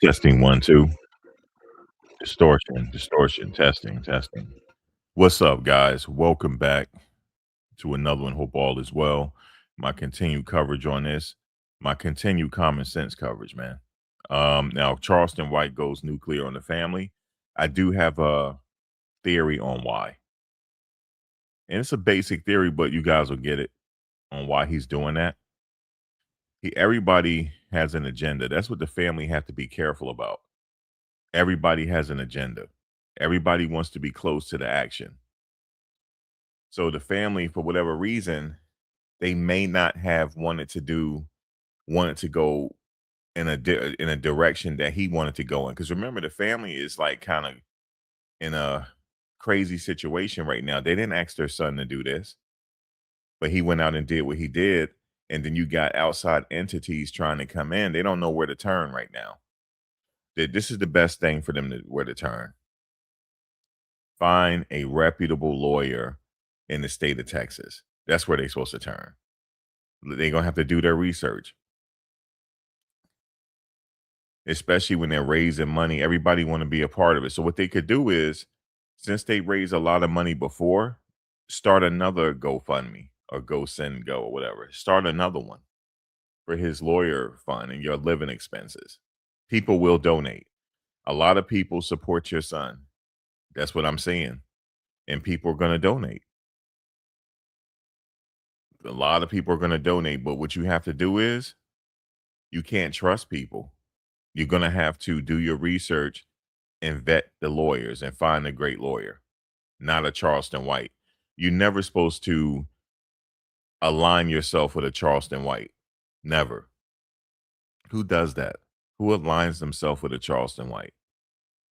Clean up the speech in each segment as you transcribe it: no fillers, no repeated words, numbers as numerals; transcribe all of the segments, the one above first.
Testing 1, 2. Distortion, testing, testing. What's up, guys? Welcome back to another one. Hope all is well. My continued coverage on this, my continued common sense coverage, man. Now Charleston White goes nuclear on the family. I do have a theory on why. And it's a basic theory, but you guys will get it on why he's doing that. Everybody has an agenda. That's what the family have to be careful about. Everybody has an agenda. Everybody wants to be close to the action. So the family, for whatever reason, they may not have wanted to go in a direction that he wanted to go in. Because remember, the family is like kind of in a crazy situation right now. They didn't ask their son to do this, but he went out and did what he did. And then you got outside entities trying to come in. They don't know where to turn right now. This is the best thing for them to where to turn. Find a reputable lawyer in the state of Texas. That's where they're supposed to turn. They're gonna have to do their research, especially when they're raising money. Everybody want to be a part of it. So what they could do is, since they raised a lot of money before, start another GoFundMe or Go Send Go or whatever. Start another one for his lawyer fund and your living expenses. People will donate. A lot of people support your son. That's what I'm saying. And people are going to donate. A lot of people are going to donate, but what you have to do is you can't trust people. You're going to have to do your research and vet the lawyers and find a great lawyer, not a Charleston White. You're never supposed to align yourself with a Charleston White. Never. Who does that? Who aligns themselves with a Charleston White?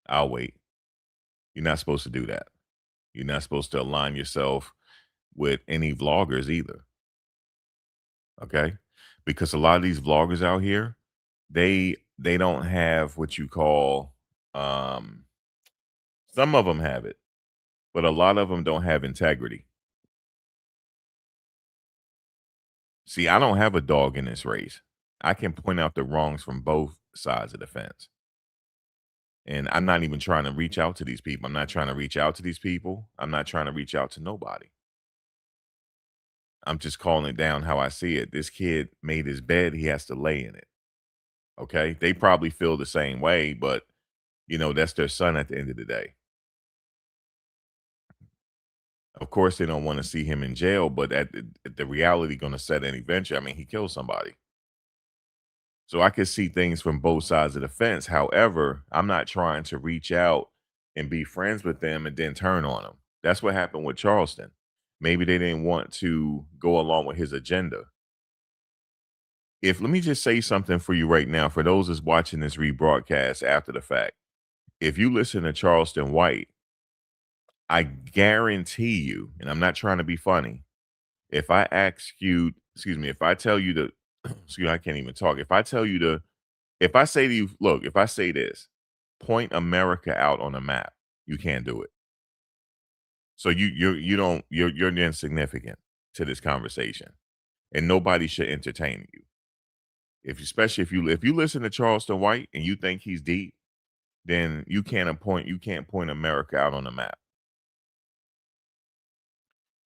I'll wait. You're not supposed to do that. You're not supposed to align yourself with any vloggers either. Okay? Because a lot of these vloggers out here, they don't have what you call some of them have it, but a lot of them don't have integrity. See, I don't have a dog in this race. I can point out the wrongs from both sides of the fence. And I'm not even trying to reach out to these people. I'm not trying to reach out to these people. I'm not trying to reach out to nobody. I'm just calling it down how I see it. This kid made his bed, he has to lay in it. Okay? They probably feel the same way, but that's their son at the end of the day. Of course, they don't want to see him in jail, but the reality going to set in eventually. I mean, he killed somebody. So I could see things from both sides of the fence. However, I'm not trying to reach out and be friends with them and then turn on them. That's what happened with Charleston. Maybe they didn't want to go along with his agenda. If let me just say something for you right now, for those that's watching this rebroadcast after the fact. If you listen to Charleston White, I guarantee you, and I'm not trying to be funny, if I ask you, excuse me, if I tell you to, excuse me, I can't even talk. If I tell you to, if I say to you, look, if I say this, point America out on a map, you can't do it. So you're insignificant to this conversation, and nobody should entertain you. Especially if you listen to Charleston White and you think he's deep, then you can't point America out on the map.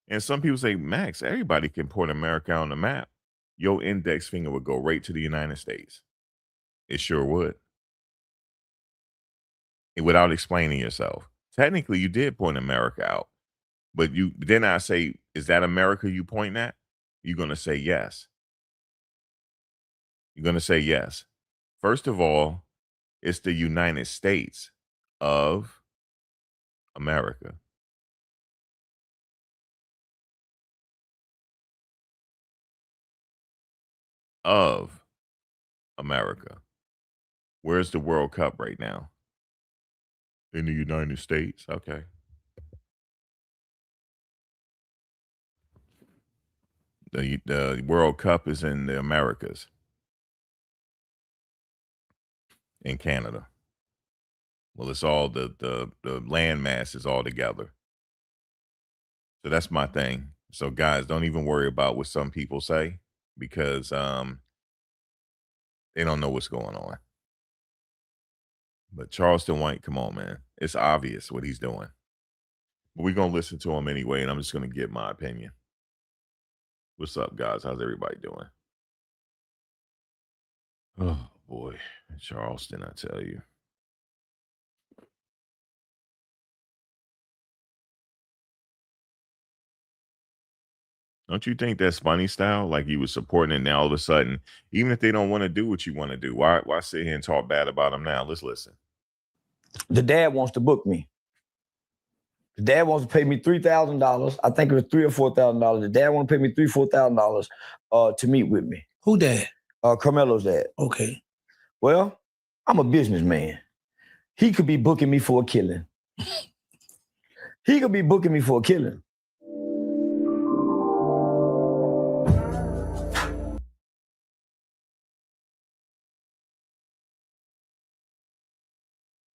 And some people say, Max, everybody can point America on the map. Your index finger would go right to the United States. It sure would. Without explaining yourself. Technically, you did point America out. But then I say, is that America you point at? You're gonna say yes. You're gonna say yes. First of all, it's the United States of America. Of America. Where's the World Cup right now? In the United States. Okay. The World Cup is in the Americas, in Canada. Well, it's all the land mass is all together. So that's my thing. So guys, don't even worry about what some people say because they don't know what's going on. But Charleston White, come on, man. It's obvious what he's doing. But we're gonna listen to him anyway, and I'm just gonna give my opinion. What's up, guys? How's everybody doing? Oh boy, Charleston, I tell you. Don't you think that's funny style? Like you was supporting it now all of a sudden, even if they don't want to do what you want to do, why sit here and talk bad about them now? Let's listen. The dad wants to book me. The dad wants to pay me $3,000. I think it was $3,000 or $4,000. The dad want to pay me $3,000, $4,000 to meet with me. Who dad? Carmelo's dad. Okay. Well, I'm a businessman. He could be booking me for a killing. He could be booking me for a killing.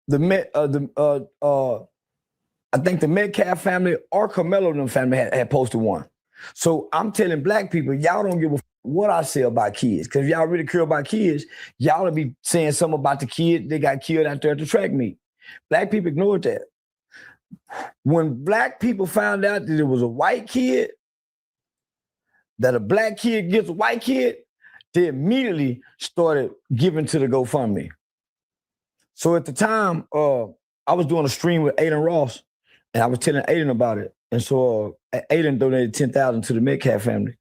I think the Metcalf family or Karmelo and them family had posted one. So I'm telling black people, y'all don't give a what I say about kids. Because if y'all really care about kids, y'all will be saying something about the kid that got killed out there at the track meet. Black people ignored that. When black people found out that it was a white kid, that a black kid gets a white kid, they immediately started giving to the GoFundMe. So at the time, I was doing a stream with Aiden Ross, and I was telling Aiden about it. And so Aiden donated $10,000 to the Metcalf family.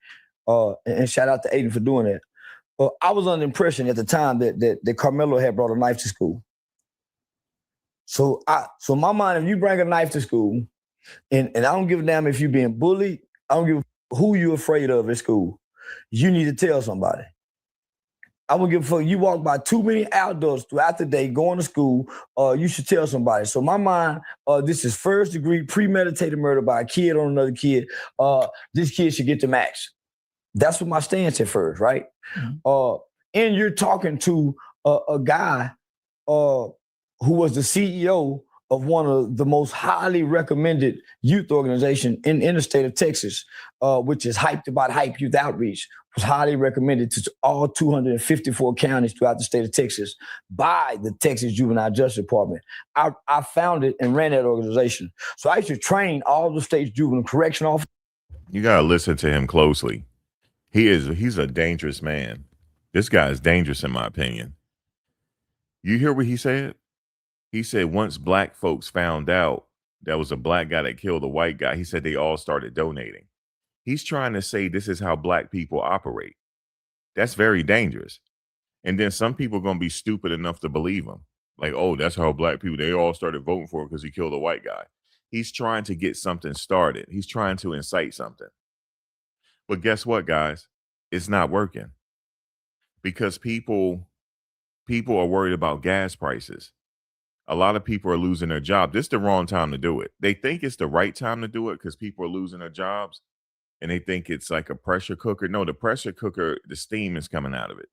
And shout out to Aiden for doing that. I was under the impression at the time that Karmelo had brought a knife to school. So in my mind, if you bring a knife to school, and I don't give a damn if you're being bullied, I don't give a who you're afraid of at school, you need to tell somebody. I won't give a fuck. You walk by too many outdoors throughout the day going to school, you should tell somebody. So in my mind, this is first degree premeditated murder by a kid on another kid. This kid should get the max. That's what my stance at first, right? Mm-hmm. And you're talking to a guy who was the CEO of one of the most highly recommended youth organization in the state of Texas, which is Hyped About Hype Youth Outreach. Was highly recommended to all 254 counties throughout the state of Texas by the Texas Juvenile Justice Department. I founded and ran that organization. So I used to train all the state's juvenile correction officers. You got to listen to him closely. He's a dangerous man. This guy is dangerous in my opinion. You hear what he said? He said once black folks found out that was a black guy that killed a white guy, he said they all started donating. He's trying to say this is how black people operate. That's very dangerous. And then some people are going to be stupid enough to believe him. Like, oh, that's how black people, they all started voting for him because he killed a white guy. He's trying to get something started. He's trying to incite something. But guess what, guys? It's not working. Because people are worried about gas prices. A lot of people are losing their job. This is the wrong time to do it. They think it's the right time to do it because people are losing their jobs. And they think it's like a pressure cooker. No, the pressure cooker, the steam is coming out of it.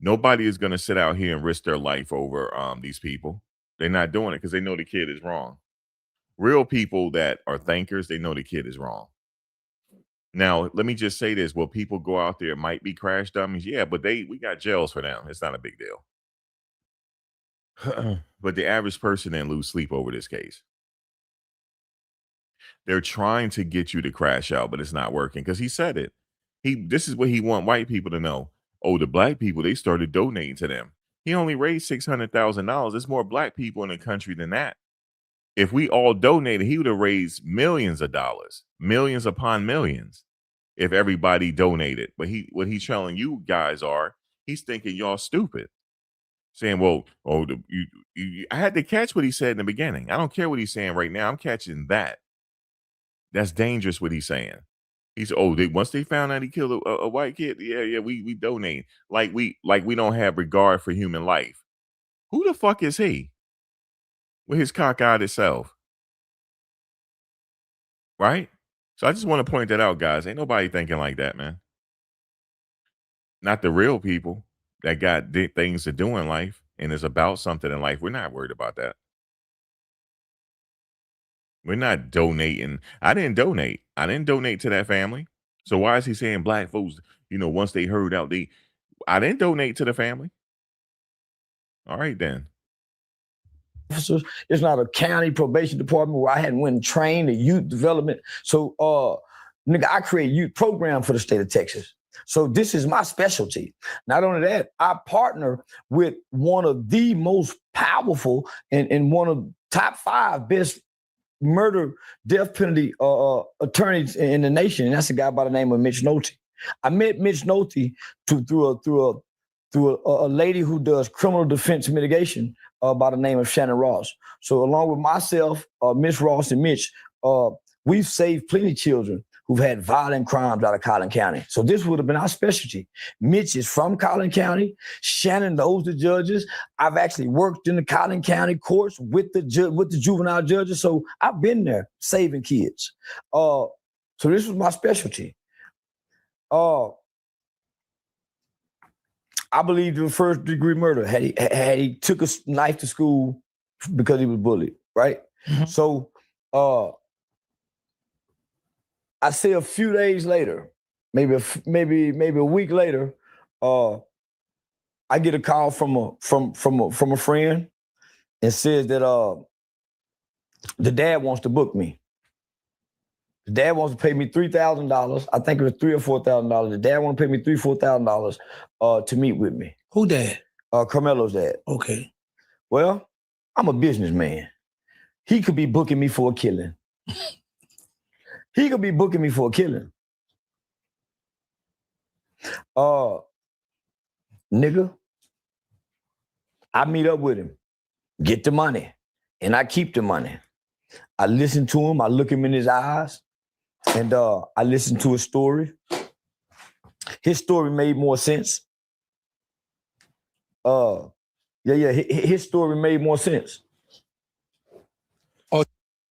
Nobody is going to sit out here and risk their life over these people. They're not doing it because they know the kid is wrong. Real people that are thinkers, they know the kid is wrong. Now, let me just say this. Will people go out there, might be crash dummies? Yeah, but we got jails for them. It's not a big deal. But the average person didn't lose sleep over this case. They're trying to get you to crash out, but it's not working because he said it. This is what he want white people to know. Oh, the black people, they started donating to them. He only raised $600,000. There's more black people in the country than that. If we all donated, he would have raised millions of dollars, millions upon millions, if everybody donated. But what he's telling you guys he's thinking y'all stupid. Saying, well, I had to catch what he said in the beginning. I don't care what he's saying right now. I'm catching that. That's dangerous what he's saying. He's once they found out he killed a white kid, yeah, we donate. Like we don't have regard for human life. Who the fuck is he? With his cockeyed self. Right? So I just want to point that out, guys. Ain't nobody thinking like that, man. Not the real people that got things to do in life and is about something in life. We're not worried about that. We're not donating. I didn't donate. I didn't donate to that family. So why is he saying black folks, once they heard out, I didn't donate to the family. All right, then. officers. It's not a county probation department where I hadn't went and trained the youth development. So, nigga, I create youth program for the state of Texas. So this is my specialty. Not only that, I partner with one of the most powerful and one of top 5 best murder death penalty attorneys in the nation, and that's a guy by the name of Mitch Nolte. I met Mitch Nolte through a lady who does criminal defense mitigation by the name of Shannon Ross. So along with myself, Miss Ross and Mitch, we've saved plenty of children who've had violent crimes out of Collin County. So this would have been our specialty. Mitch is from Collin County. Shannon knows the judges. I've actually worked in the Collin County courts with the juvenile judges. So I've been there saving kids. So this was my specialty. I believe in first degree murder. Had he took a knife to school because he was bullied, right? Mm-hmm. So I say a few days later, maybe a week later, I get a call from a friend and says that the dad wants to book me. The dad wants to pay me $3,000. I think it was $3,000 or $4,000. The dad wants to pay me $4,000 to meet with me. Who dad? Karmelo's dad. Okay. Well, I'm a businessman. He could be booking me for a killing. He could be booking me for a killing. Nigga, I meet up with him, get the money, and I keep the money. I listen to him, I look him in his eyes, and I listen to his story. His story made more sense. His story made more sense. Oh,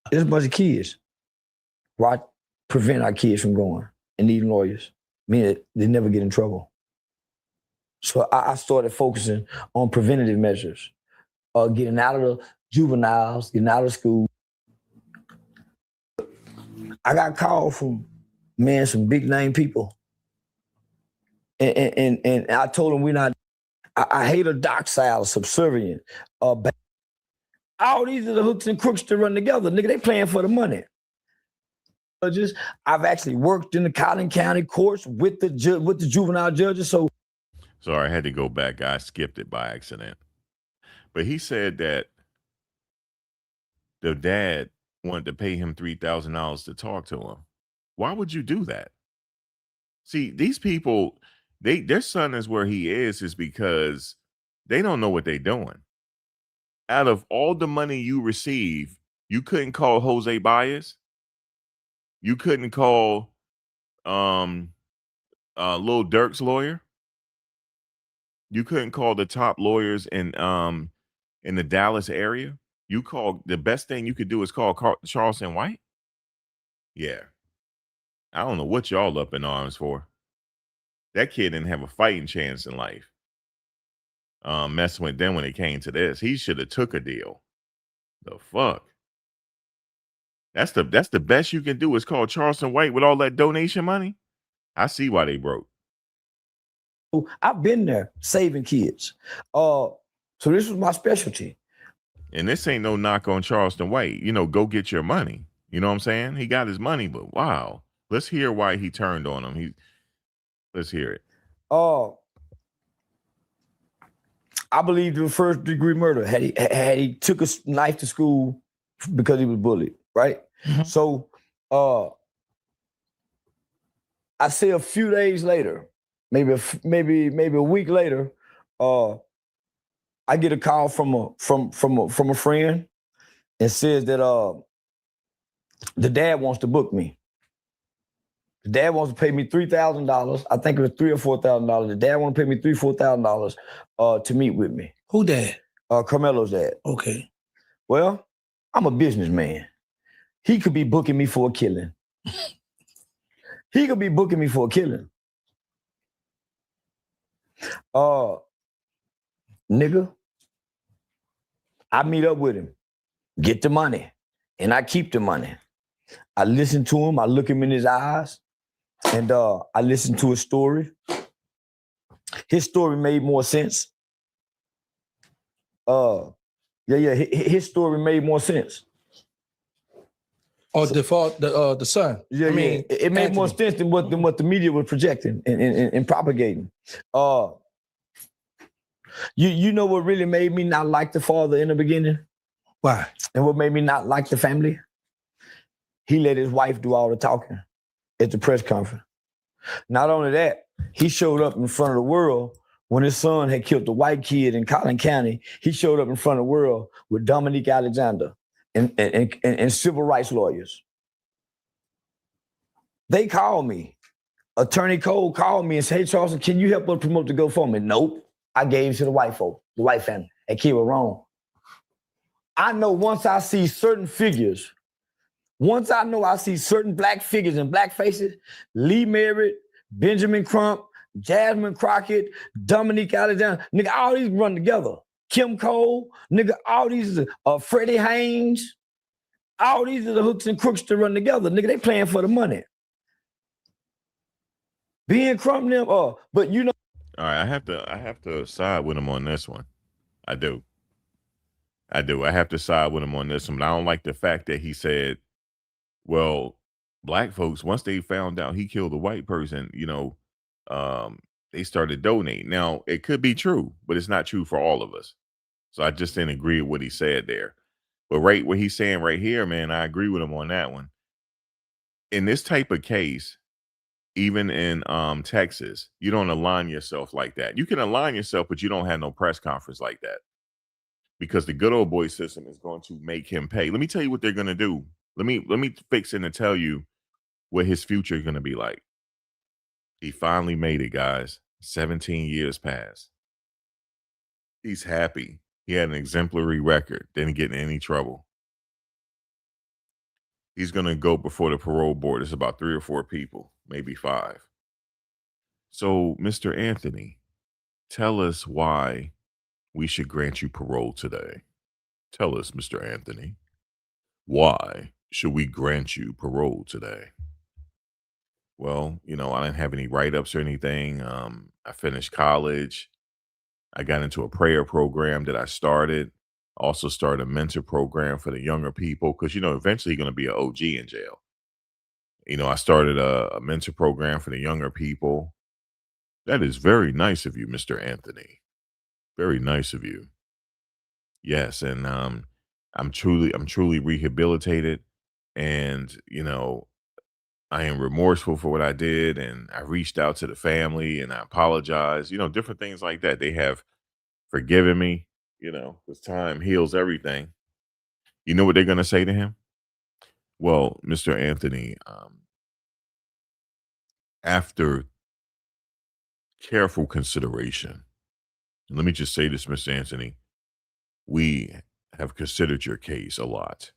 there's a bunch of kids. Why prevent our kids from going and needing lawyers? Meaning they never get in trouble. So I started focusing on preventative measures, getting out of the juveniles, getting out of school. I got called from, some big name people. And I told them I hate a docile, subservient. All these are the hooks and crooks to run together. Nigga, they playing for the money. Judges. I've actually worked in the Collin County courts with the juvenile judges. So Sorry, I had to go back. I skipped it by accident. But he said that the dad wanted to pay him $3,000 to talk to him. Why would you do that? See, these people, their son is where he is because they don't know what they're doing. Out of all the money you receive, you couldn't call Jose Baez. You couldn't call Lil Durk's lawyer. You couldn't call the top lawyers in the Dallas area. You call the best thing you could do is call Charleston White. Yeah, I don't know what y'all up in arms for. That kid didn't have a fighting chance in life. Messing with them when it came to this, he should have took a deal. The fuck. That's the best you can do is call Charleston White with all that donation money. I see why they broke. I've been there saving kids. So this was my specialty. And this ain't no knock on Charleston White. Go get your money. You know what I'm saying? He got his money, but wow. Let's hear why he turned on him. Let's hear it. I believe in first degree murder. Had he took a knife to school because he was bullied, right? Mm-hmm. So I say a few days later, maybe a week later, I get a call from a friend and says that the dad wants to book me. The dad wants to pay me $3,000. I think it was $3,000 or $4,000. The dad wants to pay me $4,000 to meet with me. Who dad? Karmelo's dad. Okay. Well, I'm a businessman. He could be booking me for a killing. He could be booking me for a killing. Nigga, I meet up with him, get the money, and I keep the money. I listen to him, I look him in his eyes, and I listen to his story. His story made more sense. Yeah. His story made more sense. Or the son. Yeah, I mean, it made more Anthony. sense than what the media was projecting and propagating. You know what really made me not like the father in the beginning? Why? And what made me not like the family? He let his wife do all the talking at the press conference. Not only that, he showed up in front of the world when his son had killed the white kid in Collin County. He showed up in front of the world with Dominique Alexander and civil rights lawyers. They called me. Attorney Cole called me and said, "Hey, Charleston, can you help us promote the GoFundMe?" Nope. I gave it to the white folk, the white family. That kid was wrong. I know once I see certain figures, once I know I see certain black figures and black faces, Lee Merritt, Benjamin Crump, Jasmine Crockett, Dominique Alexander, nigga, all these run together. Kim Cole, nigga, all these, Freddie Haynes, all these are the hooks and crooks to run together. Nigga, they playing for the money. Being Crump them, but you know. All right, I have to side with him on this one. I do. I have to side with him on this one. But I don't like the fact that he said, well, black folks, once they found out he killed a white person, they started donating. Now, it could be true, but it's not true for all of us. So I just didn't agree with what he said there. But right what he's saying right here, man, I agree with him on that one. In this type of case, even in Texas, you don't align yourself like that. You can align yourself, but you don't have no press conference like that, because the good old boy system is going to make him pay. Let me tell you what they're going to do. Let me fix it and tell you what his future is going to be like. He finally made it, guys. 17 years passed. He's happy. He had an exemplary record. Didn't get in any trouble. He's going to go before the parole board. It's about 3 or 4 people, maybe 5. So, Mr. Anthony, tell us why we should grant you parole today. Tell us, Mr. Anthony, why should we grant you parole today? Well, I didn't have any write-ups or anything. I finished college. I got into a prayer program that I started. Also started a mentor program for the younger people because, eventually you're going to be an OG in jail. I started a mentor program for the younger people. That is very nice of you, Mr. Anthony. Very nice of you. Yes, and I'm truly rehabilitated, and I am remorseful for what I did, and I reached out to the family and I apologized. Different things like that. They have forgiven me. Because time heals everything. You know what they're gonna say to him? Well, Mr. Anthony, after careful consideration, and let me just say this, Mr. Anthony, we have considered your case a lot.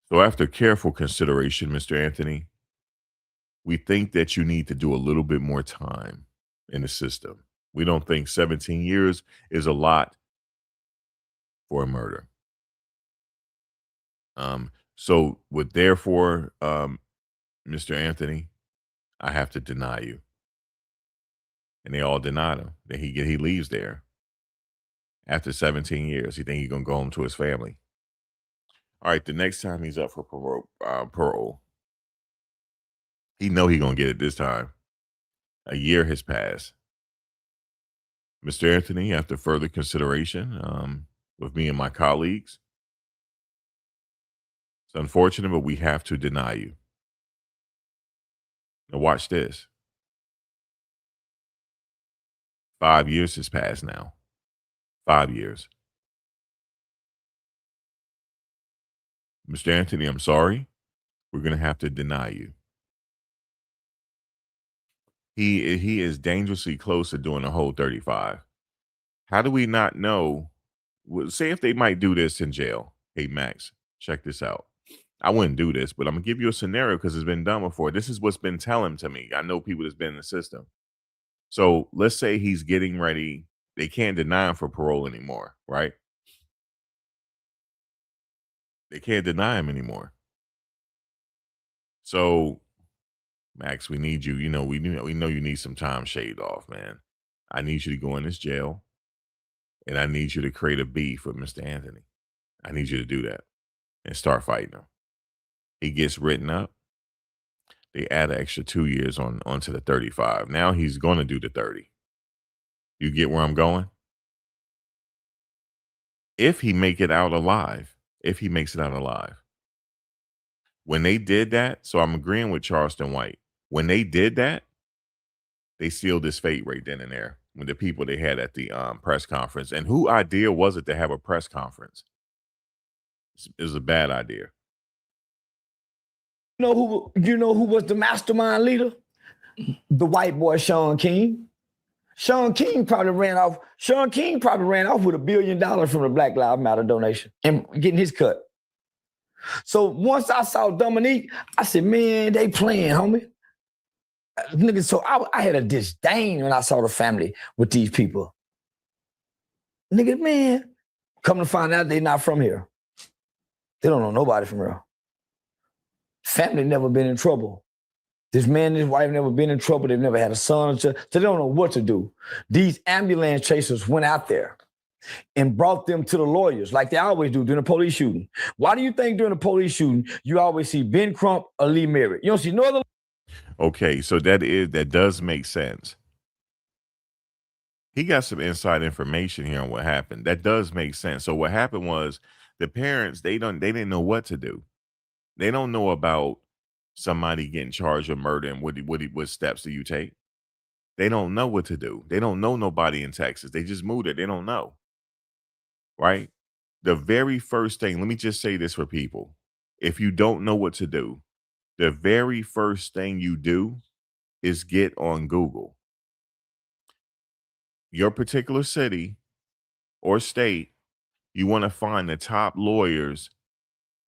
So after careful consideration, Mr. Anthony, we think that you need to do a little bit more time in the system. We don't think 17 years is a lot for a murder. So with therefore, Mr. Anthony, I have to deny you. And they all denied him. Then he leaves there after 17 years. He think he's gonna go home to his family. All right, the next time he's up for parole, he know he gonna get it this time. A year has passed. Mr. Anthony, after further consideration, with me and my colleagues, it's unfortunate, but we have to deny you. Now watch this. 5 years has passed now. 5 years. Mr. Anthony, I'm sorry. We're going to have to deny you. He is dangerously close to doing a whole 35. How do we not know? Well, say if they might do this in jail. Hey, Max, check this out. I wouldn't do this, but I'm going to give you a scenario because it's been done before. This is what's been telling to me. I know people that's been in the system. So let's say he's getting ready. They can't deny him for parole anymore, right? They can't deny him anymore. So, Max, we need you. We know you need some time shaved off, man. I need you to go in this jail and I need you to create a beef with Mr. Anthony. I need you to do that and start fighting him. He gets written up. They add an extra 2 years onto the 35. Now he's going to do the 30. You get where I'm going? If he make it out alive, if he makes it out alive. When they did that, so I'm agreeing with Charleston White. When they did that, they sealed his fate right then and there with the people they had at the press conference. And who idea was it to have a press conference? It was a bad idea. You know who was the mastermind leader? The white boy Sean King. Sean King probably ran off with $1 billion from the Black Lives Matter donation and getting his cut. So once I saw Dominique, I said, man, they playing, homie. Nigga, so I had a disdain when I saw the family with these people. Nigga, man, come to find out they not from here. They don't know nobody from here. Family never been in trouble. This man and his wife never been in trouble. They've never had a son. So they don't know what to do. These ambulance chasers went out there and brought them to the lawyers like they always do during a police shooting. Why do you think during a police shooting, you always see Ben Crump or Lee Merritt? You don't see no other. Okay, so that does make sense. He got some inside information here on what happened. That does make sense. So what happened was the parents, they didn't know what to do. They don't know about somebody getting charged with murder and what steps do you take. They don't know what to do. They don't know nobody in Texas. They just moved it. They don't know. Right? The very first thing, let me just say this for people. If you don't know what to do, the very first thing you do is get on Google. Your particular city or state, you want to find the top lawyers.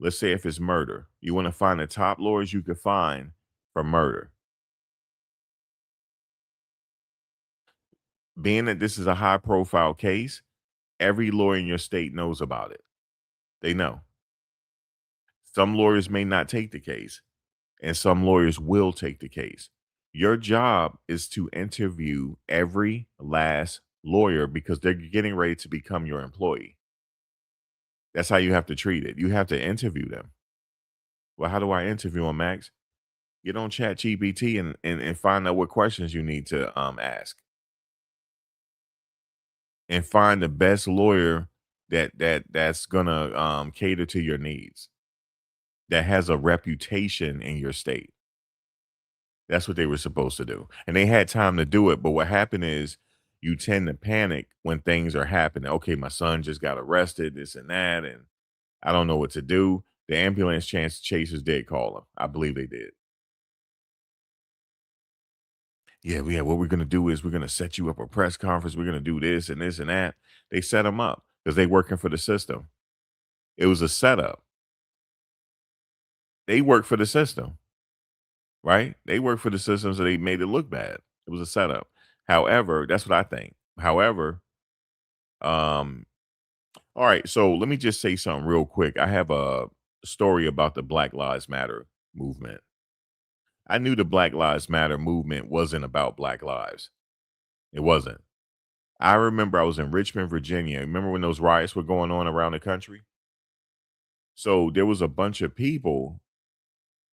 Let's say if it's murder, you want to find the top lawyers you could find for murder. Being that this is a high profile case, every lawyer in your state knows about it. They know. Some lawyers may not take the case, and some lawyers will take the case. Your job is to interview every last lawyer because they're getting ready to become your employee. That's how you have to treat it. You have to interview them. Well, how do I interview them, Max? Get on ChatGPT and find out what questions you need to ask. And find the best lawyer that's gonna cater to your needs, that has a reputation in your state. That's what they were supposed to do. And they had time to do it. But what happened is you tend to panic when things are happening. Okay, my son just got arrested, this and that, and I don't know what to do. The ambulance chasers did call him. I believe they did. Yeah, what we're going to do is we're going to set you up a press conference. We're going to do this and this and that. They set him up because they working for the system. It was a setup. They work for the system, right? They work for the system, so they made it look bad. It was a setup. However, that's what I think. However, all right, so let me just say something real quick. I have a story about the Black Lives Matter movement. I knew the Black Lives Matter movement wasn't about Black lives. It wasn't. I remember I was in Richmond, Virginia. Remember when those riots were going on around the country? So there was a bunch of people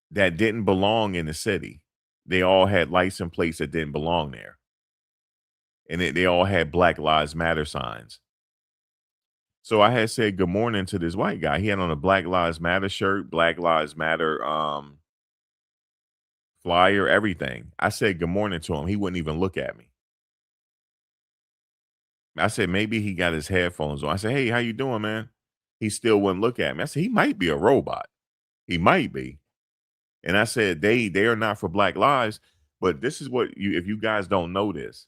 that didn't belong in the city. They all had license plates that didn't belong there. And they all had Black Lives Matter signs. So I had said good morning to this white guy. He had on a Black Lives Matter shirt, Black Lives Matter flyer, everything. I said good morning to him. He wouldn't even look at me. I said maybe he got his headphones on. I said, hey, how you doing, man? He still wouldn't look at me. I said he might be a robot. He might be. And I said they are not for Black lives. But this is what if you guys don't know this,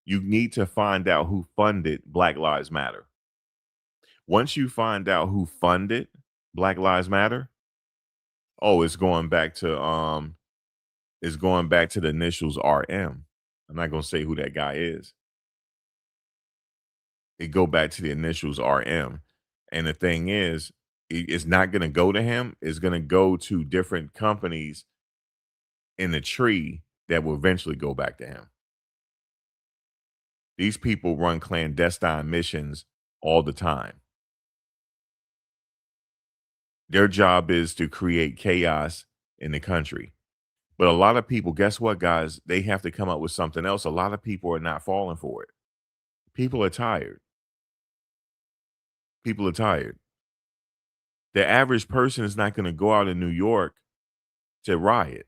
you need to find out who funded Black Lives Matter. Once you find out who funded Black Lives Matter, it's going back to the initials RM. I'm not gonna say who that guy is. It go back to the initials RM. And the thing is, it's not gonna go to him, it's gonna go to different companies in the tree that will eventually go back to him. These people run clandestine missions all the time. Their job is to create chaos in the country. But a lot of people, guess what, guys? They have to come up with something else. A lot of people are not falling for it. People are tired. People are tired. The average person is not going to go out in New York to riot.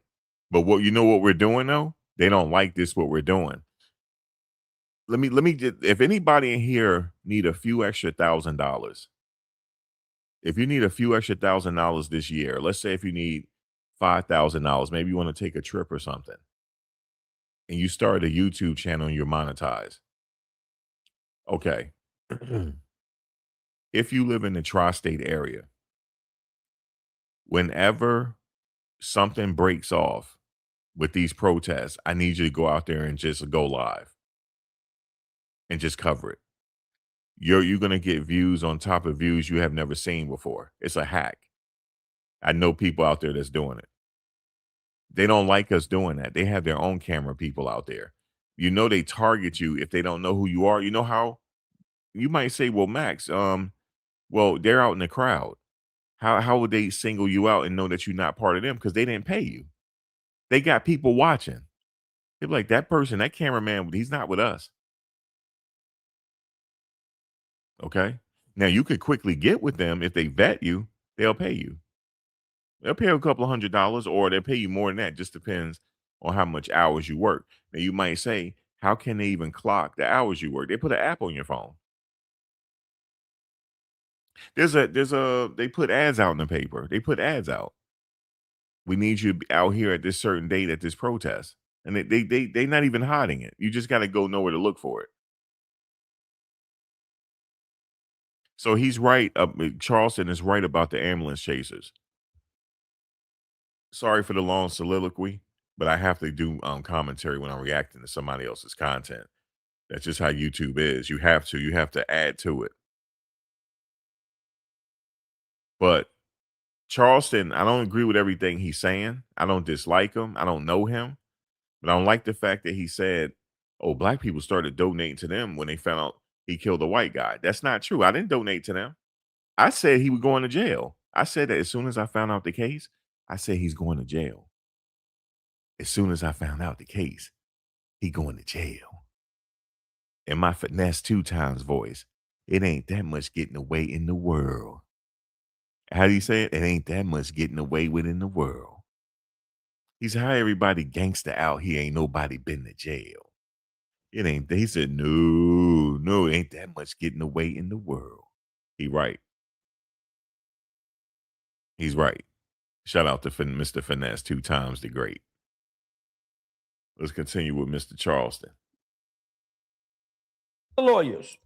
But what we're doing though? They don't like this, what we're doing. Let me if anybody in here need a few extra $1,000, if you need a few extra $1,000 this year, let's say if you need $5,000, maybe you want to take a trip or something, and you start a YouTube channel and you're monetized. Okay. If you live in the tri-state area, whenever something breaks off with these protests, I need you to go out there and just go live and just cover it. You're going to get views on top of views you have never seen before. It's a hack. I know people out there that's doing it. They don't like us doing that. They have their own camera people out there. They target you if they don't know who you are. You know how you might say, well, Max, well, they're out in the crowd. How would they single you out and know that you're not part of them? Because they didn't pay you. They got people watching. They're like, that person, that cameraman, he's not with us. Okay. Now you could quickly get with them. If they vet you, they'll pay you. They'll pay you a couple of $100, or they'll pay you more than that. Just depends on how much hours you work. Now you might say, how can they even clock the hours you work? They put an app on your phone. They put ads out in the paper. They put ads out. We need you out here at this certain date at this protest. And they not even hiding it. You just got to go nowhere to look for it. So he's right. Charleston is right about the ambulance chasers. Sorry for the long soliloquy, but I have to do commentary when I'm reacting to somebody else's content. That's just how YouTube is. You have to add to it. But Charleston, I don't agree with everything he's saying. I don't dislike him. I don't know him. But I don't like the fact that he said, oh, black people started donating to them when they found out he killed a white guy. That's not true. I didn't donate to them. I said he was going to jail. I said that as soon as I found out the case, I said he's going to jail. As soon as I found out the case, he going to jail. In my finesse 2 times voice, it ain't that much getting away in the world. How do you say it? It ain't that much getting away with in the world. He said, how everybody gangster out here, ain't nobody been to jail. It ain't, he said, no, it ain't that much getting away in the world. He right. He's right. Shout out to Mr. Finesse 2 times the great. Let's continue with Mr. Charleston. Lawyers.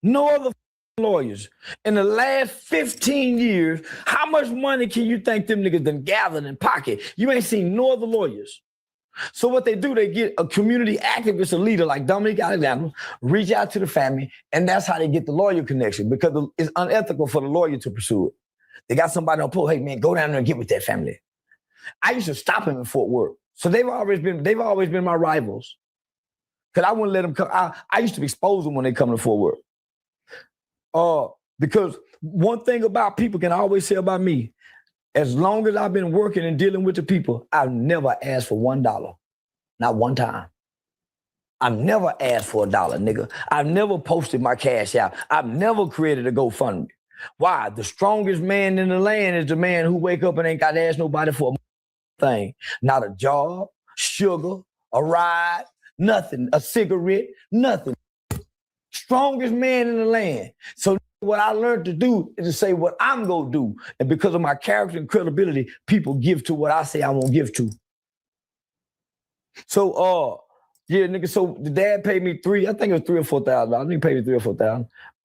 No other lawyers. In the last 15 years, how much money can you think them niggas done gathered in pocket? You ain't seen no other lawyers. So what they do, they get a community activist, a leader like Dominic Alexander, reach out to the family, and that's how they get the lawyer connection, because it's unethical for the lawyer to pursue it. They got somebody on pull, hey man, go down there and get with that family. I used to stop him in Fort Worth. So they've always been my rivals. Because I wouldn't let them come. I used to expose them when they come to Fort Worth. Because one thing about people can always say about me, as long as I've been working and dealing with the people, I've never asked for $1. Not one time. I've never asked for $1, nigga. I've never posted my cash out. I've never created a GoFundMe. Why? The strongest man in the land is the man who wake up and ain't got to ask nobody for a thing. Not a job, sugar, a ride, nothing, a cigarette, nothing. Strongest man in the land. So what I learned to do is to say what I'm going to do. And because of my character and credibility, people give to what I say I won't give to. So, yeah, nigga, so the dad paid me I think it was $3,000 or $4,000. I think he paid me $3,000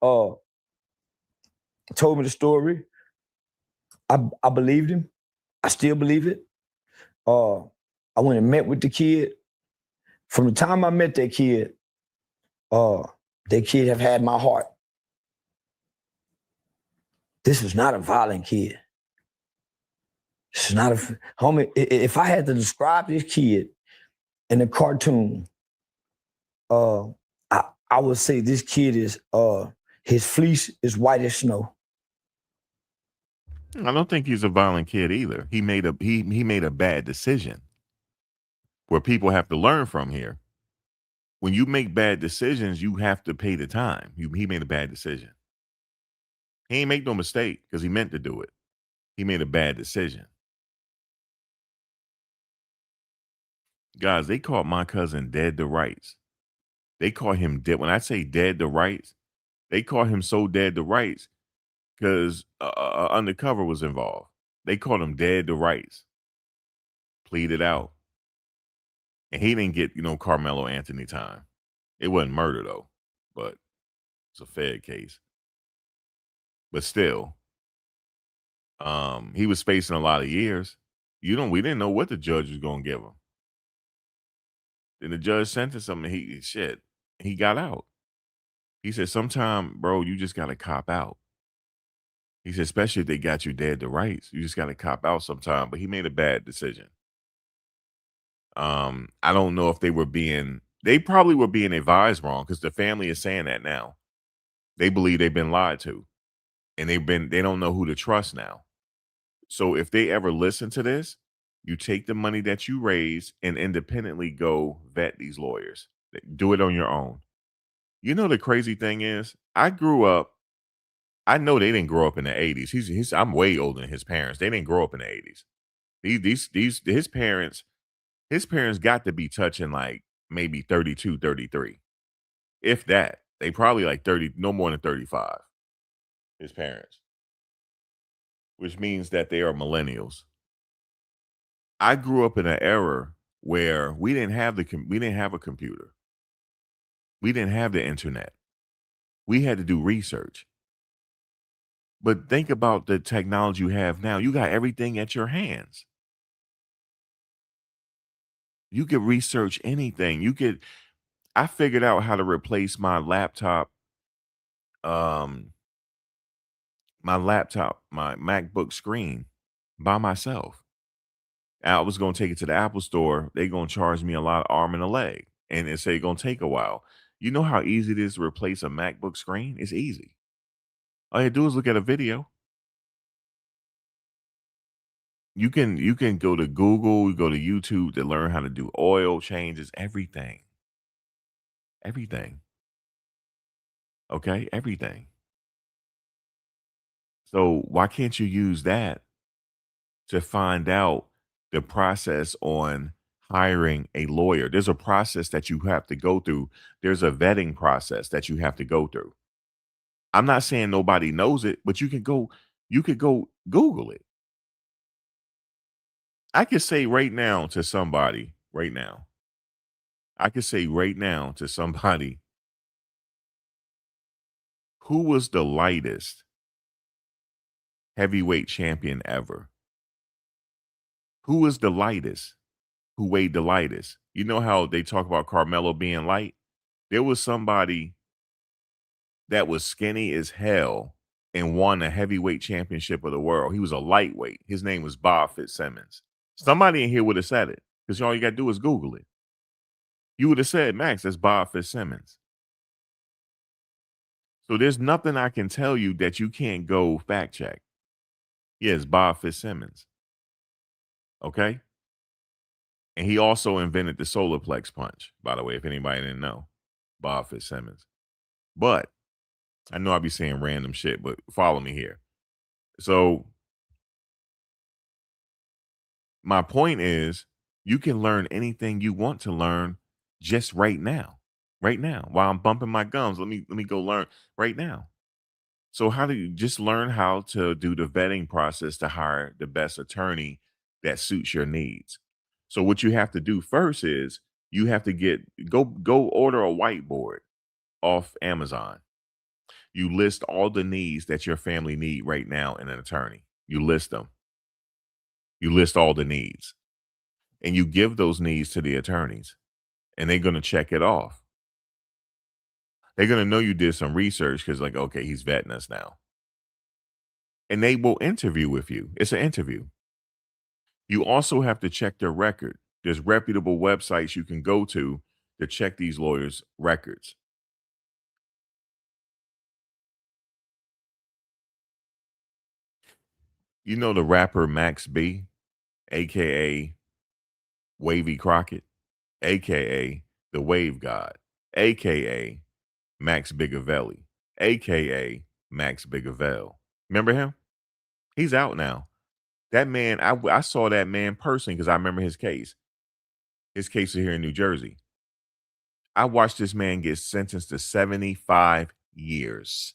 or $4,000. Told me the story. I believed him. I still believe it. I went and met with the kid. From the time I met that kid have had my heart. This is not a violent kid. This is not homie. If I had to describe this kid in a cartoon, I would say this kid is His fleece is white as snow. I don't think he's a violent kid either. He made a bad decision where people have to learn from here. When you make bad decisions, you have to pay the time. He made a bad decision. He ain't make no mistake because he meant to do it. He made a bad decision. Guys, they caught my cousin dead to rights. They caught him dead. When I say dead to rights, they caught him so dead to rights because undercover was involved. They caught him dead to rights. Pleaded out. And he didn't get, Karmelo Anthony time. It wasn't murder, though, but it's a Fed case. But still, he was facing a lot of years. We didn't know what the judge was going to give him. Then the judge sentenced him, and he got out. He said, sometime, bro, you just got to cop out. He said, especially if they got you dead to rights, you just got to cop out sometime. But he made a bad decision. I don't know if they probably were being advised wrong because the family is saying that now. They believe they've been lied to, and they don't know who to trust now. So if they ever listen to this, you take the money that you raise and independently go vet these lawyers. Do it on your own. The crazy thing is, I know they didn't grow up in the 80s. I'm way older than his parents. They didn't grow up in the 80s. His parents got to be touching like maybe 32, 33. If that. They probably like 30, no more than 35. His parents. Which means that they are millennials. I grew up in an era where we didn't have a computer. We didn't have the internet. We had to do research. But think about the technology you have now. You got everything at your hands. You could research anything. I figured out how to replace my laptop, my MacBook screen by myself. I was going to take it to the Apple store. They're going to charge me a lot of arm and a leg. And they say it's going to take a while. You know how easy it is to replace a MacBook screen? It's easy. All you do is look at a video. You can go to Google, you go to YouTube to learn how to do oil changes, everything. Everything. Okay? Everything. So why can't you use that to find out the process on hiring a lawyer? There's a process that you have to go through. There's a vetting process that you have to go through. I'm not saying nobody knows it, but you could go Google it. I could say right now to somebody, who was the lightest heavyweight champion ever? Who was the lightest? Who weighed the lightest? You know how they talk about Karmelo being light? There was somebody that was skinny as hell and won a heavyweight championship of the world. He was a lightweight. His name was Bob Fitzsimmons. Somebody in here would have said it because all you got to do is Google it. You would have said, Max, that's Bob Fitzsimmons. So there's nothing I can tell you that you can't go fact check. Yes, Bob Fitzsimmons. Okay? And he also invented the solar plex punch, by the way, if anybody didn't know. Bob Fitzsimmons. But I know I'll be saying random shit, but follow me here. So my point is, you can learn anything you want to learn just right now. Right now. While I'm bumping my gums, let me go learn right now. So how do you just learn how to do the vetting process to hire the best attorney that suits your needs? So what you have to do first is you have to go order a whiteboard off Amazon. You list all the needs that your family need right now in an attorney. You list them. You list all the needs. And you give those needs to the attorneys. And they're going to check it off. They're going to know you did some research because, like, okay, he's vetting us now. And they will interview with you. It's an interview. You also have to check their record. There's reputable websites you can go to check these lawyers' records. You know the rapper Max B, aka Wavy Crockett, aka the Wave God, aka Max Bigavelli, aka Max Bigavell. Remember him? He's out now. That man, I saw that man personally because I remember his case. His case is here in New Jersey. I watched this man get sentenced to 75 years.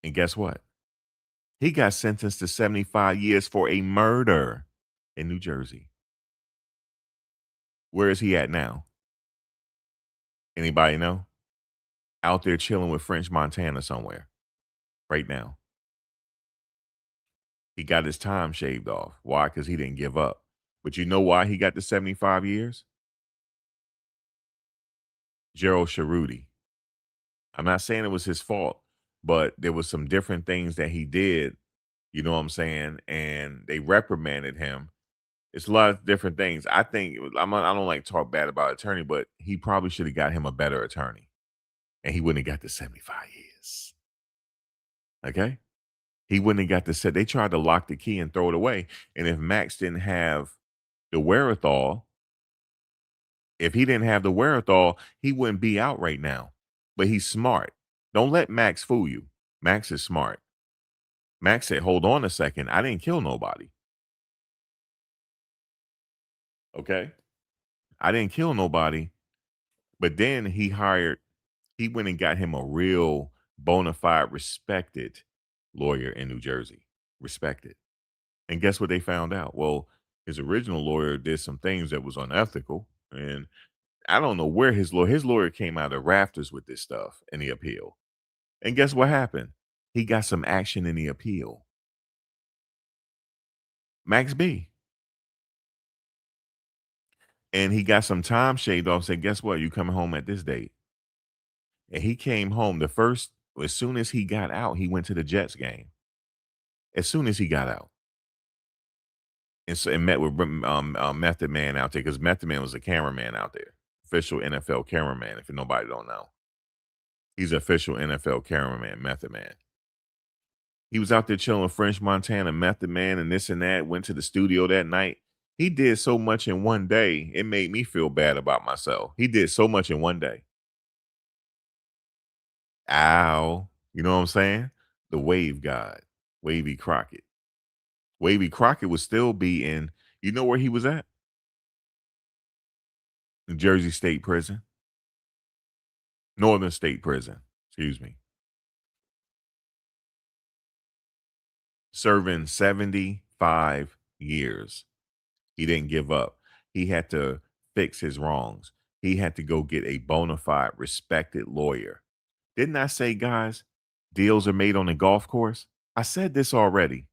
And guess what? He got sentenced to 75 years for a murder in New Jersey. Where is he at now? Anybody know? Out there chilling with French Montana somewhere right now. He got his time shaved off. Why? Because he didn't give up. But you know why he got the 75 years? Gerald Cerruti. I'm not saying it was his fault, but there was some different things that he did, you know what I'm saying? And they reprimanded him. It's a lot of different things. I think I don't like to talk bad about attorney, but he probably should have got him a better attorney. And he wouldn't have got the 75 years. Okay? He wouldn't have got the set. They tried to lock the key and throw it away. And if Max didn't have the wherewithal, if he didn't have the wherewithal, he wouldn't be out right now. But he's smart. Don't let Max fool you. Max is smart. Max said, hold on a second. I didn't kill nobody. Okay? I didn't kill nobody. But then he went and got him a real bona fide, respected lawyer in New Jersey. Respected. And guess what they found out? Well, his original lawyer did some things that was unethical. And I don't know where his lawyer came out of rafters with this stuff in the appeal. And guess what happened? He got some action in the appeal. Max B. And he got some time shaved off and said, guess what? You coming home at this date. And he came home as soon as he got out, he went to the Jets game. As soon as he got out. And met with Method Man out there because Method Man was a cameraman out there. Official NFL cameraman, if nobody don't know. He's official NFL cameraman, Method Man. He was out there chilling with French Montana, Method Man, and this and that. Went to the studio that night. He did so much in one day, it made me feel bad about myself. He did so much in one day. Ow. You know what I'm saying? The Wave God, Wavy Crockett. Wavy Crockett would still be in, you know where he was at? New Jersey State Prison. Northern State Prison, excuse me. Serving 75 years. He didn't give up. He had to fix his wrongs. He had to go get a bona fide, respected lawyer. Didn't I say, guys, deals are made on the golf course? I said this already.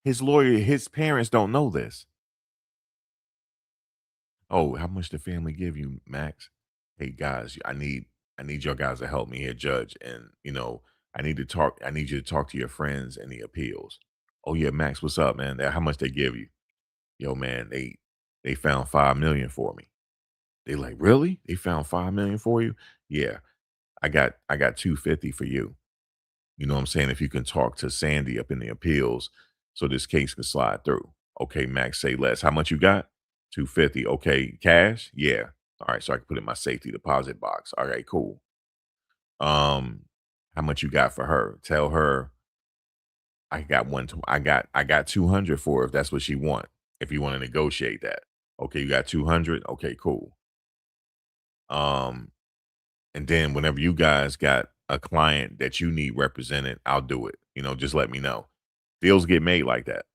His lawyer, his parents don't know this. Oh, how much the family give you, Max? Hey guys, I need your guys to help me here, Judge. And I need you to talk to your friends in the appeals. Oh yeah, Max, what's up, man? How much they give you? Yo, man, they found 5 million for me. They like, really? They found 5 million for you? Yeah. I got 250 for you. You know what I'm saying? If you can talk to Sandy up in the appeals so this case can slide through. Okay, Max, say less. How much you got? 250. Okay, cash? Yeah. All right, so I can put it in my safety deposit box. All right, cool. How much you got for her? Tell her I got 200 for her if that's what she want. If you want to negotiate that. Okay, you got 200? Okay, cool. And then whenever you guys got a client that you need represented, I'll do it. Just let me know. Deals get made like that.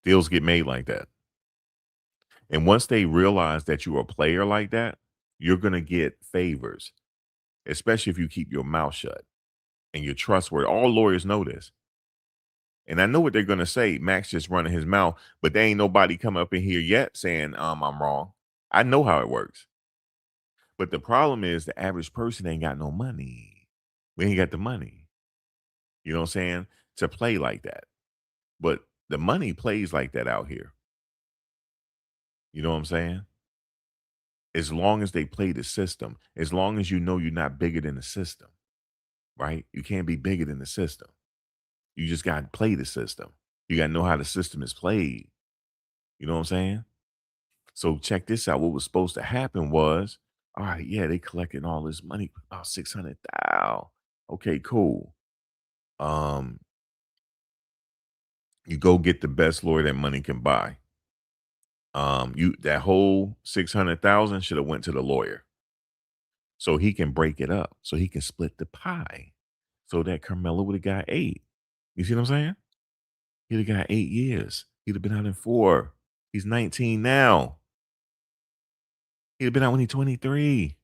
Deals get made like that. And once they realize that you're a player like that, you're going to get favors, especially if you keep your mouth shut and you're trustworthy. All lawyers know this. And I know what they're going to say. Max just running his mouth, but there ain't nobody come up in here yet saying, I'm wrong. I know how it works. But the problem is the average person ain't got no money. We ain't got the money. You know what I'm saying? To play like that. But the money plays like that out here. You know what I'm saying? as long as they play the system, as long as you know you're not bigger than the system, right? You can't be bigger than the system. You just got to play the system. You got to know how the system is played. You know what I'm saying? So check this out. What was supposed to happen was, all right, yeah, they collecting all this money, about 600,000. Okay, cool. Um, you go get the best lawyer that money can buy. You that whole 600,000 should have went to the lawyer so he can break it up, so he can split the pie, so that Carmelo would have got 8. You see what I'm saying? He'd have got 8 years. He'd have been out in 4. He's 19 now. He'd have been out when he's 23.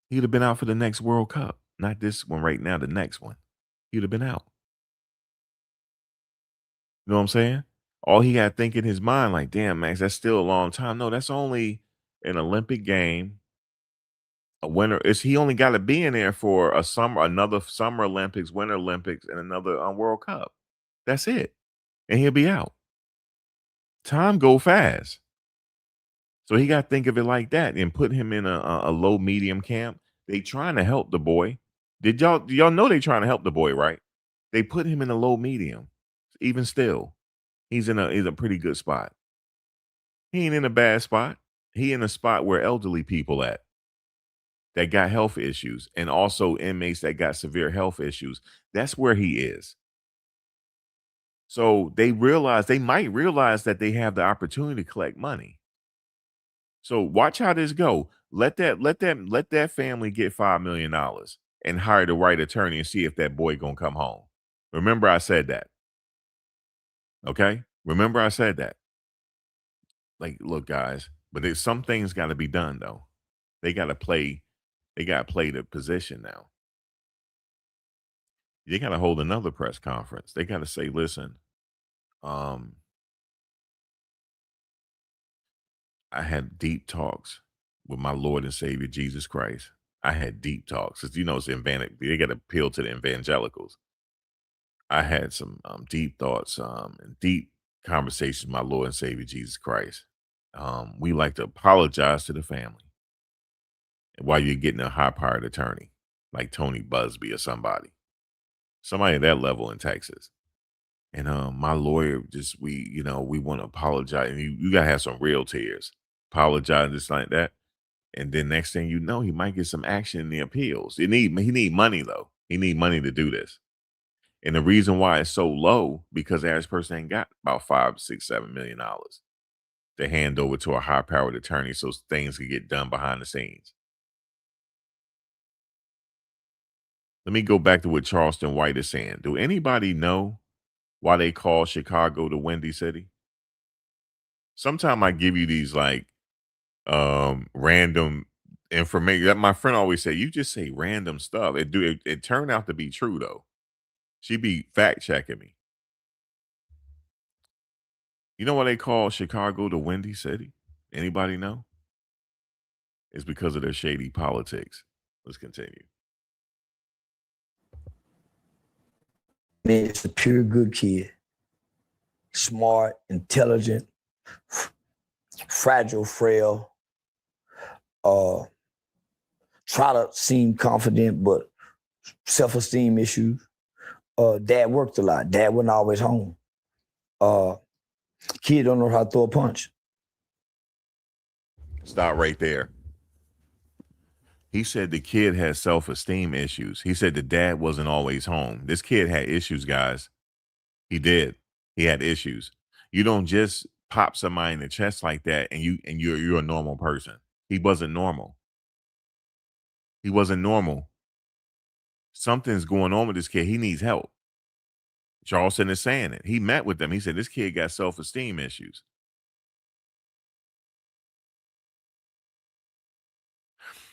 He'd have been out for the next World Cup. Not this one right now, the next one. He'd have been out. You know what I'm saying? All he got to think in his mind, like, damn, Max, that's still a long time. No, that's only an Olympic game, a winter. Is he only got to be in there for a summer, another summer Olympics, winter Olympics, and another World Cup. That's it. And he'll be out. Time go fast. So he got to think of it like that and put him in a low medium camp. They trying to help the boy. Do y'all know they trying to help the boy, right? They put him in a low medium. Even still, he's in a pretty good spot. He ain't in a bad spot. He in a spot where elderly people at that got health issues and also inmates that got severe health issues. That's where he is. So they might realize that they have the opportunity to collect money. So watch how this go. Let that family get $5 million and hire the right attorney and see if that boy gonna come home. Remember, I said that. Okay? Remember, I said that. Like, look, guys, but there's some things got to be done though. They got to play the position now. They got to hold another press conference. They got to say, listen, I had deep talks with my Lord and Savior Jesus Christ. I had deep talks. Cause it's they got to appeal to the evangelicals. I had some deep thoughts and deep conversations with my Lord and Savior Jesus Christ. We like to apologize to the family while you're getting a high-powered attorney like Tony Busby or somebody at that level in Texas. And my lawyer we want to apologize. And you gotta have some real tears. Apologize just like that. And then next thing you know, he might get some action in the appeals. He need money though. He need money to do this. And the reason why it's so low, because the average person ain't got about $5, $6, $7 million to hand over to a high-powered attorney so things can get done behind the scenes. Let me go back to what Charleston White is saying. Do anybody know why they call Chicago the Windy City? Sometimes I give you these like random information that my friend always say, you just say random stuff. It turned out to be true though. She be fact checking me. You know why they call Chicago the Windy City? Anybody know? It's because of their shady politics. Let's continue. Man, it's a pure good kid. Smart, intelligent, fragile, frail. Try to seem confident, but self-esteem issues. Dad worked a lot. Dad wasn't always home. Kid don't know how to throw a punch. Stop right there. He said the kid has self-esteem issues. He said the dad wasn't always home. This kid had issues, guys. He did. He had issues. You don't just pop somebody in the chest like that and you're a normal person. He wasn't normal. He wasn't normal. Something's going on with this kid. He needs help. Charleston is saying it. He met with them. He said this kid got self-esteem issues.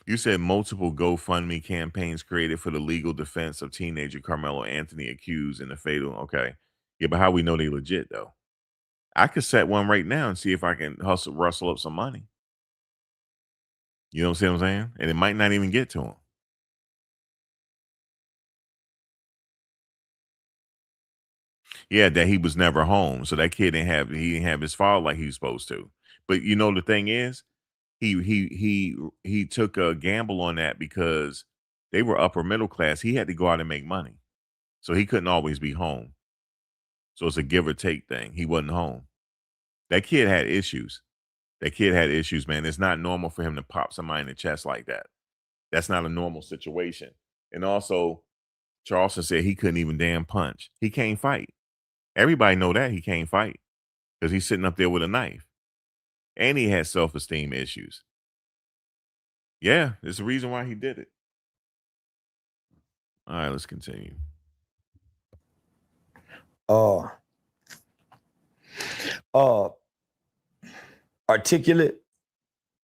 You said multiple GoFundMe campaigns created for the legal defense of teenager Karmelo Anthony accused in the fatal. Okay. Yeah, but how we know they legit though? I could set one right now and see if I can rustle up some money. You know what I'm saying? And it might not even get to him. Yeah, that he was never home. So that kid didn't have his father like he was supposed to. But you know the thing is, He took a gamble on that because they were upper middle class. He had to go out and make money, so he couldn't always be home. So it's a give or take thing. He wasn't home. That kid had issues. That kid had issues, man. It's not normal for him to pop somebody in the chest like that. That's not a normal situation. And also, Charleston said he couldn't even damn punch. He can't fight. Everybody know that he can't fight because he's sitting up there with a knife. And he had self-esteem issues. Yeah, there's a reason why he did it. All right, let's continue. Uh, Articulate,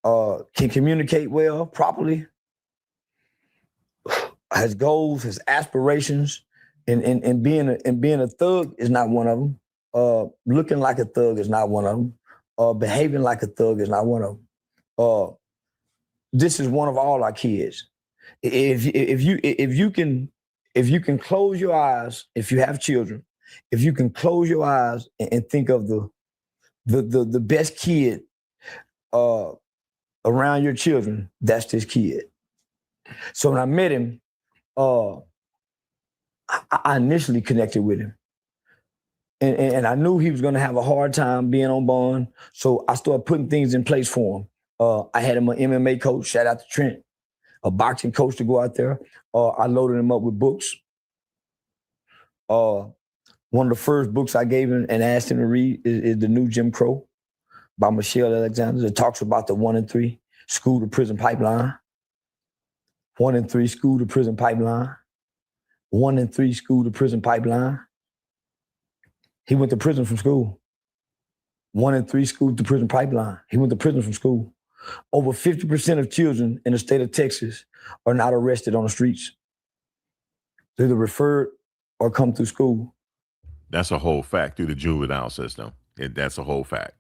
can communicate well, properly, has goals, has aspirations, and being a thug is not one of them. Looking like a thug is not one of them. Behaving like a thug is not one of them. This is one of all our kids. If you can close your eyes, if you have children, if you can close your eyes and think of the best kid around your children, that's this kid. So when I met him, I initially connected with him. And I knew he was going to have a hard time being on bond. So I started putting things in place for him. I had him an MMA coach, shout out to Trent, a boxing coach to go out there. I loaded him up with books. One of the first books I gave him and asked him to read is The New Jim Crow by Michelle Alexander. That talks about the 1 in 3 school to prison pipeline. 1 in 3 school to prison pipeline. 1 in 3 school to prison pipeline. He went to prison from school. 1 in 3 school to prison pipeline. He went to prison from school. Over 50% of children in the state of Texas are not arrested on the streets. They're either referred or come through school. That's a whole fact through the juvenile system. That's a whole fact.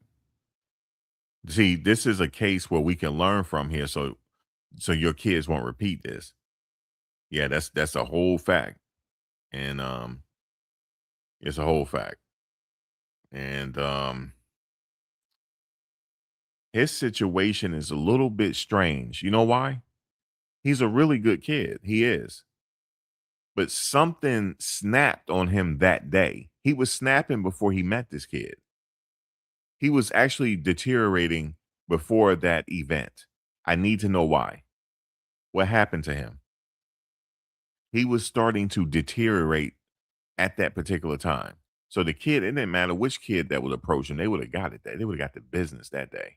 See, this is a case where we can learn from here, so your kids won't repeat this. Yeah, that's a whole fact, and it's a whole fact, and his situation is a little bit strange. You know why? He's a really good kid. He is. But something snapped on him that day. He was snapping before he met this kid. He was actually deteriorating before that event. I need to know why. What happened to him? He was starting to deteriorate at that particular time. So the kid, it didn't matter which kid that would approach him, they would have got it. They would have got the business that day.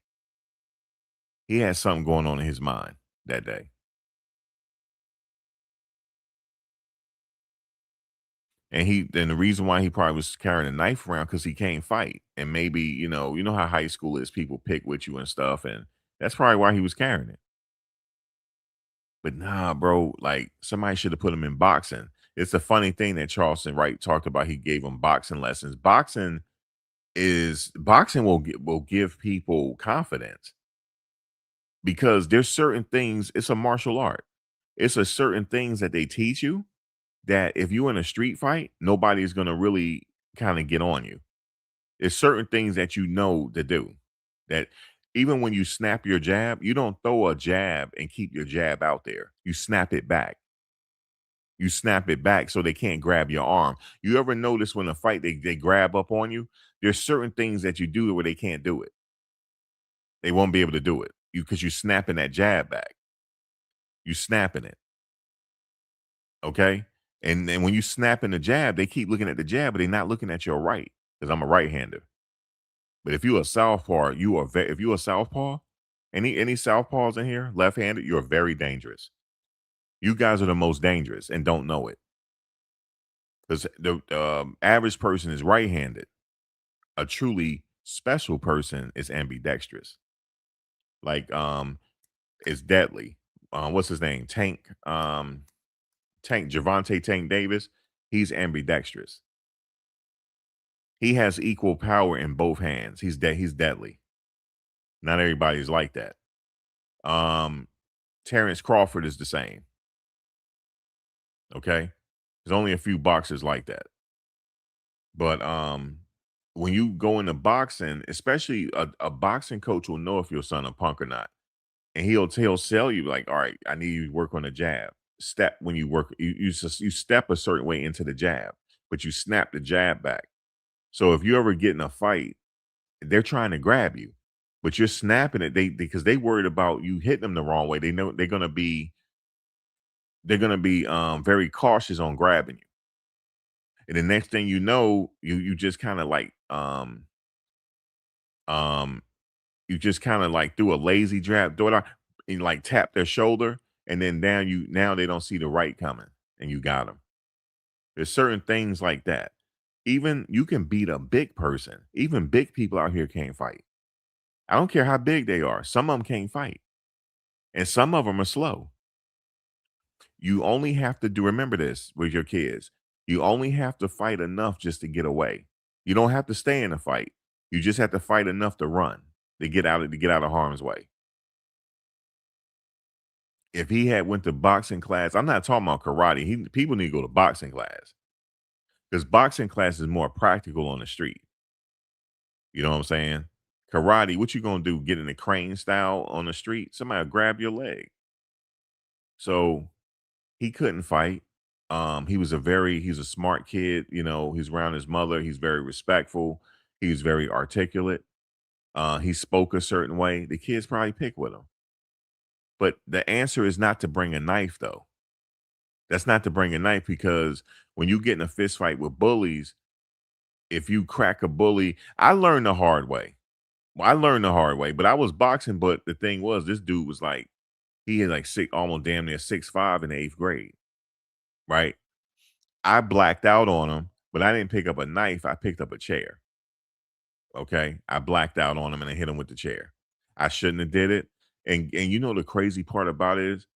He had something going on in his mind that day. And the reason why he probably was carrying a knife around because he can't fight. And maybe, you know how high school is, people pick with you and stuff. And that's probably why he was carrying it. But nah, bro, like somebody should have put him in boxing. It's a funny thing that Charleston White talked about. He gave him boxing lessons. Boxing will give people confidence because there's certain things. It's a martial art. It's a certain things that they teach you that if you're in a street fight, nobody's going to really kind of get on you. There's certain things that you know to do that even when you snap your jab, you don't throw a jab and keep your jab out there. You snap it back. You snap it back so they can't grab your arm. You ever notice when a fight, they grab up on you? There's certain things that you do where they can't do it. They won't be able to do it because you're snapping that jab back. You snapping it. Okay? And then when you snap in the jab, they keep looking at the jab, but they're not looking at your right because I'm a right-hander. But if you're a southpaw, if you're a southpaw, any southpaws in here, left-handed, you're very dangerous. You guys are the most dangerous and don't know it. Because the average person is right-handed. A truly special person is ambidextrous. Like it's deadly. What's his name? Tank Javante Tank Davis. He's ambidextrous. He has equal power in both hands. He's deadly. Not everybody's like that. Terrence Crawford is the same. Okay? There's only a few boxers like that. But when you go into boxing, especially a boxing coach will know if your son a punk or not. and he'll sell you like, all right, I need you to work on a jab. Step when you work, you step a certain way into the jab, but you snap the jab back. So if you ever get in a fight, they're trying to grab you, but you're snapping it. They because they worried about you hitting them the wrong way. They know they're gonna be very cautious on grabbing you. And the next thing you know, you just kind of like um you just kind of like do a lazy jab, throw it out, and like tap their shoulder, and then down you now they don't see the right coming, and you got them. There's certain things like that. Even you can beat a big person. Even big people out here can't fight. I don't care how big they are. Some of them can't fight, and some of them are slow. You only have to do remember this with your kids. You only have to fight enough just to get away. You don't have to stay in a fight. You just have to fight enough to run, to get out of harm's way. If he had went to boxing class, I'm not talking about karate. People need to go to boxing class because boxing class is more practical on the street. You know what I'm saying? Karate, what you gonna do? Get in the crane style on the street? Somebody will grab your leg. So he couldn't fight. He's a smart kid. You know, he's around his mother. He's very respectful. He's very articulate. He spoke a certain way. The kids probably pick with him. But the answer is not to bring a knife, though. That's not to bring a knife because when you get in a fist fight with bullies, if you crack a bully, I learned the hard way. Well, I learned the hard way, but I was boxing. But the thing was, this dude was like, he had like almost damn near 6'5" in the eighth grade, right? I blacked out on him, but I didn't pick up a knife. I picked up a chair. Okay. I blacked out on him and I hit him with the chair. I shouldn't have did it. And you know the crazy part about it is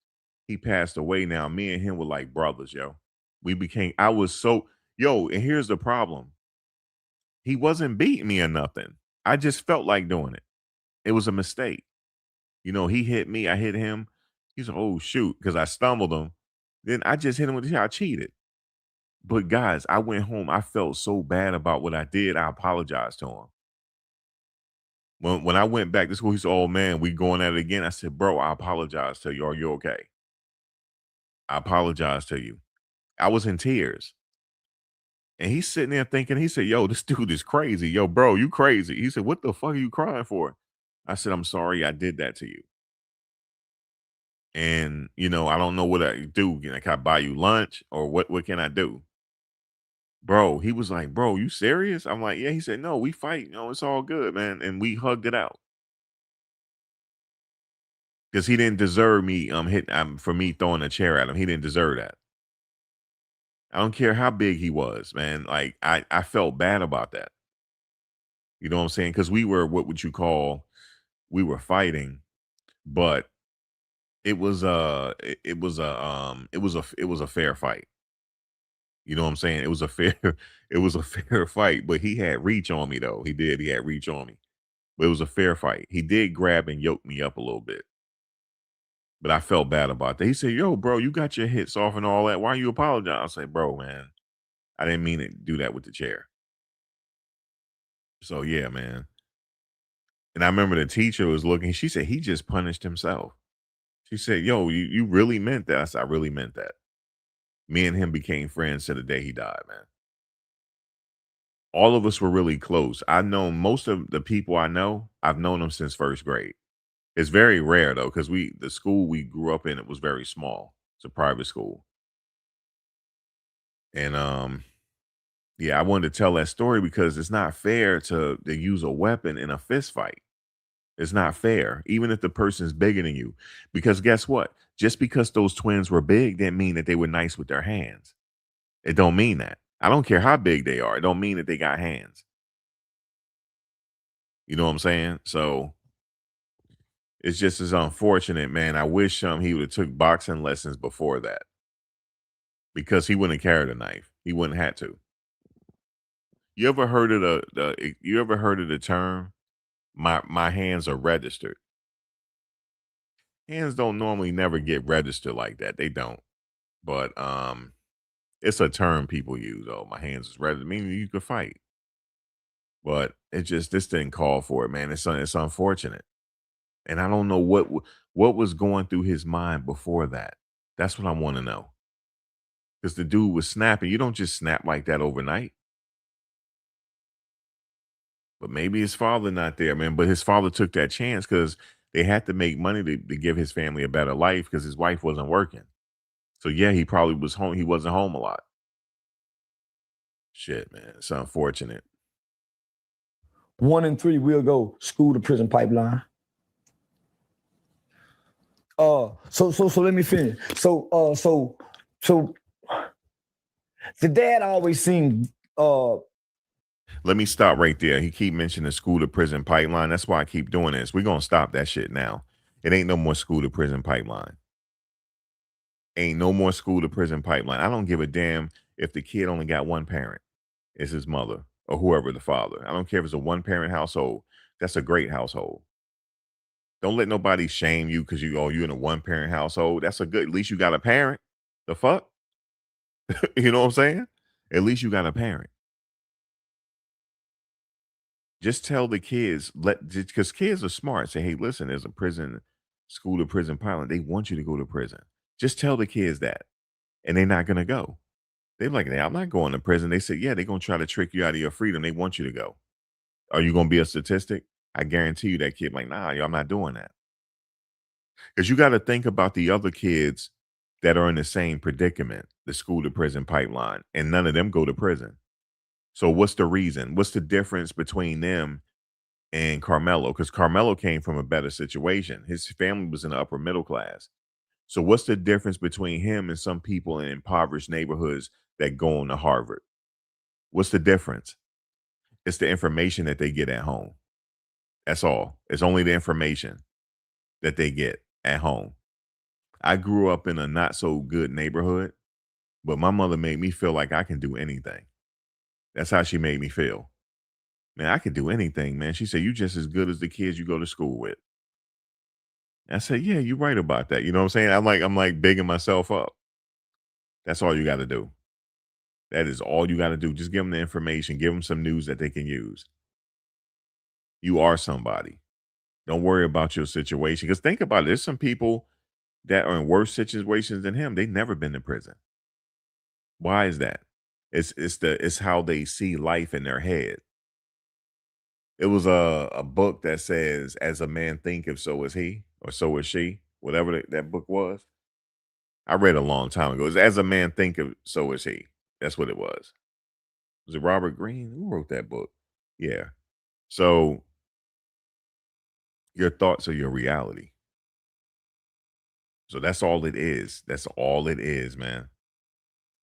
he passed away now. Me and him were like brothers, yo. I was so yo, and here's the problem. He wasn't beating me or nothing. I just felt like doing it. It was a mistake. You know, he hit me, I hit him. He's like, oh shoot, because I stumbled him. Then I just hit him with the chair. I cheated. But guys, I went home. I felt so bad about what I did. I apologized to him. When I went back to school, he said, "Oh man, we going at it again." I said, "Bro, I apologize to you. Are you okay?" I apologize to you. I was in tears. And he's sitting there thinking, he said, "Yo, this dude is crazy. Yo, bro, you crazy." He said, "What the fuck are you crying for?" I said, "I'm sorry I did that to you. And you know, I don't know what I do. Can I buy you lunch or what can I do?" Bro, he was like, "Bro, you serious?" I'm like, "Yeah." He said, "No, we fight. You know, it's all good, man." And we hugged it out. Because he didn't deserve me for me throwing a chair at him. He didn't deserve that. I don't care how big he was, man. Like I felt bad about that. You know what I'm saying? Because we were what would you call we were fighting, but it was a fair fight. You know what I'm saying? It was a fair it was a fair fight, but he had reach on me though. He did. He had reach on me. But it was a fair fight. He did grab and yoke me up a little bit. But I felt bad about that. He said, "Yo, bro, you got your hits off and all that. Why you apologize?" I said, "Bro, man, I didn't mean to do that with the chair." So yeah, man. And I remember the teacher was looking. She said he just punished himself. She said, "Yo, you really meant that?" I said, "I really meant that." Me and him became friends to the day he died, man. All of us were really close. I know most of the people I know. I've known them since first grade. It's very rare though, because the school we grew up in, it was very small. It's a private school, and yeah, I wanted to tell that story because it's not fair to use a weapon in a fist fight. It's not fair, even if the person's bigger than you. Because guess what? Just because those twins were big didn't mean that they were nice with their hands. It don't mean that. I don't care how big they are. It don't mean that they got hands. You know what I'm saying? So it's just as unfortunate, man. I wish he would have took boxing lessons before that because he wouldn't have carried a knife. He wouldn't have to. You ever heard of you ever heard of the term my hands are registered? Hands don't normally never get registered like that. They don't. But it's a term people use. Oh, my hands is registered, meaning you could fight. But it just this didn't call for it, man. It's unfortunate. And I don't know what was going through his mind before that. That's what I want to know. Because the dude was snapping. You don't just snap like that overnight. But maybe his father not there, man. But his father took that chance because they had to make money to give his family a better life because his wife wasn't working. So yeah, he probably was home. He wasn't home a lot. Shit, man. It's unfortunate. 1 in 3 will go school to prison pipeline. So let me finish. So the dad always seemed Let me stop right there. He keep mentioning school to prison pipeline. That's why I keep doing this. We're gonna stop that shit now. It ain't no more school to prison pipeline. Ain't no more school to prison pipeline. I don't give a damn if the kid only got one parent. It's his mother or whoever the father. I don't care if it's a one parent household. That's a great household. Don't let nobody shame you because you in a one parent household. That's a good. At least you got a parent. The fuck, you know what I'm saying? At least you got a parent. Just tell the kids, because kids are smart. Say, hey, listen, there's a prison, school to prison pilot. They want you to go to prison. Just tell the kids that, and they're not gonna go. They're like, "Hey, I'm not going to prison." They said, "Yeah, they're gonna try to trick you out of your freedom. They want you to go. Are you gonna be a statistic?" I guarantee you that kid, like, nah, yo, I'm not doing that. Because you got to think about the other kids that are in the same predicament, the school to prison pipeline, and none of them go to prison. So what's the reason? What's the difference between them and Carmelo? Because Carmelo came from a better situation. His family was in the upper middle class. So what's the difference between him and some people in impoverished neighborhoods that go on to Harvard? What's the difference? It's the information that they get at home. That's all. It's only the information that they get at home. I grew up in a not so good neighborhood, but my mother made me feel like I can do anything. That's how she made me feel. Man, I could do anything, man. She said, "You just as good as the kids you go to school with." I said, "Yeah, you're right about that." You know what I'm saying? I'm like bigging myself up. That's all you got to do. That is all you got to do. Just give them the information, give them some news that they can use. You are somebody. Don't worry about your situation. Because think about it. There's some people that are in worse situations than him. They've never been to prison. Why is that? It's how they see life in their head. It was a book that says, "As a man thinketh, so is he, or so is she." Whatever that book was. I read a long time ago. It's "As a man thinketh, so is he." That's what it was. Was it Robert Greene? Who wrote that book? Yeah. So your thoughts are your reality. So that's all it is. That's all it is, man.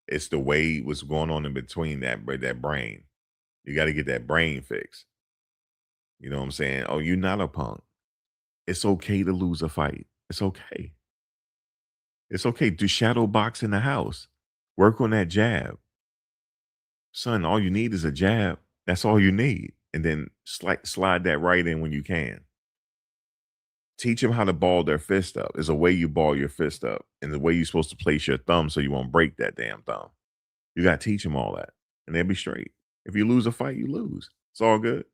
It's the way what's going on in between that brain. You got to get that brain fixed. You know what I'm saying? Oh, you're not a punk. It's okay to lose a fight. It's okay. It's okay. Do shadow box in the house. Work on that jab. Son, all you need is a jab. That's all you need. And then slide that right in when you can. Teach them how to ball their fist up. There's a way you ball your fist up and the way you're supposed to place your thumb so you won't break that damn thumb. You got to teach them all that and they'll be straight. If you lose a fight, you lose. It's all good.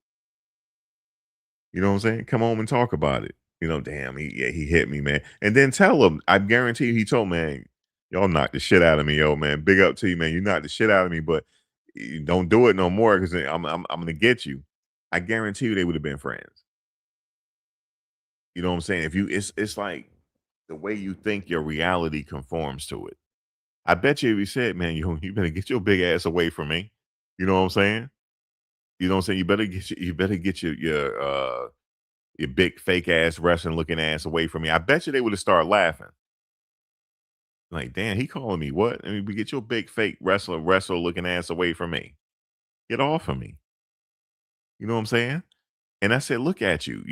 You know what I'm saying? Come home and talk about it. You know, damn, he hit me, man. And then tell him, I guarantee you, he told, man, y'all knocked the shit out of me, yo, man. Big up to you, man. You knocked the shit out of me, but you don't do it no more because I'm gonna get you. I guarantee you they would have been friends. You know what I'm saying? If you it's like the way you think your reality conforms to it. I bet you if you said, man, you better get your big ass away from me. You know what I'm saying? You know what I'm saying? You better get your big fake ass wrestling looking ass away from me. I bet you they would have started laughing. Like, damn, he calling me what? I mean, we get your big fake wrestler looking ass away from me. Get off of me. You know what I'm saying? And I said, look at you.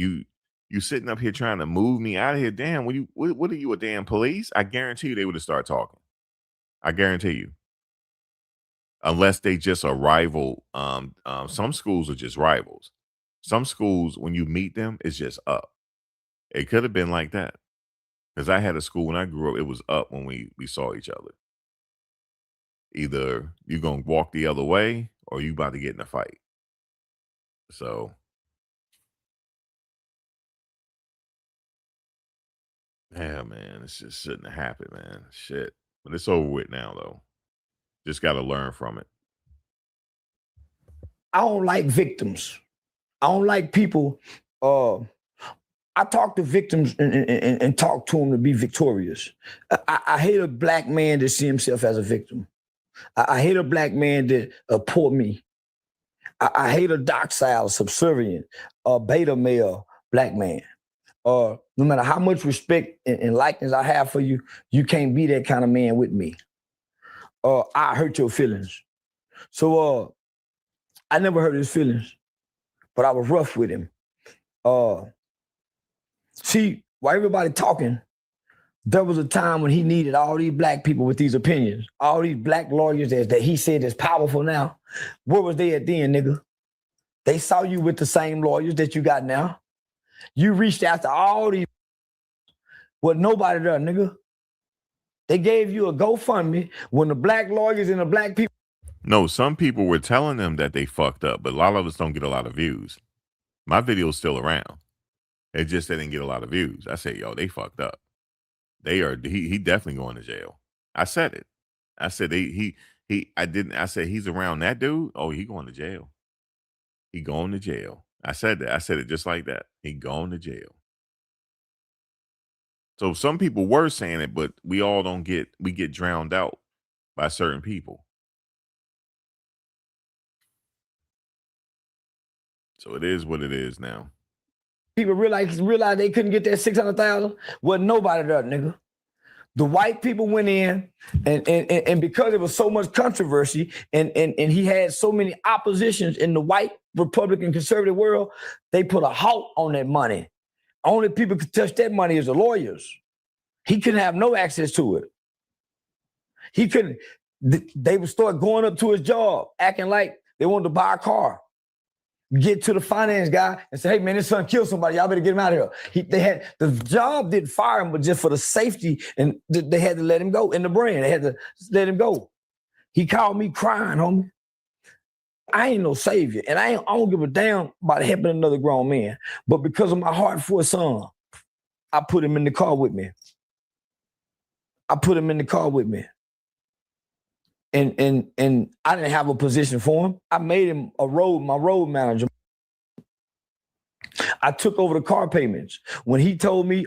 You sitting up here trying to move me out of here. Damn, what are you, a damn police? I guarantee you they would have started talking. I guarantee you. Unless they just are rival. Some schools are just rivals. Some schools, when you meet them, it's just up. It could have been like that. Because I had a school when I grew up, it was up when we saw each other. Either you gonna walk the other way or you about to get in a fight. So Yeah, man, this just shouldn't have happened, man. Shit. But it's over with now, though. Just got to learn from it. I don't like victims. I don't like people. I talk to victims and talk to them to be victorious. I hate a black man that see himself as a victim. I hate a black man that poor me. I hate a docile, subservient, beta male black man. No matter how much respect and likeness I have for you, you can't be that kind of man with me. I hurt your feelings. So I never hurt his feelings, but I was rough with him. See, while everybody talking, there was a time when he needed all these black people with these opinions, all these black lawyers that he said is powerful now. Where was they at then, nigga? They saw you with the same lawyers that you got now. You reached out to all these, but nobody there, nigga. They gave you a GoFundMe when the black lawyers and the black people. No, some people were telling them that they fucked up, but a lot of us don't get a lot of views. My video's still around. It just didn't get a lot of views. I said, yo, they fucked up. He definitely going to jail. I said it. I said I said he's around that dude. Oh, he going to jail. He going to jail. I said that. I said it just like that. He going to jail. So some people were saying it, but we get drowned out by certain people. So it is what it is now. People realized they couldn't get that 600,000. Wasn't nobody there, nigga. The white people went in, and because there was so much controversy, and he had so many oppositions in the white Republican conservative world, they put a halt on that money. Only people could touch that money is the lawyers. He couldn't have no access to it. He couldn't. They would start going up to his job, acting like they wanted to buy a car. Get to the finance guy and say, hey, man, this son killed somebody. Y'all better get him out of here. The job didn't fire him, but just for the safety, and they had to let him go in the brand. They had to let him go. He called me crying, homie. I ain't no savior, and I don't give a damn about helping another grown man. But because of my heart for his son, I put him in the car with me. And I didn't have a position for him. I made him my road manager. I took over the car payments. When he told me,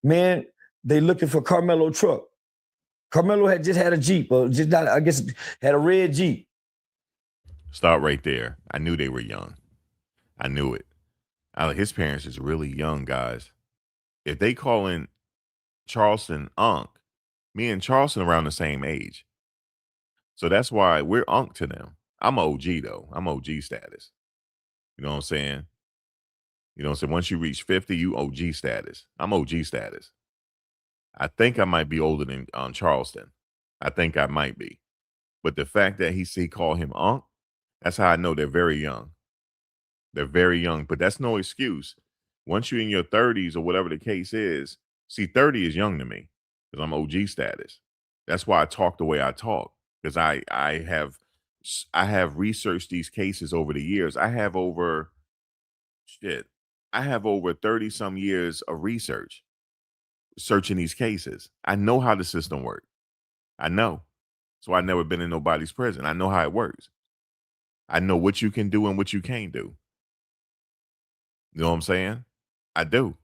man, they looking for Karmelo truck. Karmelo had just had a Jeep, or just not, I guess had a red Jeep. Stop right there. I knew they were young. I knew it. His parents is really young, guys. If they calling Charleston Unc, me and Charleston around the same age. So that's why we're Unc to them. I'm OG though. I'm OG status. You know what I'm saying? You know what I'm saying? Once you reach 50, you OG status. I'm OG status. I think I might be older than Charleston. I think I might be. But the fact that he called him Unc, that's how I know they're very young. They're very young, but that's no excuse. Once you're in your 30s or whatever the case is, see, 30 is young to me because I'm OG status. That's why I talk the way I talk, because I have researched these cases over the years. I have over 30 some years of research searching these cases. I know how the system works. I know. So I've never been in nobody's prison. I know how it works. I know what you can do and what you can't do. You know what I'm saying? I do.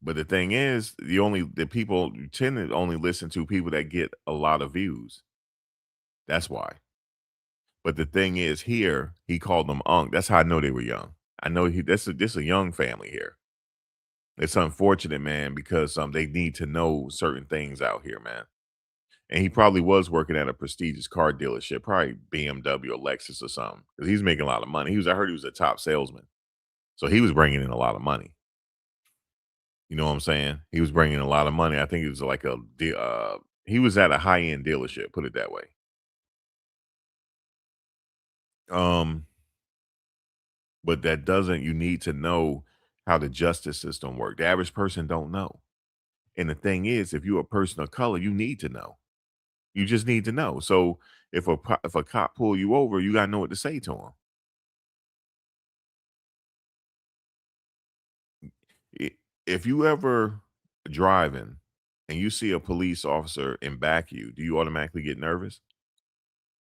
But the thing is, the people tend to only listen to people that get a lot of views. That's why. But the thing is, here he called them Unc. That's how I know they were young. I know this is a young family here. It's unfortunate, man, because they need to know certain things out here, man. And he probably was working at a prestigious car dealership, probably BMW or Lexus or something, because he's making a lot of money. I heard he was a top salesman, so he was bringing in a lot of money. You know what I'm saying? He was bringing in a lot of money. I think it was like he was at a high end dealership, put it that way. But that doesn't. You need to know how the justice system works. The average person don't know. And the thing is, if you're a person of color, you need to know. You just need to know. So if a cop pull you over, you gotta know what to say to him. If you ever driving and you see a police officer in back of you, do you automatically get nervous?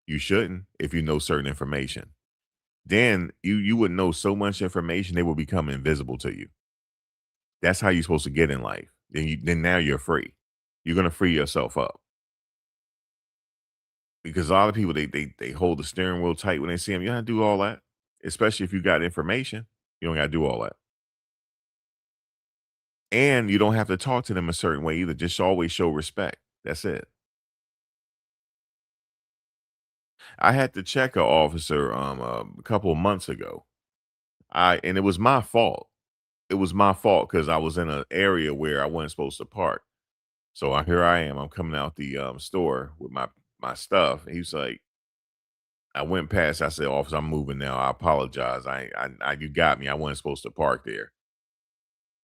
You shouldn't if you know certain information. Then you would know so much information they will become invisible to you. That's how you're supposed to get in life. Then now you're free. You're gonna free yourself up. Because a lot of people they hold the steering wheel tight when they see them. You don't have to do all that. Especially if you got information. You don't gotta do all that. And you don't have to talk to them a certain way either. Just always show respect. That's it. I had to check an officer a couple of months ago. And it was my fault. It was my fault because I was in an area where I wasn't supposed to park. So here I am. I'm coming out the store with my stuff. And he's like, I went past. I said, "Officer, I'm moving now. I apologize. You got me. I wasn't supposed to park there."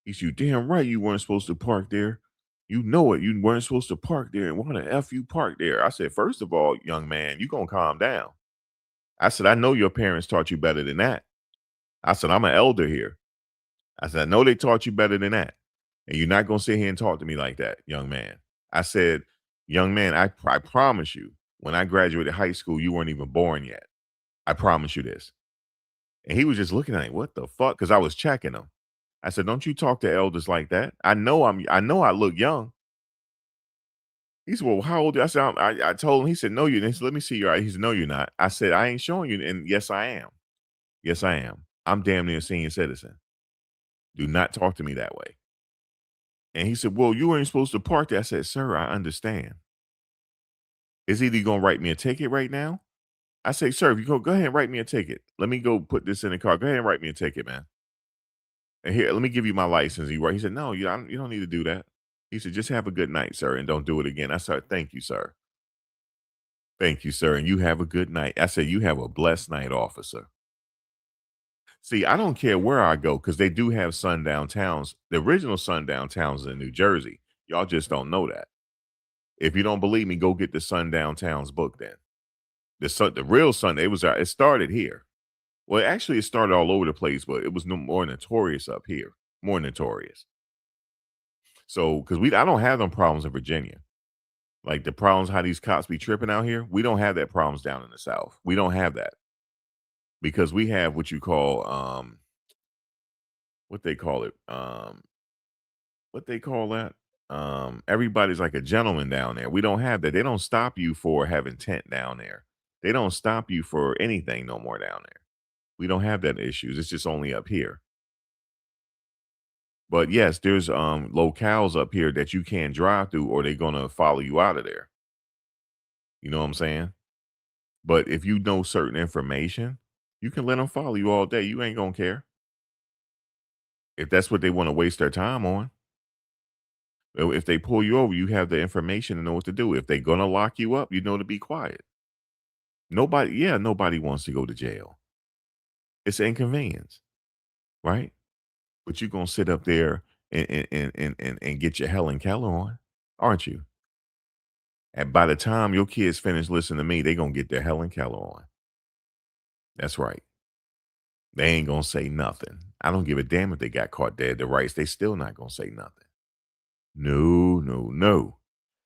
He said, "You damn right you weren't supposed to park there. You know it. You weren't supposed to park there. And why the f you park there?" I said, "First of all, young man, you gonna calm down." I said, "I know your parents taught you better than that." I said, "I'm an elder here." I said, "I know they taught you better than that. And you're not gonna sit here and talk to me like that, young man." I said, "Young man, I promise you, when I graduated high school, you weren't even born yet. I promise you this." And he was just looking at me, what the fuck? Because I was checking him. I said, "Don't you talk to elders like that? I know I look young." He said, "Well, how old?" I said, I told him. He said, "No, you didn't." He said, "Let me see your ID." He said, "No, you're not." I said, "I ain't showing you." And yes, I am. Yes, I am. I'm damn near a senior citizen. Do not talk to me that way. And he said, "Well, you weren't supposed to park there." I said, "Sir, I understand. Is either you gonna write me a ticket right now?" I say, "Sir, if you go ahead and write me a ticket. Let me go put this in the car. Go ahead and write me a ticket, man. And here, let me give you my license." He said, "No, you don't need to do that." He said, "Just have a good night, sir, and don't do it again." I said, "Thank you, sir. Thank you, sir. And you have a good night." I said, "You have a blessed night, officer." See, I don't care where I go because they do have sundown towns. The original sundown towns in New Jersey. Y'all just don't know that. If you don't believe me, go get the sundown towns book then. The real sun, it started here. Well, actually, it started all over the place, but it was no more notorious up here. More notorious. So, because I don't have them problems in Virginia. Like the problems how these cops be tripping out here, we don't have that problems down in the South. We don't have that because we have what you call what they call it what they call that everybody's like a gentleman down there. We don't have that. They don't stop you for having tent down there. They don't stop you for anything no more down there. We don't have that issues. It's just only up here. But yes, there's locales up here that you can't drive through or they're gonna follow you out of there. You know what I'm saying? But if you know certain information, you can let them follow you all day. You ain't gonna care if that's what they want to waste their time on. If they pull you over, you have the information to know what to do. If they're gonna lock you up, you know to be quiet. Nobody wants to go to jail. It's an inconvenience, right? But you're gonna sit up there and get your Helen Keller on, aren't you? And by the time your kids finish listening to me, they're gonna get their Helen Keller on. That's right. They ain't gonna say nothing. I don't give a damn if they got caught dead to rights. They still not gonna say nothing. No, no, no.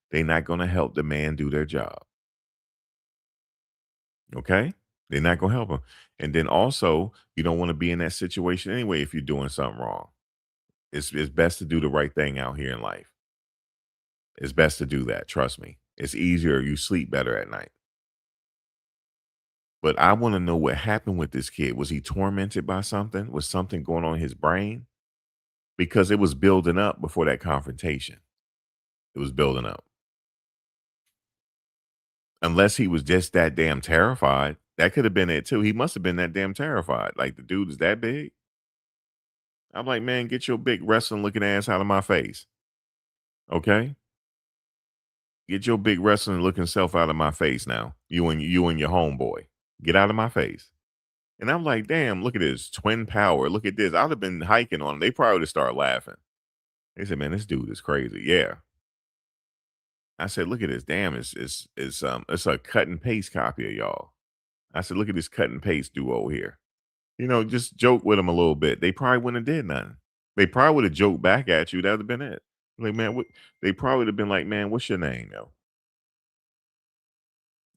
They not gonna help the man do their job. Okay? They're not gonna help him. And then also, you don't want to be in that situation anyway if you're doing something wrong. It's best to do the right thing out here in life. It's best to do that. Trust me. It's easier. You sleep better at night. But I want to know what happened with this kid. Was he tormented by something? Was something going on in his brain? Because it was building up before that confrontation. It was building up. Unless he was just that damn terrified. That could have been it too. He must have been that damn terrified. Like the dude is that big. I'm like, man, get your big wrestling looking ass out of my face. Okay? Get your big wrestling looking self out of my face now. You and your homeboy. Get out of my face. And I'm like, damn, look at this twin power. Look at this. I'd have been hiking on him. They probably would have started laughing. They said, man, this dude is crazy. Yeah. I said, look at this. Damn, it's a cut and paste copy of y'all. I said, look at this cut and paste duo here. Just joke with them a little bit. They probably wouldn't have did nothing. They probably would have joked back at you. That would have been it. Like, man, what they probably would have been like, man, what's your name, yo?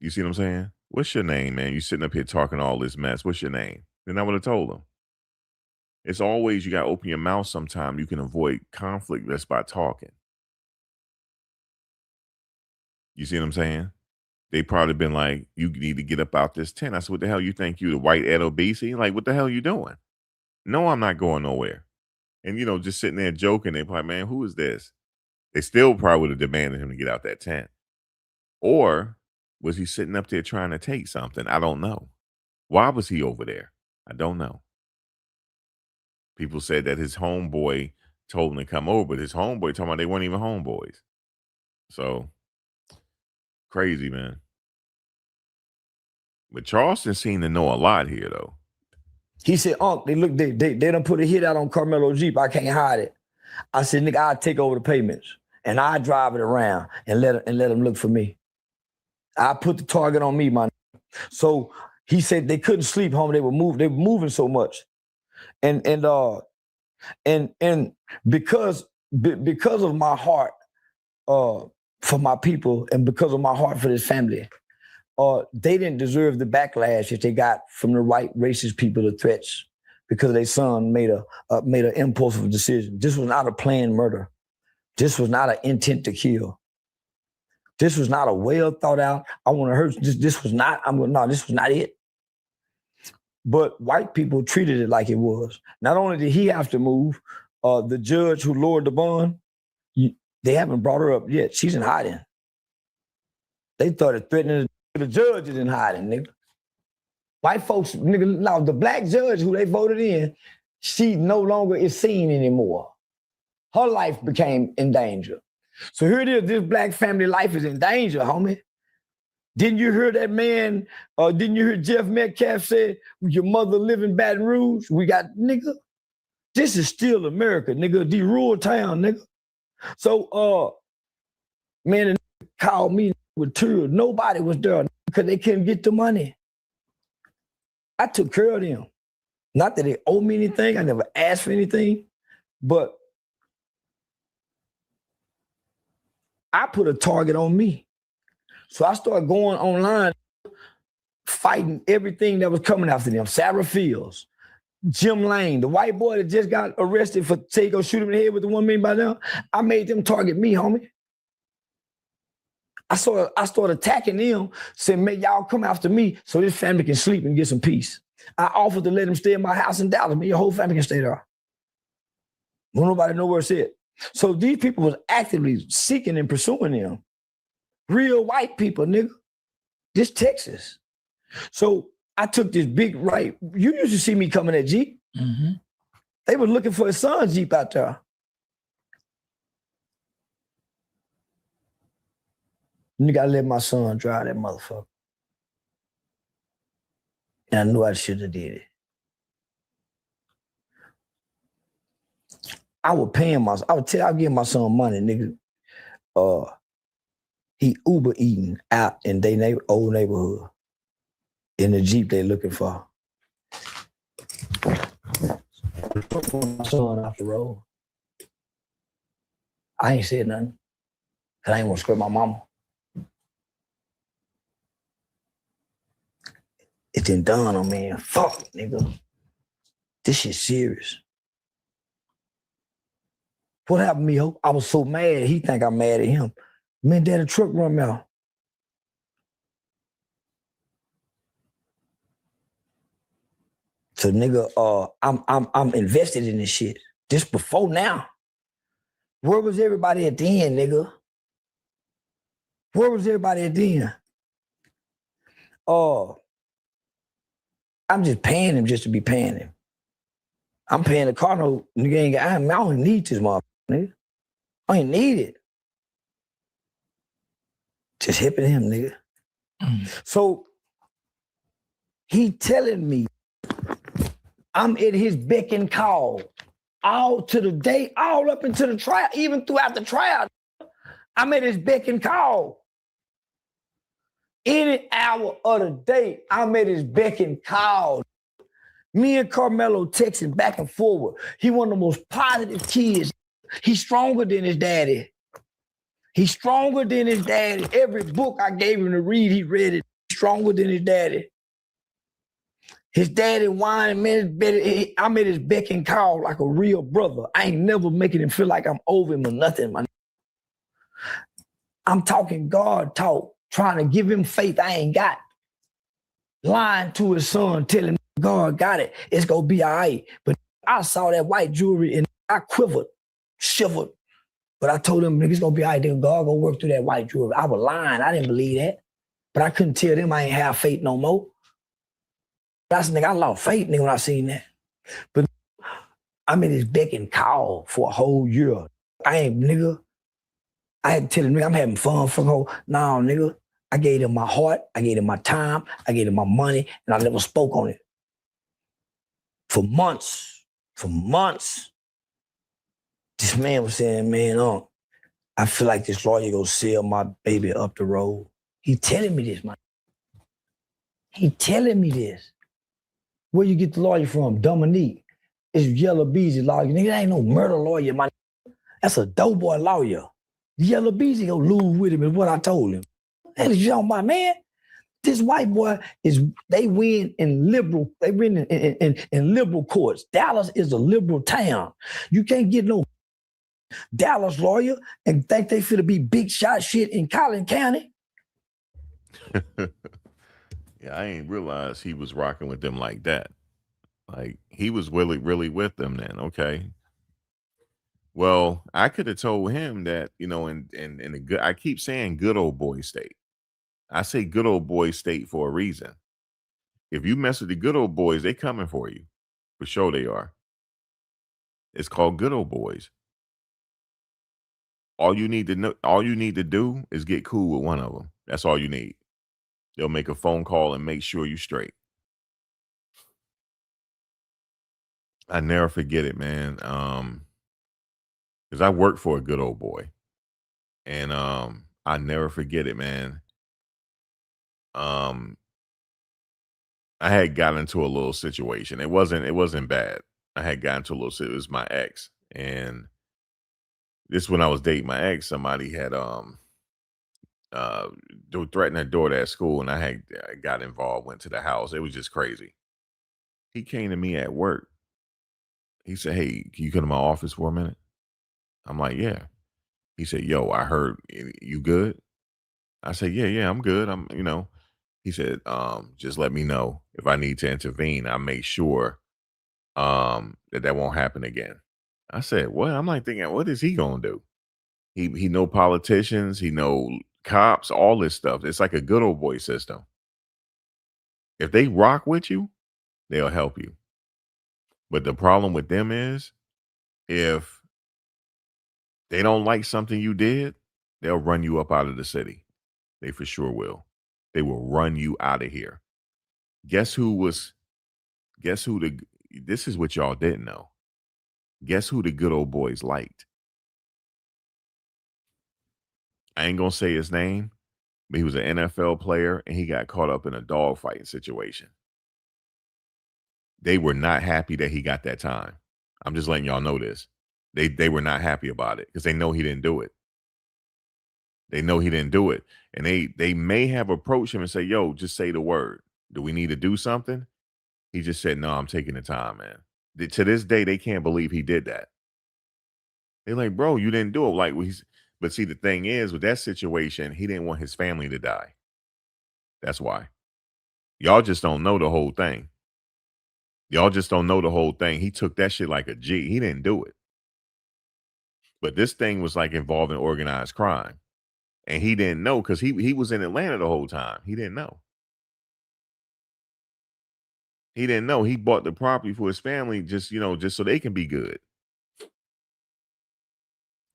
You see what I'm saying? What's your name, man? You sitting up here talking all this mess. What's your name? Then I would have told them. It's always you gotta open your mouth sometime. You can avoid conflict just by talking. You see what I'm saying? They probably been like, you need to get up out this tent. I said, what the hell you think you the white Ed obesity? Like, what the hell you doing? No, I'm not going nowhere. And just sitting there joking, they probably, man, who is this? They still probably would have demanded him to get out that tent. Or was he sitting up there trying to take something? I don't know. Why was he over there? I don't know. People said that his homeboy told him to come over, but his homeboy talking about they weren't even homeboys. So crazy, man. But Charleston seemed to know a lot here, though. He said, Unc, they done put a hit out on Karmelo Jeep. I can't hide it. I said, nigga, I'll take over the payments and I drive it around and let them look for me. I put the target on me, man. So he said they couldn't sleep home. They were moving so much. And because of my heart for my people and because of my heart for this family, they didn't deserve the backlash that they got from the white racist people, the threats, because their son made an impulsive decision. This was not a planned murder. This was not an intent to kill. This was not a well thought out, I want to hurt. This was not it. But white people treated it like it was. Not only did he have to move, the judge who lowered the bond, they haven't brought her up yet. She's in hiding. They started threatening the judge is in hiding, nigga. White folks, nigga, now the black judge who they voted in, she no longer is seen anymore. Her life became in danger. So here it is, this black family life is in danger, homie. Didn't you hear that man, didn't you hear Jeff Metcalf say, your mother live in Baton Rouge? We got, nigga, this is still America, nigga, the rural town, nigga. So, man, the nigga called me with tears. Nobody was there because they couldn't get the money. I took care of them. Not that they owe me anything. I never asked for anything, but I put a target on me. So I started going online, fighting everything that was coming after them. Sarah Fields, Jim Lane, the white boy that just got arrested for say go shoot him in the head with the $1 million by now. I made them target me, homie. I started attacking them, saying, man, y'all come after me so this family can sleep and get some peace. I offered to let them stay in my house in Dallas. Me, your whole family can stay there. Won't nobody know where it's at. So these people was actively seeking and pursuing them. Real white people, nigga. This Texas. So I took this big right. You used to see me coming at Jeep. Mm-hmm. They were looking for his son's Jeep out there. You gotta let my son drive that motherfucker. And I knew I should have did it. I'll give my son money, nigga. He Uber eating out in their old neighborhood. In the Jeep they looking for. My son off the road. I ain't said nothing. Cause I ain't want to scare my mama. It didn't dawn on me. Fuck, nigga. This shit serious. What happened to me, Hope? I was so mad. He think I'm mad at him. Man, Dad, the truck run me out. So, nigga, I'm invested in this shit. This before now. Where was everybody at the end, nigga? Where was everybody at the end? I'm just paying him just to be paying him. I'm paying the car note. Nigga I don't need this motherfucker, nigga. I ain't need it. Just hipping him, nigga. So he telling me I'm at his beck and call all to the day, all up into the trial, even throughout the trial. I'm at his beck and call. Any hour of the day, I'm at his beck and call. Me and Karmelo texting back and forward. He one of the most positive kids He's stronger than his daddy. He's stronger than his daddy. Every book I gave him to read, he read it. He's stronger than his daddy. His daddy whining, man. I'm at his beck and call like a real brother. I ain't never making him feel like I'm over him or nothing, man. I'm talking God talk, trying to give him faith I ain't got. Lying to his son, telling him God got it. It's gonna be all right. But I saw that white jewelry and I quivered, shivered. But I told him, nigga, it's gonna be all right. Then God gonna work through that white jewelry. I was lying. I didn't believe that. But I couldn't tell them I ain't have faith no more. That's nigga, I lost faith, nigga, when I seen that. But I'm in this beck and call for a whole year. I had to tell him, nigga, I'm having fun for the whole. No, nigga, I gave him my heart, I gave him my time, I gave him my money, and I never spoke on it. For months, this man was saying, man, I feel like this lawyer gonna sell my baby up the road. He telling me this, man. He telling me this. Where you get the lawyer from? Dominique. It's Yellow Beezy lawyer. Nigga, that ain't no murder lawyer, man. That's a doughboy lawyer. Yellow Beezy gonna lose with him is what I told him. That is young, my man. This white boy they win in liberal courts. Dallas is a liberal town. You can't get no Dallas lawyer and think they finna be big shot shit in Collin County. Yeah, I ain't realized he was rocking with them like that. Like he was really with them then. Okay. Well, I could have told him that, in a good, I keep saying good old boy state. I say good old boy state for a reason. If you mess with the good old boys, they coming for you. For sure they are. It's called good old boys. All you need to do is get cool with one of them. That's all you need. They'll make a phone call and make sure you straight. I never forget it, man. Because I worked for a good old boy. And I never forget it, man. I had got into a little situation. It wasn't bad. I had gotten into a little situation. It was my ex. And this when I was dating my ex, somebody had threatened her daughter at school, and I got involved, went to the house. It was just crazy. He came to me at work. He said, "Hey, can you come to my office for a minute?" I'm like, "Yeah." He said, "Yo, I heard you good?" I said, "Yeah, I'm good. He said, just let me know if I need to intervene. I'll make sure that won't happen again." I said, "What?" I'm like thinking, what is he gonna do? He know politicians, he know cops, all this stuff. It's like a good old boy system. If they rock with you, they'll help you. But the problem with them is if they don't like something you did, they'll run you up out of the city. They for sure will. They will run you out of here. Guess who this is what y'all didn't know. Guess who the good old boys liked? I ain't gonna say his name, but he was an NFL player and he got caught up in a dogfighting situation. They were not happy that he got that time. I'm just letting y'all know this. They were not happy about it because they know he didn't do it. They know he didn't do it. And they may have approached him and say, "Yo, just say the word. Do we need to do something?" He just said, "No, I'm taking the time, man." To this day, they can't believe he did that. They're like, "Bro, you didn't do it." But see, the thing is, with that situation, he didn't want his family to die. That's why. Y'all just don't know the whole thing. Y'all just don't know the whole thing. He took that shit like a G. He didn't do it. But this thing was like involving organized crime. And he didn't know because he was in Atlanta the whole time. He didn't know. He didn't know. He bought the property for his family just so they can be good.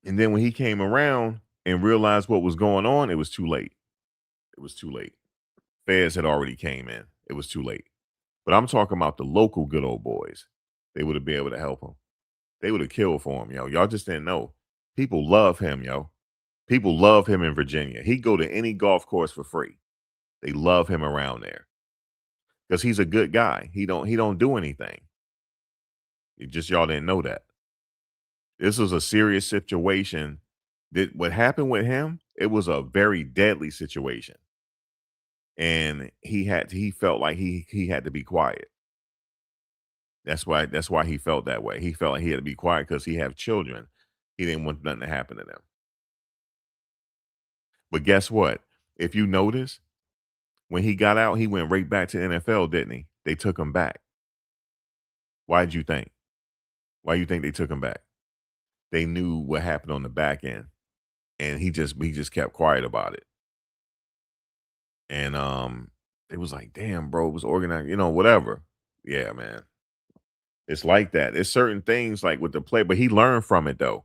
And then when he came around and realized what was going on, it was too late. It was too late. Feds had already came in. It was too late. But I'm talking about the local good old boys. They would have been able to help him. They would have killed for him, yo. Y'all just didn't know. People love him, yo. People love him in Virginia. He'd go to any golf course for free. They love him around there because he's a good guy. He don't do anything. It just y'all didn't know that. This was a serious situation. What happened with him, it was a very deadly situation. And he felt like he had to be quiet. That's why he felt that way. He felt like he had to be quiet because he have children. He didn't want nothing to happen to them. But guess what? If you notice, when he got out, he went right back to NFL, didn't he? They took him back. Why did you think? Why you think they took him back? They knew what happened on the back end, and he just kept quiet about it. And it was like, damn, bro, it was organized, whatever. Yeah, man. It's like that. It's certain things like with the play, but he learned from it though.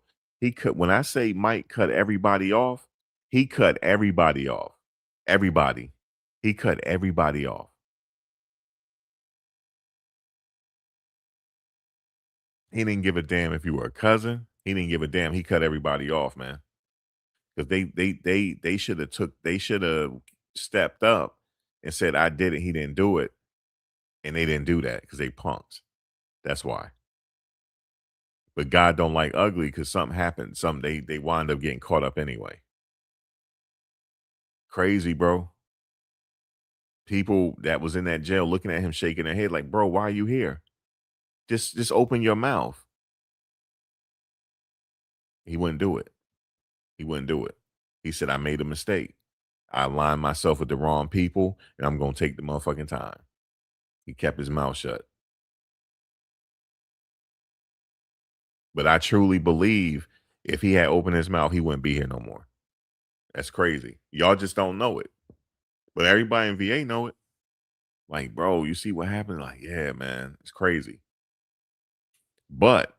When I say Mike cut everybody off, he cut everybody off. Everybody. He cut everybody off. He didn't give a damn if you were a cousin. He didn't give a damn. He cut everybody off, man. Because they should have stepped up and said, I did it, he didn't do it. And they didn't do that because they punks. That's why. But God don't like ugly because something happened. They wind up getting caught up anyway. Crazy, bro. People that was in that jail looking at him shaking their head like, bro, why are you here? Just open your mouth. He wouldn't do it. He wouldn't do it. He said, I made a mistake. I aligned myself with the wrong people, and I'm going to take the motherfucking time. He kept his mouth shut. But I truly believe if he had opened his mouth, he wouldn't be here no more. That's crazy. Y'all just don't know it. But everybody in VA know it. Like, bro, you see what happened? Like, yeah, man, it's crazy. But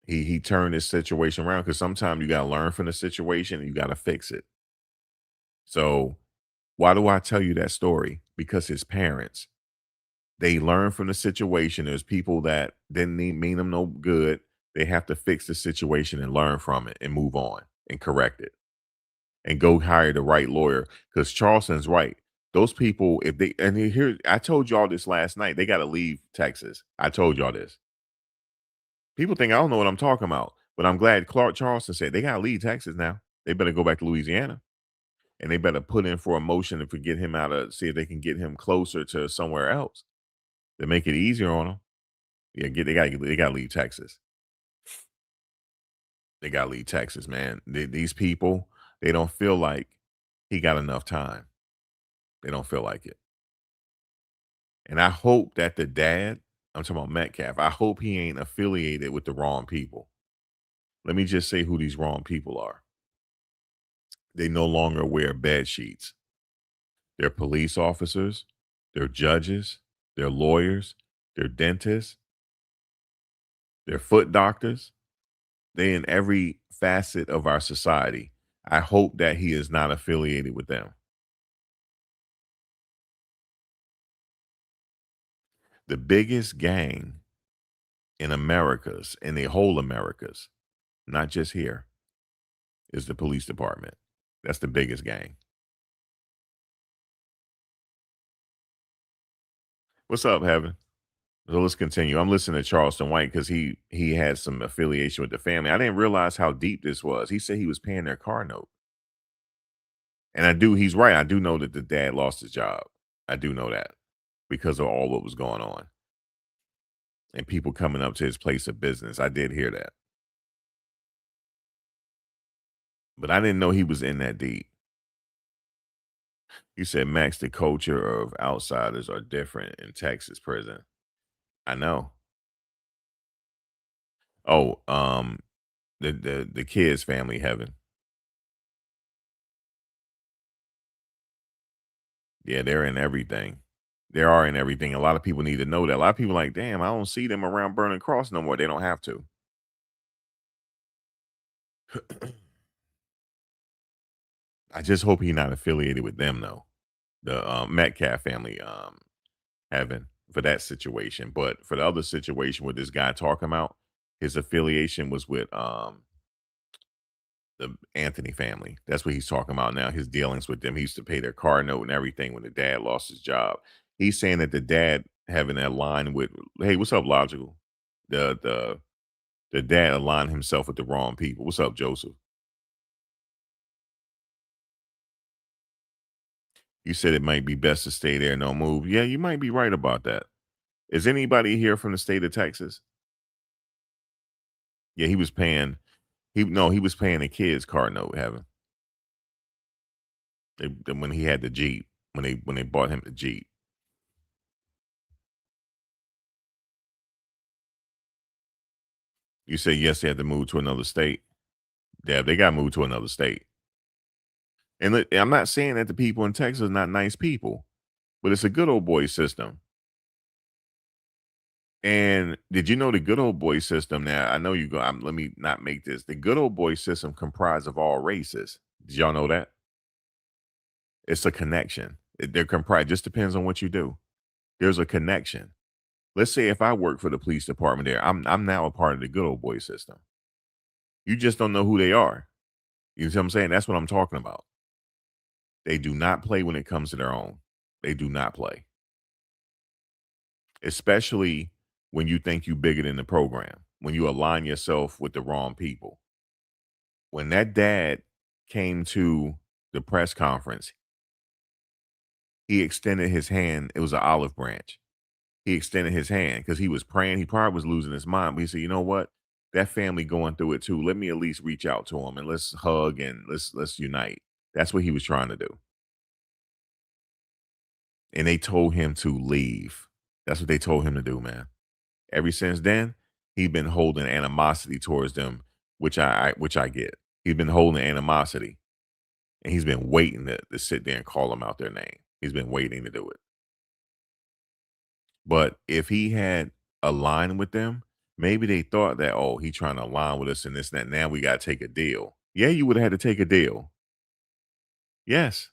he turned this situation around because sometimes you gotta learn from the situation and you gotta fix it. So why do I tell you that story? Because his parents, they learn from the situation. There's people that didn't mean them no good. They have to fix the situation and learn from it and move on and correct it and go hire the right lawyer. Because Charleston's right. Those people, if they and here, I told y'all this last night, they got to leave Texas. I told y'all this. People think I don't know what I'm talking about, but I'm glad Clark Charleston said they got to leave Texas now. They better go back to Louisiana and they better put in for a motion to get him out of, see if they can get him closer to somewhere else to make it easier on him. Yeah, they got to leave Texas. They got to leave Texas, man. These people, they don't feel like he got enough time. They don't feel like it. And I hope that the dad, I'm talking about Metcalf, I hope he ain't affiliated with the wrong people. Let me just say who these wrong people are. They no longer wear bed sheets. They're police officers, they're judges, they're lawyers, they're dentists, they're foot doctors. They in every facet of our society. I hope that he is not affiliated with them. The biggest gang in the whole Americas, not just here, is the police department. That's the biggest gang. What's up, Heaven? So let's continue. I'm listening to Charleston White because he had some affiliation with the family. I didn't realize how deep this was. He said he was paying their car note. And he's right. I do know that the dad lost his job. I do know that because of all what was going on. And people coming up to his place of business. I did hear that. But I didn't know he was in that deep. You said, Max, the culture of outsiders are different in Texas prison. I know. Oh, the kids' family, Heaven. Yeah, they're in everything. They are in everything. A lot of people need to know that. A lot of people are like, damn, I don't see them around Burning Cross no more. They don't have to. I just hope he's not affiliated with them though. The Metcalf family, Heaven, for that situation. But for the other situation with this guy talking about, his affiliation was with the Anthony family. That's what he's talking about now. His dealings with them. He used to pay their car note and everything when the dad lost his job. He's saying that the dad having that line with, hey, what's up, Logical? The The dad aligned himself with the wrong people. What's up, Joseph? You said it might be best to stay there and don't move. Yeah, you might be right about that. Is anybody here from the state of Texas? Yeah, he was paying. He was paying the kid's car note. Having when he had the Jeep, when they bought him the Jeep. You say yes, they had to move to another state. Yeah, they got moved to another state. And look, I'm not saying that the people in Texas are not nice people, but it's a good old boy system. And did you know the good old boy system? Now I know you go. Let me not make this. The good old boy system comprised of all races. Did y'all know that? It's a connection. They're comprised. Just depends on what you do. There's a connection. Let's say if I work for the police department there, I'm now a part of the good old boy system. You just don't know who they are. You see what I'm saying? That's what I'm talking about. They do not play when it comes to their own. They do not play. Especially when you think you bigger than the program, when you align yourself with the wrong people. When that dad came to the press conference, he extended his hand. It was an olive branch. He extended his hand because he was praying. He probably was losing his mind, but he said, you know what? That family going through it too. Let me at least reach out to him and let's hug and let's unite. That's what he was trying to do. And they told him to leave. That's what they told him to do, man. Ever since then, he's been holding animosity towards them, which I get. He's been holding animosity, and he's been waiting to sit there and call them out their name. He's been waiting to do it. But if he had aligned with them, maybe they thought that, oh, he trying to align with us and this and that. Now we got to take a deal. Yeah, you would have had to take a deal. Yes.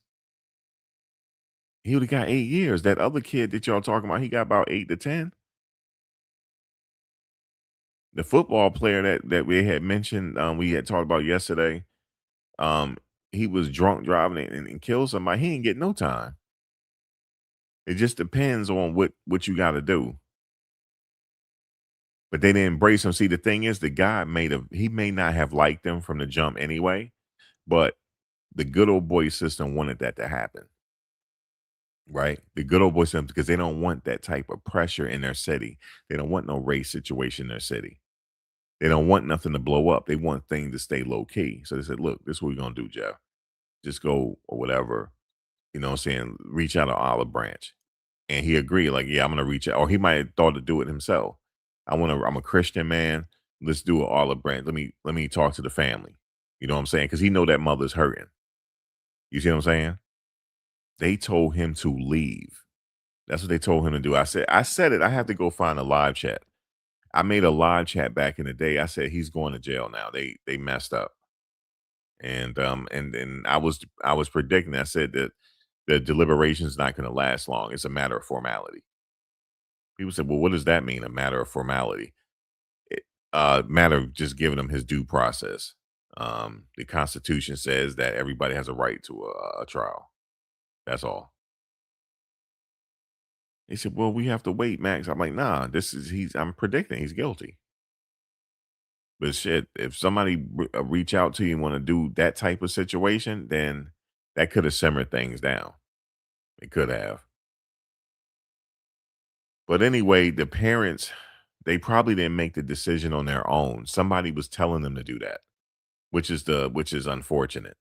He would have got 8 years. That other kid that y'all talking about, he got about 8 to 10. The football player that we had mentioned, we had talked about yesterday, um, he was drunk driving and killed somebody. He ain't get no time. It just depends on what you got to do. But they didn't embrace him. See, the thing is, the guy he may not have liked them from the jump anyway, but the good old boy system wanted that to happen. Right? The good old boy system, because they don't want that type of pressure in their city. They don't want no race situation in their city. They don't want nothing to blow up. They want things to stay low key. So they said, look, this is what we're going to do, Jeff. Just go or whatever, you know what I'm saying? Reach out an olive branch. And he agreed, like, yeah, I'm going to reach out. Or he might have thought to do it himself. I'm a Christian man. Let's do an olive branch. Let me talk to the family. You know what I'm saying? Because he know that mother's hurting. You see what I'm saying? They told him to leave. That's what they told him to do. I said it. I have to go find a live chat. I made a live chat back in the day. I said he's going to jail now. They messed up. And I was predicting. I said that the deliberation is not going to last long. It's a matter of formality. People said, "Well, what does that mean? A matter of formality? Matter of just giving him his due process. The Constitution says that everybody has a right to a trial. That's all." He said, "Well, we have to wait, Max." I'm like, "Nah, I'm predicting he's guilty." But shit, if somebody reach out to you and want to do that type of situation, then that could have simmered things down. It could have. But anyway, the parents, they probably didn't make the decision on their own. Somebody was telling them to do that, which is unfortunate.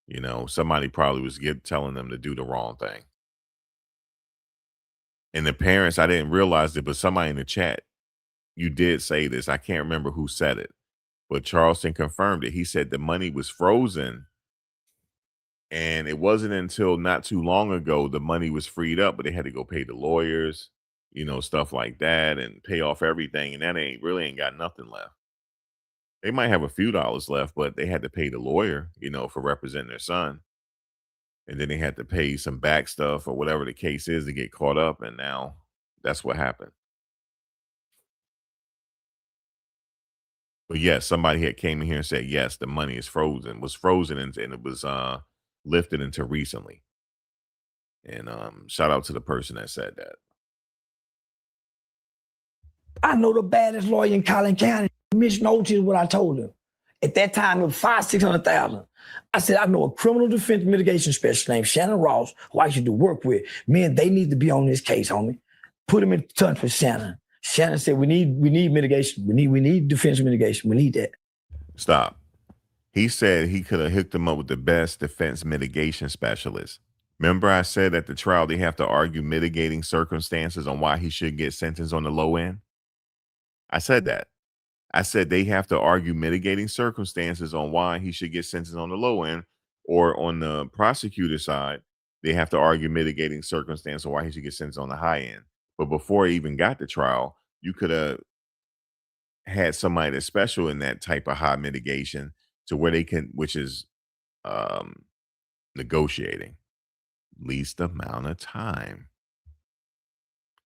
You know, somebody probably was telling them to do the wrong thing. And the parents, I didn't realize it, but somebody in the chat, you did say this. I can't remember who said it, but Charleston confirmed it. He said the money was frozen. And it wasn't until not too long ago the money was freed up, but they had to go pay the lawyers, you know, stuff like that, and pay off everything. And that ain't got nothing left. They might have a few dollars left, but they had to pay the lawyer, you know, for representing their son. And then they had to pay some back stuff or whatever the case is to get caught up. And now that's what happened. But yes, somebody had came in here and said, yes, the money is frozen, was frozen and it was lifted until recently. And shout out to the person that said that. I know the baddest lawyer in Collin County. Mitch noticed what I told him. At that time, it was $500,000-600,000. I said, I know a criminal defense mitigation specialist named Shannon Ross, who I used to work with. Man, they need to be on this case, homie. Put him in touch with Shannon. Shannon said, we need mitigation. We need defense mitigation. We need that. Stop. He said he could have hooked him up with the best defense mitigation specialist. Remember I said at the trial they have to argue mitigating circumstances on why he should get sentenced on the low end? I said that. I said they have to argue mitigating circumstances on why he should get sentenced on the low end, or on the prosecutor side, they have to argue mitigating circumstances on why he should get sentenced on the high end. But before he even got the trial, you could have had somebody that's special in that type of high mitigation to where they can, which is negotiating least amount of time.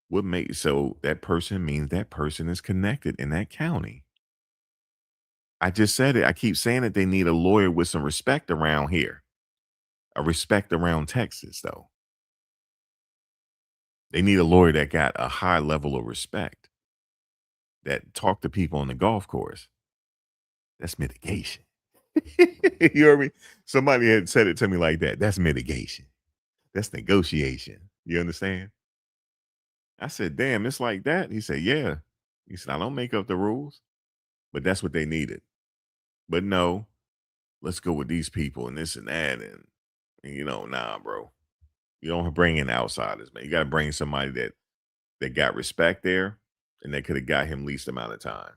What makes so that person means that person is connected in that county. I just said it. I keep saying that they need a lawyer with some respect around here, a respect around Texas, though. They need a lawyer that got a high level of respect, that talk to people on the golf course. That's mitigation. You heard me? Somebody had said it to me like that. That's mitigation. That's negotiation. You understand? I said, damn, it's like that. He said, yeah. He said, I don't make up the rules, but that's what they needed. But no, let's go with these people and this and that. And nah, bro. You don't bring in outsiders, man. You got to bring somebody that got respect there, and that could have got him least amount of time.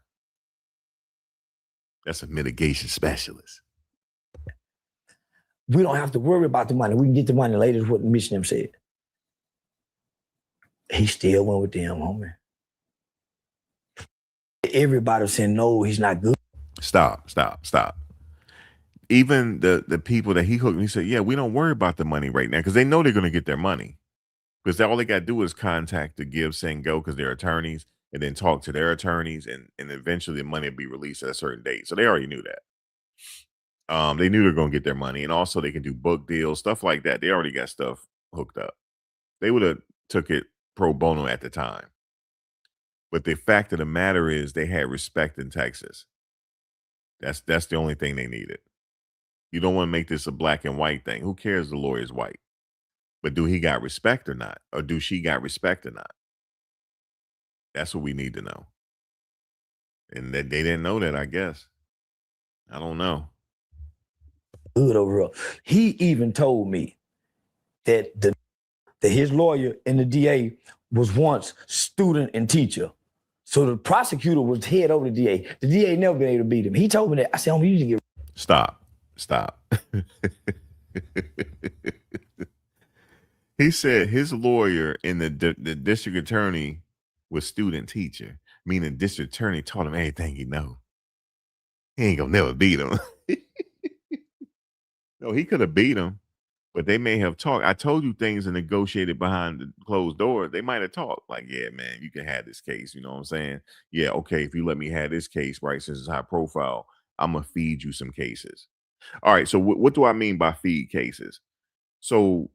That's a mitigation specialist. We don't have to worry about the money. We can get the money later, is what Mitch them said. He still went with them, homie. Everybody was saying, no, he's not good. Stop. Even the people that he hooked, he said, yeah, we don't worry about the money right now because they know they're going to get their money. Because all they got to do is contact the Give, Send, Go because they're attorneys, and then talk to their attorneys, and eventually the money will be released at a certain date. So they already knew that. They knew they're going to get their money, and also they can do book deals, stuff like that. They already got stuff hooked up. They would have took it pro bono at the time. But the fact of the matter is they had respect in Texas. That's the only thing they needed. You don't want to make this a black and white thing. Who cares the lawyer's white? But do he got respect or not? Or do she got respect or not? That's what we need to know. And that they didn't know that, I guess. I don't know. Good overall. He even told me that his lawyer and the DA was once student and teacher. So the prosecutor was head over the DA. The DA never been able to beat him. He told me that. I said, homie, you need to get... Stop. He said his lawyer and the district attorney was student teacher, meaning district attorney taught him everything he know. He ain't gonna never beat him. No, he could have beat him, but they may have talked. I told you things are negotiated behind the closed doors. They might have talked like, yeah, man, you can have this case. You know what I'm saying? Yeah, okay, if you let me have this case, right, since it's high profile, I'm gonna feed you some cases. All right, so what do I mean by feed cases? So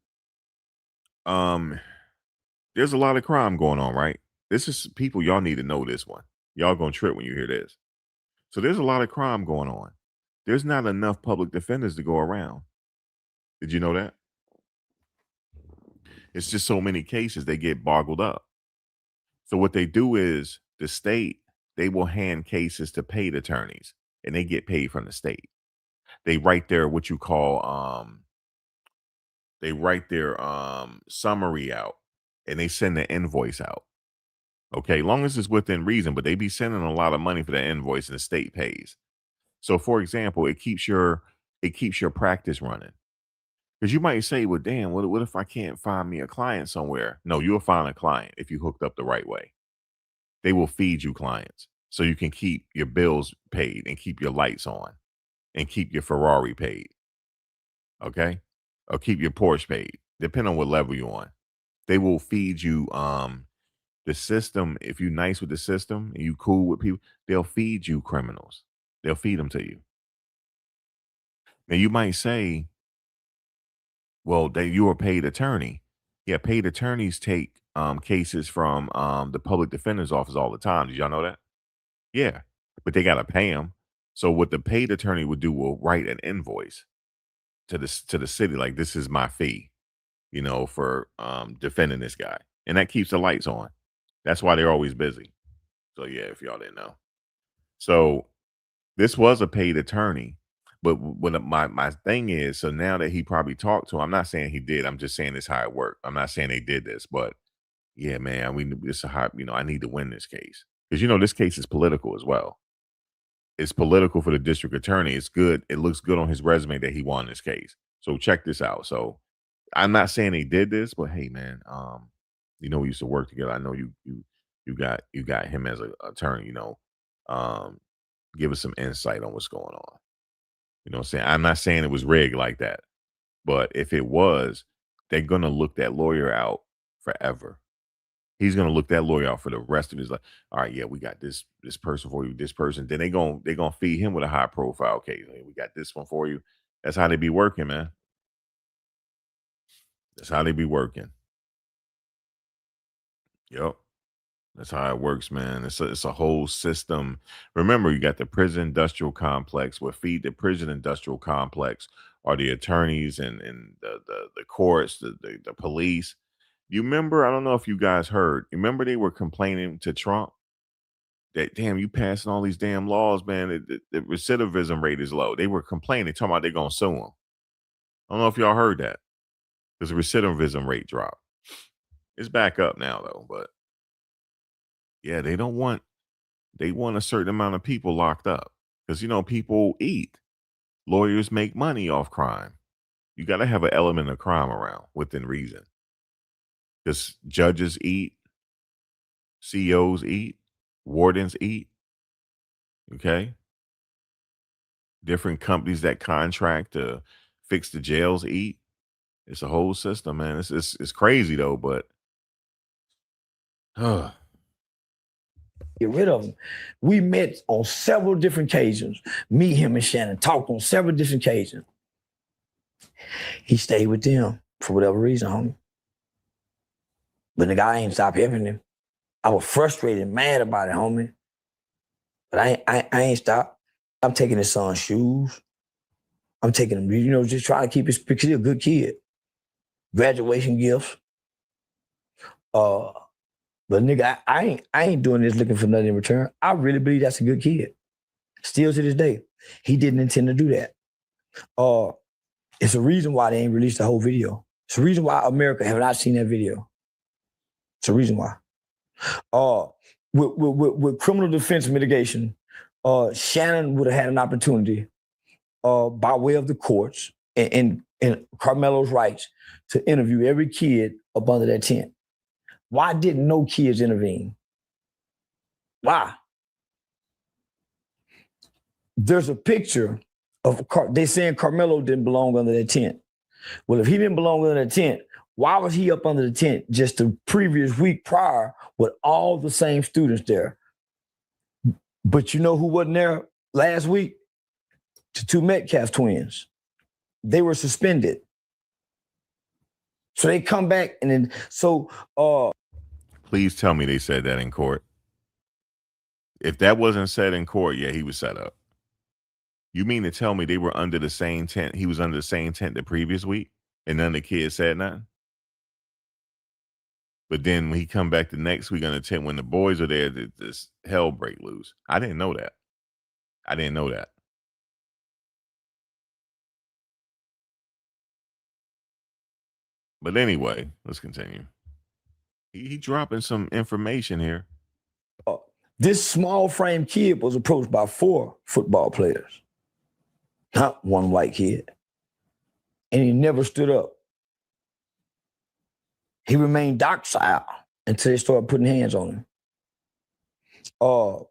there's a lot of crime going on, right? This is people, y'all need to know this one. Y'all gonna trip when you hear this. So there's a lot of crime going on. There's not enough public defenders to go around. Did you know that? It's just so many cases, they get boggled up. So what they do is the state, they will hand cases to paid attorneys, and they get paid from the state. They write their what you call summary out, and they send the invoice out. Okay, long as it's within reason, but they be sending a lot of money for the invoice and the state pays. So for example, it keeps your practice running. Because you might say, well, damn, what if I can't find me a client somewhere? No, you'll find a client if you hooked up the right way. They will feed you clients so you can keep your bills paid and keep your lights on and keep your Ferrari paid. Okay? Or keep your Porsche paid, depending on what level you're on. They will feed you the system. If you're nice with the system and you cool with people, they'll feed you criminals. They'll feed them to you. Now you might say, well, you're a paid attorney. Yeah, paid attorneys take cases from the public defender's office all the time. Did y'all know that? Yeah. but they got to pay him. So what the paid attorney would do will write an invoice to the city, like, this is my fee, for defending this guy. And that keeps the lights on. That's why they're always busy. So yeah, if y'all didn't know. So this was a paid attorney. But what my thing is, so now that he probably talked to him, I'm not saying he did. I'm just saying this how it worked. I'm not saying they did this, but yeah, man, it's a hot, I need to win this case. Because this case is political as well. It's political for the district attorney. It's good. It looks good on his resume that he won this case. So check this out. So I'm not saying they did this, but hey, man, we used to work together. I know you got him as an attorney. Give us some insight on what's going on. You know what I'm saying? I'm not saying it was rigged like that, but if it was, they're gonna look that lawyer out forever. He's gonna look that lawyer out for the rest of his life. All right, yeah, we got this person for you, this person. Then they're gonna feed him with a high profile case. Hey, we got this one for you. That's how they be working, man. That's how they be working. Yep. That's how it works, man. It's a whole system. Remember, you got the prison industrial complex. What feed the prison industrial complex are the attorneys and the courts, the police. You remember? I don't know if you guys heard. Remember they were complaining to Trump that, damn, you passing all these damn laws, man. The recidivism rate is low. They were complaining, talking about they're gonna sue him. I don't know if y'all heard that. Because the recidivism rate dropped. It's back up now though, but yeah, they want a certain amount of people locked up. Because people eat. Lawyers make money off crime. You gotta have an element of crime around within reason. Because judges eat, CEOs eat, wardens eat. Okay. Different companies that contract to fix the jails eat. It's a whole system, man. It's crazy though, but get rid of him. We met on several different occasions. Me, him, and Shannon talked on several different occasions. He stayed with them for whatever reason, homie. But the guy ain't stopped helping him. I was frustrated, mad about it, homie. But I ain't stopped. I'm taking his son's shoes. I'm taking him, just trying to keep his, because he's a good kid. Graduation gifts. But nigga, I ain't doing this looking for nothing in return. I really believe that's a good kid. Still to this day. He didn't intend to do that. It's a reason why they ain't released the whole video. It's a reason why America have not seen that video. It's a reason why. With criminal defense mitigation, Shannon would have had an opportunity by way of the courts and Karmelo's rights to interview every kid up under that tent. Why didn't no kids intervene? Why? There's a picture of, they saying Karmelo didn't belong under that tent. Well, if he didn't belong under the tent, why was he up under the tent just the previous week prior with all the same students there? But you know who wasn't there last week? The two Metcalf twins. They were suspended. So they come back and then, please tell me they said that in court. If that wasn't said in court, yeah, he was set up. You mean to tell me they were under the same tent? He was under the same tent the previous week and none of the kids said nothing? But then when he come back the next week on the tent, when the boys are there, this hell break loose. I didn't know that. But anyway, let's continue. He dropping some information here. This small frame kid was approached by 4 football players, not one white kid. And he never stood up. He remained docile until they started putting hands on him.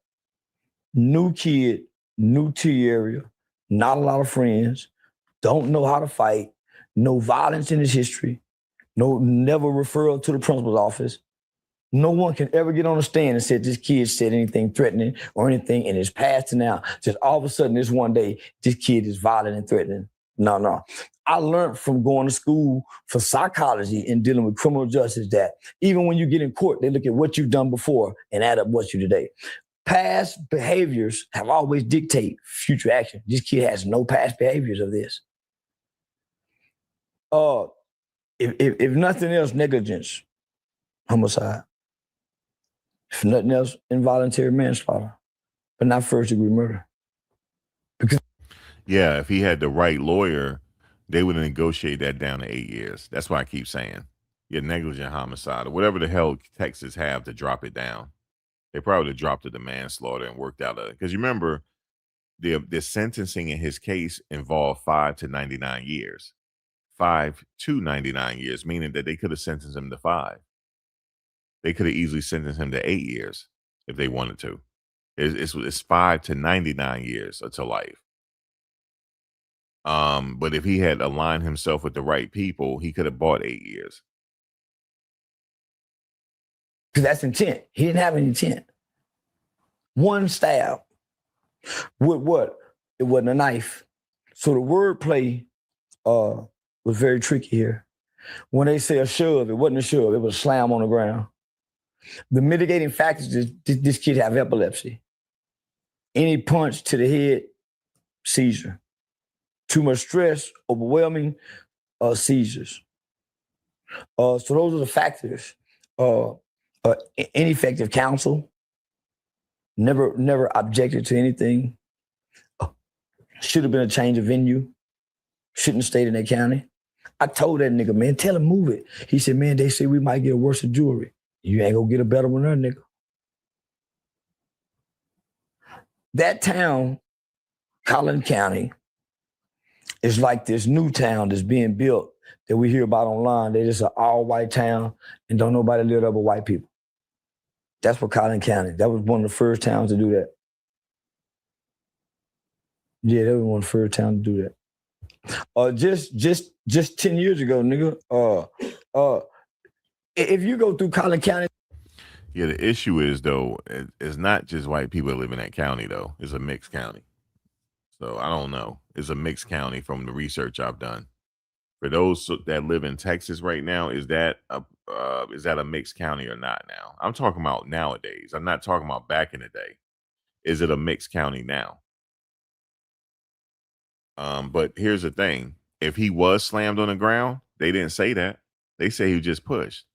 New kid, new to the area, not a lot of friends, don't know how to fight, no violence in his history, never referral to the principal's office. No one can ever get on the stand and say this kid said anything threatening or anything in his past to now. Just all of a sudden, this one day, this kid is violent and threatening. No. I learned from going to school for psychology and dealing with criminal justice that even when you get in court, they look at what you've done before and add up what you today. past behaviors have always dictate future action. This kid has no past behaviors of this. If nothing else, negligence, homicide. If nothing else, involuntary manslaughter, but not first-degree murder. Yeah, if he had the right lawyer, they would negotiate that down to 8 years. That's why I keep saying, yeah, negligent homicide or whatever the hell Texas have to drop it down. They probably dropped it to manslaughter and worked out because you remember the sentencing in his case involved 5 to 99 years. 5 to 99 years, meaning that they could have sentenced him to 5. They could have easily sentenced him to 8 years if they wanted to. It's 5 to 99 years to life. But if he had aligned himself with the right people, he could have bought 8 years. Because that's intent. He didn't have any intent. One stab with what? It wasn't a knife. So the wordplay was very tricky here. When they say a shove, it wasn't a shove. It was a slam on the ground. The mitigating factors is this kid have epilepsy. Any punch to the head, seizure. Too much stress, overwhelming, seizures. So those are the factors. Ineffective counsel, never objected to anything. Should have been a change of venue. Shouldn't have stayed in that county. I told that nigga, man, tell him move it. He said, man, they say we might get a worse jewelry. You ain't gonna get a better one there, nigga. That town, Collin County, is like this new town that's being built that we hear about online. They're just an all-white town and don't nobody live there but white people. That's what Collin County. That was one of the first towns to do that. Yeah, that was one of the first towns to do that. Just 10 years ago, nigga. If you go through Collin County. Yeah, the issue is though, it's not just white people that live in that county though. It's a mixed county. So I don't know. It's a mixed county from the research I've done. For those that live in Texas right now, is that a mixed county or not now? I'm talking about nowadays. I'm not talking about back in the day. Is it a mixed county now? But here's the thing. If he was slammed on the ground, they didn't say that. They say he was just pushed.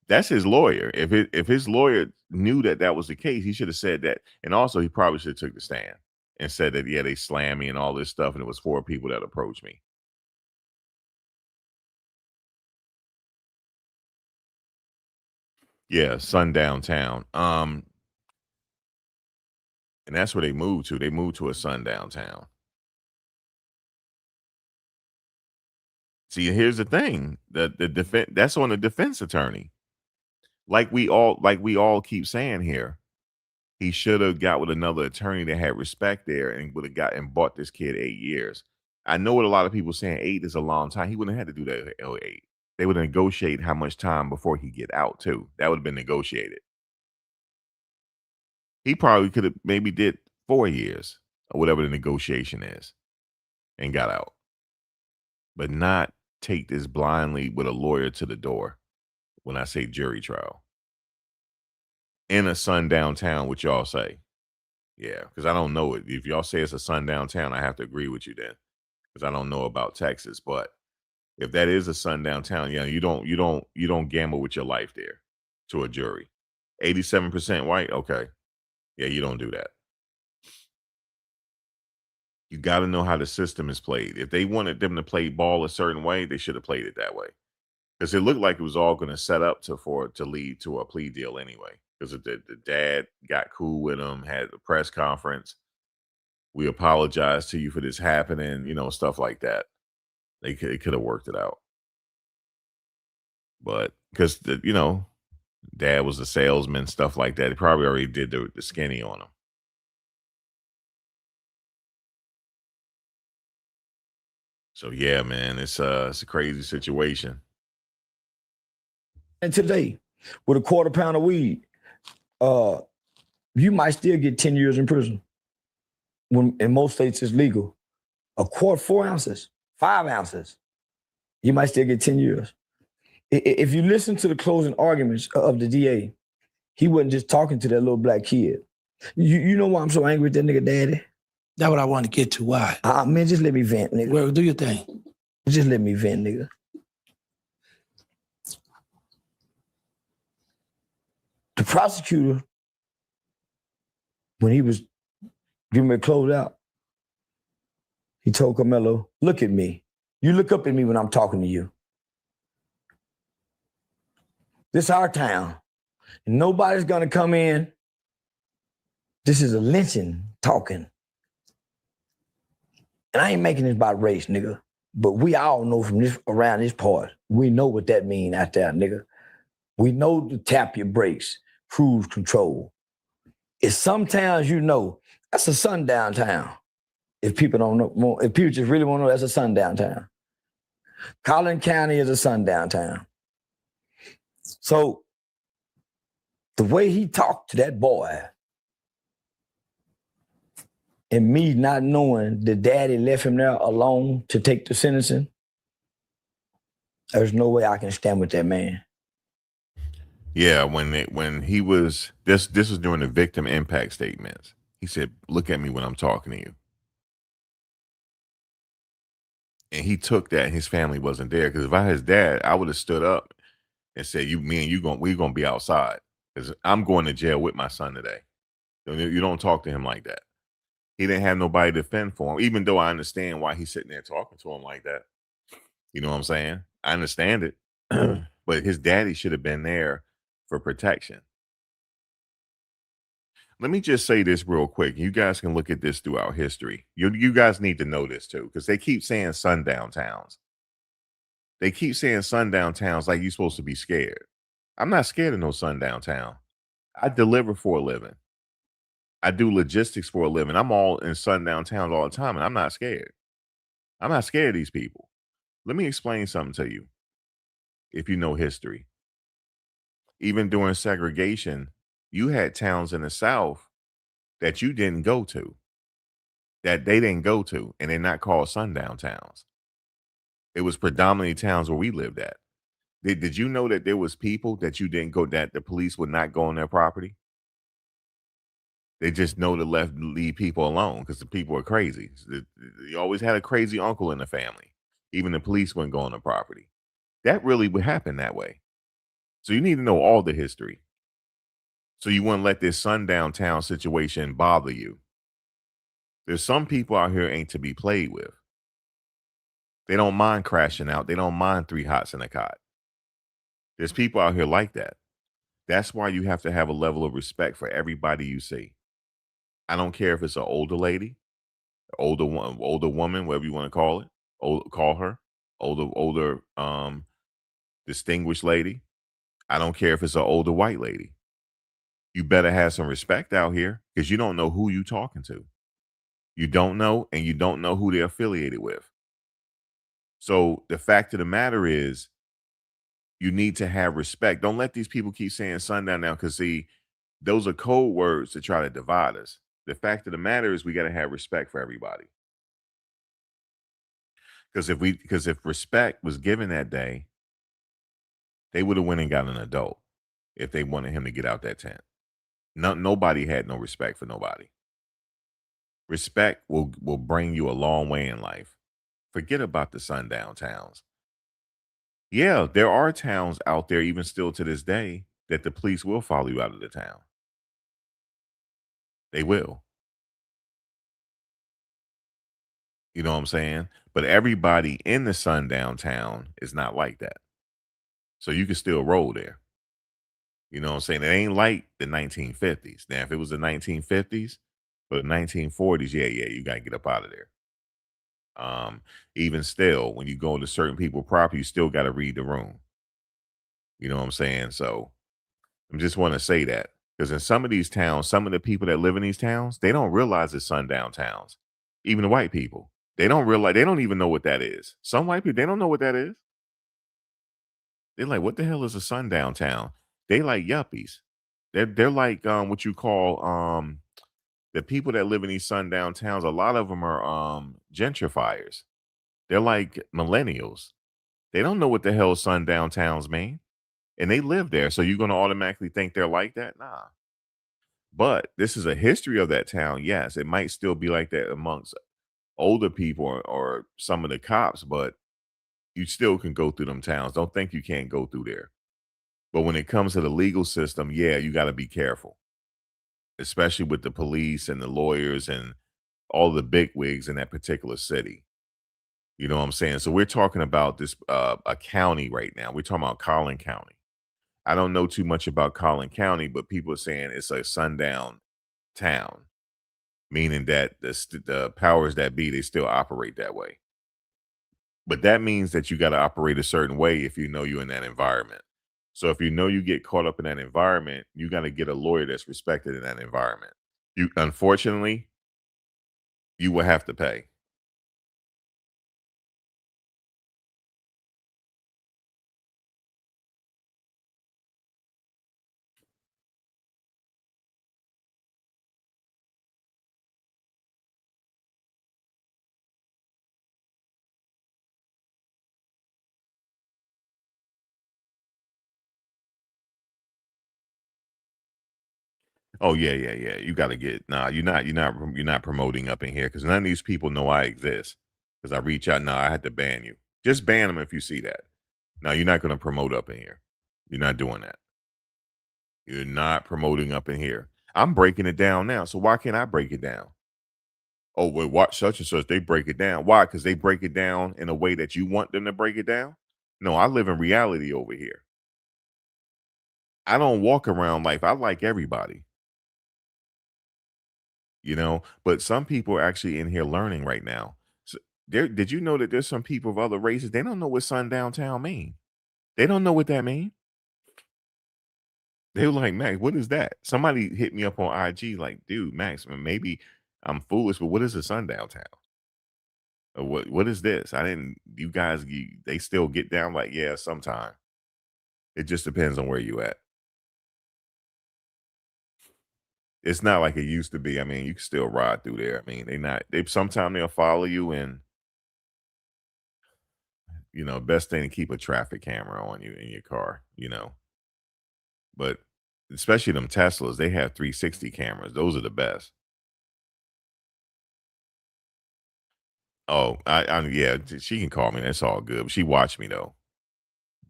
That's his lawyer. If his lawyer knew that was the case, he should have said that. And also, he probably should have took the stand and said that, yeah, they slammed me and all this stuff, and it was 4 people that approached me. Yeah, sundown town. And that's where they moved to. They moved to a sundown town. See, here's the thing. The defense, that's on the defense attorney. Like we all keep saying here. He should have got with another attorney that had respect there and would have got and bought this kid 8 years. I know what a lot of people saying 8 is a long time. He wouldn't have had to do that at 8. They would negotiate how much time before he get out too. That would have been negotiated. He probably could have maybe did 4 years or whatever the negotiation is and got out. But not take this blindly with a lawyer to the door when I say jury trial. In a sundown town, what y'all say? Yeah, because I don't know it. If y'all say it's a sundown town, I have to agree with you then. Because I don't know about Texas. But if that is a sundown town, yeah, you don't gamble with your life there to a jury. 87% white, okay. Yeah, you don't do that. You got to know how the system is played. If they wanted them to play ball a certain way, they should have played it that way. Because it looked like it was all going to set up to lead to a plea deal anyway. Because the dad got cool with him, had a press conference. We apologize to you for this happening, stuff like that. They could have worked it out. But because, dad was a salesman, stuff like that. He probably already did the skinny on him. So, yeah, man, it's a crazy situation. And today, with a quarter pound of weed, you might still get 10 years in prison. When in most states it's legal. A quart, 4 ounces, 5 ounces, you might still get 10 years. If you listen to the closing arguments of the DA, he wasn't just talking to that little black kid. You know why I'm so angry with that nigga daddy? That's what I want to get to. Why? Man, just let me vent, nigga. Well, do your thing. Just let me vent, nigga. The prosecutor, when he was giving me a close out, he told Karmelo, look at me. You look up at me when I'm talking to you. This is our town. And nobody's gonna come in. This is a lynching talking. And I ain't making this about race, nigga. But we all know from this around this part, we know what that mean out there, nigga. We know to tap your brakes, cruise control. It's some towns you know, that's a sundown town. If people don't know, if people just really want to know, that's a sundown town. Collin County is a sundown town. So the way he talked to that boy, and me not knowing the daddy left him there alone to take the sentencing, there's no way I can stand with that man. Yeah, when he was this was during the victim impact statements. He said, "Look at me when I'm talking to you." And he took that, and his family wasn't there. Because if I had his dad, I would have stood up and said, me and you we're gonna be outside. Because I'm going to jail with my son today. You don't talk to him like that. He didn't have nobody to defend for him, even though I understand why he's sitting there talking to him like that. You know what I'm saying? I understand it. But his daddy should have been there for protection. Let me just say this real quick. You guys can look at this throughout history. You guys need to know this too, because they keep saying sundown towns. They keep saying sundown towns like you're supposed to be scared. I'm not scared of no sundown town. I deliver for a living. I do logistics for a living. I'm all in sundown towns all the time, and I'm not scared. I'm not scared of these people. Let me explain something to you. If you know history, even during segregation, you had towns in the South that you didn't go to, that they didn't go to, and they're not called sundown towns. It was predominantly towns where we lived at. Did you know that there was people that you didn't go, that the police would not go on their property? They just know to leave people alone because the people are crazy. You always had a crazy uncle in the family. Even the police wouldn't go on the property. That really would happen that way. So you need to know all the history. So you wouldn't let this sundown town situation bother you. There's some people out here ain't to be played with. They don't mind crashing out. They don't mind 3 hots in a cot. There's people out here like that. That's why you have to have a level of respect for everybody you see. I don't care if it's an older lady, older woman, whatever you want to call it, call her, older, distinguished lady. I don't care if it's an older white lady. You better have some respect out here because you don't know who you talking to. You don't know, and you don't know who they're affiliated with. So the fact of the matter is, you need to have respect. Don't let these people keep saying sundown now, because see, those are code words to try to divide us. The fact of the matter is, we got to have respect for everybody. Because if respect was given that day, they would have went and got an adult if they wanted him to get out that tent. Nobody had no respect for nobody. Respect will bring you a long way in life. Forget about the sundown towns. Yeah, there are towns out there, even still to this day, that the police will follow you out of the town. They will. You know what I'm saying? But everybody in the sundown town is not like that. So you can still roll there. You know what I'm saying? It ain't like the 1950s. Now, if it was the 1950s or the 1940s, yeah, you got to get up out of there. Even still, when you go into certain people's property, you still got to read the room. You know what I'm saying? So I just want to say that, because in some of these towns, some of the people that live in these towns, they don't realize it's sundown towns. Even the white people, they don't realize, they don't even know what that is. Some white people, they don't know what that is. They're like, what the hell is a sundown town? They like yuppies. They're like what you call the people that live in these sundown towns. A lot of them are gentrifiers. They're like millennials. They don't know what the hell sundown towns mean. and they live there. So you're going to automatically think they're like that? Nah. But this is a history of that town. Yes, it might still be like that amongst older people or some of the cops, but you still can go through them towns. Don't think you can't go through there. But when it comes to the legal system, yeah, you got to be careful, especially with the police and the lawyers and all the big wigs in that particular city. You know what I'm saying? So we're talking about this a county right now. We're talking about Collin County. I don't know too much about Collin County, but people are saying it's a sundown town, meaning that the powers that be, they still operate that way. But that means that you got to operate a certain way if you know you're in that environment. So if you know you get caught up in that environment, you got to get a lawyer that's respected in that environment. You unfortunately, you will have to pay. Oh yeah, yeah, yeah. You got to get nah. You're not promoting up in here because none of these people know I exist. Because I reach out, nah, I had to ban you. Just ban them if you see that. Now you're not going to promote up in here. You're not doing that. You're not promoting up in here. I'm breaking it down now. So why can't I break it down? Oh, well, watch such and such. They break it down. Why? Because they break it down in a way that you want them to break it down. No, I live in reality over here. I don't walk around life. I like everybody. But some people are actually in here learning right now. So did you know that there's some people of other races, they don't know what sundown town mean? They don't know what that mean. They were like, Max, what is that? Somebody hit me up on IG like, dude, Max, maybe I'm foolish, but what is a sundown town? Or what is this? I didn't you guys they still get down like, yeah, sometime. It just depends on where you at. It's not like it used to be. I mean, you can still ride through there. I mean, they sometimes they'll follow you and best thing to keep a traffic camera on you in your car. But especially them Teslas, they have 360 cameras. Those are the best. Oh, yeah, she can call me. That's all good. She watched me though.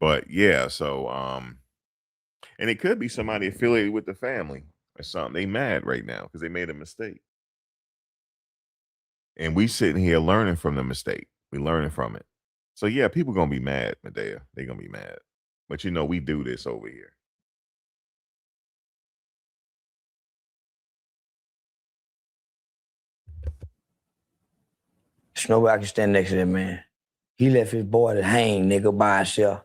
But yeah, so and it could be somebody affiliated with the family or something. They mad right now because they made a mistake. And we sitting here learning from the mistake. We learning from it. So yeah, people gonna be mad, Medea. They gonna be mad. But we do this over here. There's nobody can stand next to that man. He left his boy to hang, nigga, by himself.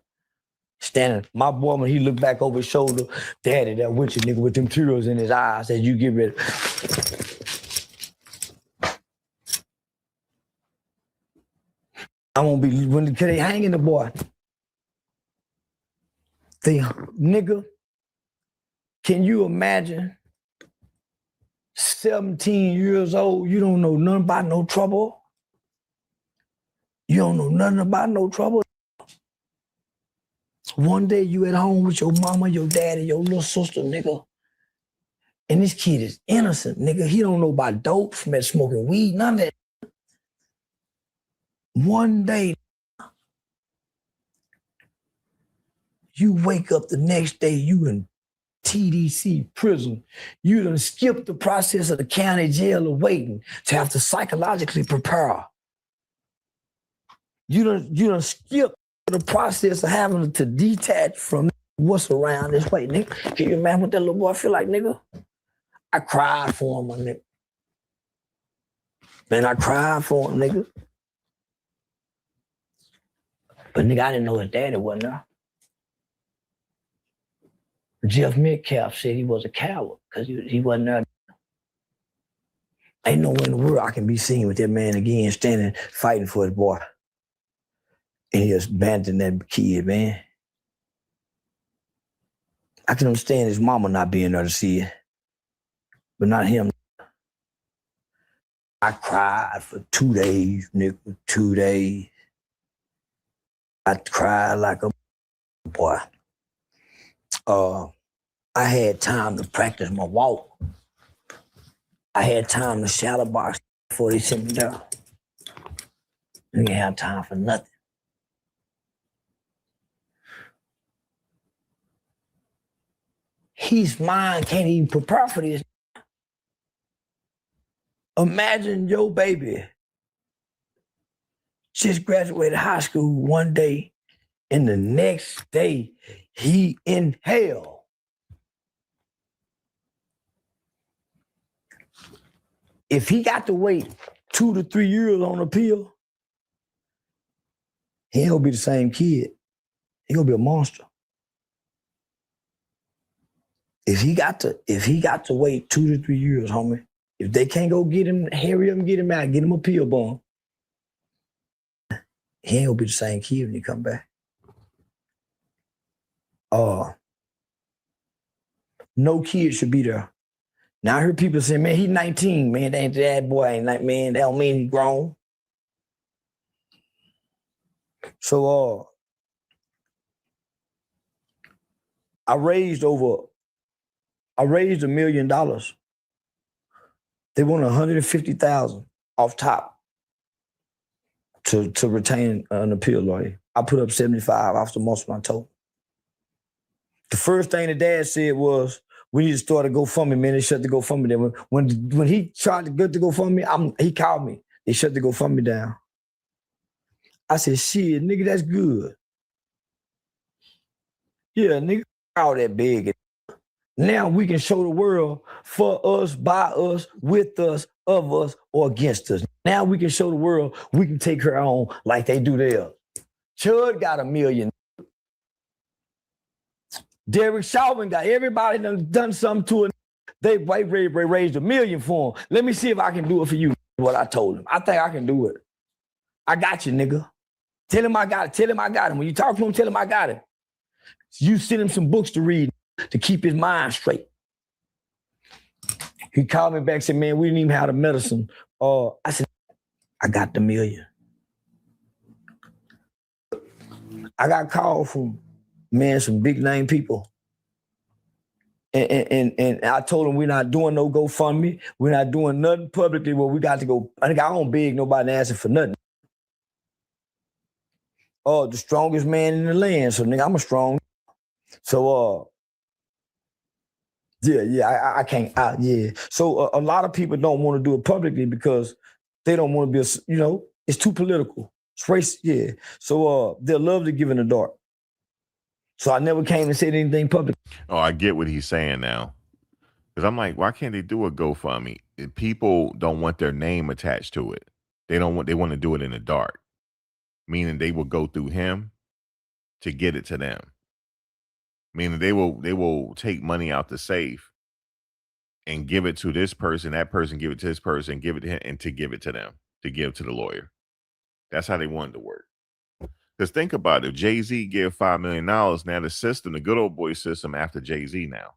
Standing, my boy, when he looked back over his shoulder, daddy, that with you, nigga, with them tears in his eyes, said, you get ready. I won't be, when they hanging the boy. Nigga, can you imagine 17 years old, you don't know nothing about no trouble? You don't know nothing about no trouble? One day you at home with your mama, your daddy, your little sister, nigga. And this kid is innocent, nigga. He don't know about dope, smoking weed, none of that. One day, you wake up the next day, you in TDC prison. You done skip the process of the county jail of waiting to have to psychologically prepare. You done skip the process of having to detach from what's around this way, nigga. Can you imagine what that little boy feel like, nigga? I cried for him, my nigga. Man, I cried for him, nigga. But nigga, I didn't know his daddy wasn't there. Jeff Metcalf said he was a coward because he wasn't there. Ain't nowhere in the world I can be seen with that man again standing, fighting for his boy. And he just abandoned that kid, man. I can understand his mama not being there to see it, but not him. I cried for 2 days, nigga, 2 days. I cried like a boy. I had time to practice my walk. I had time to shadow box before they sent me down. I didn't have time for nothing. His mind can't even prepare for this. Imagine your baby just graduated high school one day, and the next day he in hell. If he got to wait 2 to 3 years on appeal, he ain't gonna be the same kid. He gonna be a monster. If he got to wait 2 to 3 years, homie, if they can't go get him, hurry up and get him out, get him a appeal bond, he ain't gonna be the same kid when he come back. No kid should be there. Now I heard people say, man, he's 19, man, that boy ain't like, man, that don't mean he grown. So I raised $1 million. They want $150,000 off top to retain an appeal lawyer. I put up 75 off the most I told. The first thing the dad said was, we need to start a GoFundMe, man. They shut the GoFundMe down. When he tried to get the GoFundMe, he called me. They shut the GoFundMe down. I said, shit, nigga, that's good. Yeah, nigga, all that big. Now we can show the world for us, by us, with us, of us, or against us. Now we can show the world we can take her on like they do theirs. Chud got $1 million. Derek Chauvin got everybody done something to it. They raised $1 million for him. Let me see if I can do it for you. What I told him. I think I can do it. I got you, nigga. Tell him I got it. Tell him I got him. When you talk to him, tell him I got it. You send him some books to read to keep his mind straight. He called me back and said, man, we didn't even have the medicine. I said, I got the $1 million. I got called from, man, some big name people. And I told them we're not doing no GoFundMe. We're not doing nothing publicly where we got to go. I think I don't beg nobody asking for nothing. The strongest man in the land. So nigga, I'm a strong. So I can't. So a lot of people don't want to do it publicly because they don't want to be it's too political. It's race, yeah. So they'll love to give in the dark. So I never came and said anything public. Oh, I get what he's saying now. Because I'm like, why can't they do a GoFundMe? People don't want their name attached to it. They want to do it in the dark. Meaning they will go through him to get it to them. Meaning they will take money out the safe and give it to this person, that person give it to this person, give it to him, and to give it to them, to give to the lawyer. That's how they want it to work. Because think about it, if Jay-Z give $5 million, now the system, the good old boy system after Jay-Z now.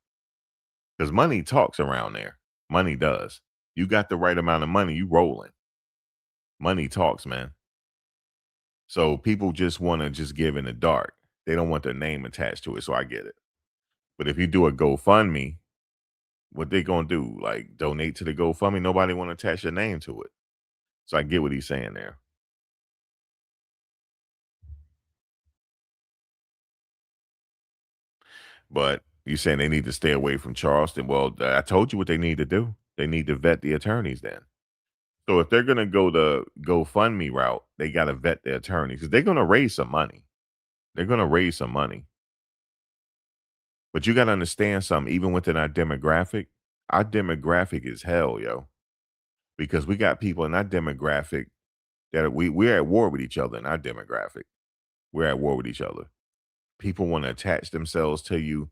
Because money talks around there. Money does. You got the right amount of money, you rolling. Money talks, man. So people just want to just give in the dark. They don't want their name attached to it, so I get it. But if you do a GoFundMe, what they going to do? Like donate to the GoFundMe? Nobody want to attach your name to it. So I get what he's saying there. But you're saying they need to stay away from Charleston. Well, I told you what they need to do. They need to vet the attorneys then. So if they're going to go the GoFundMe route, they got to vet the attorneys because they're going to raise some money. They're going to raise some money. But you got to understand something, even within our demographic is hell, yo. Because we got people in our demographic that we're at war with each other in our demographic. We're at war with each other. People want to attach themselves to you,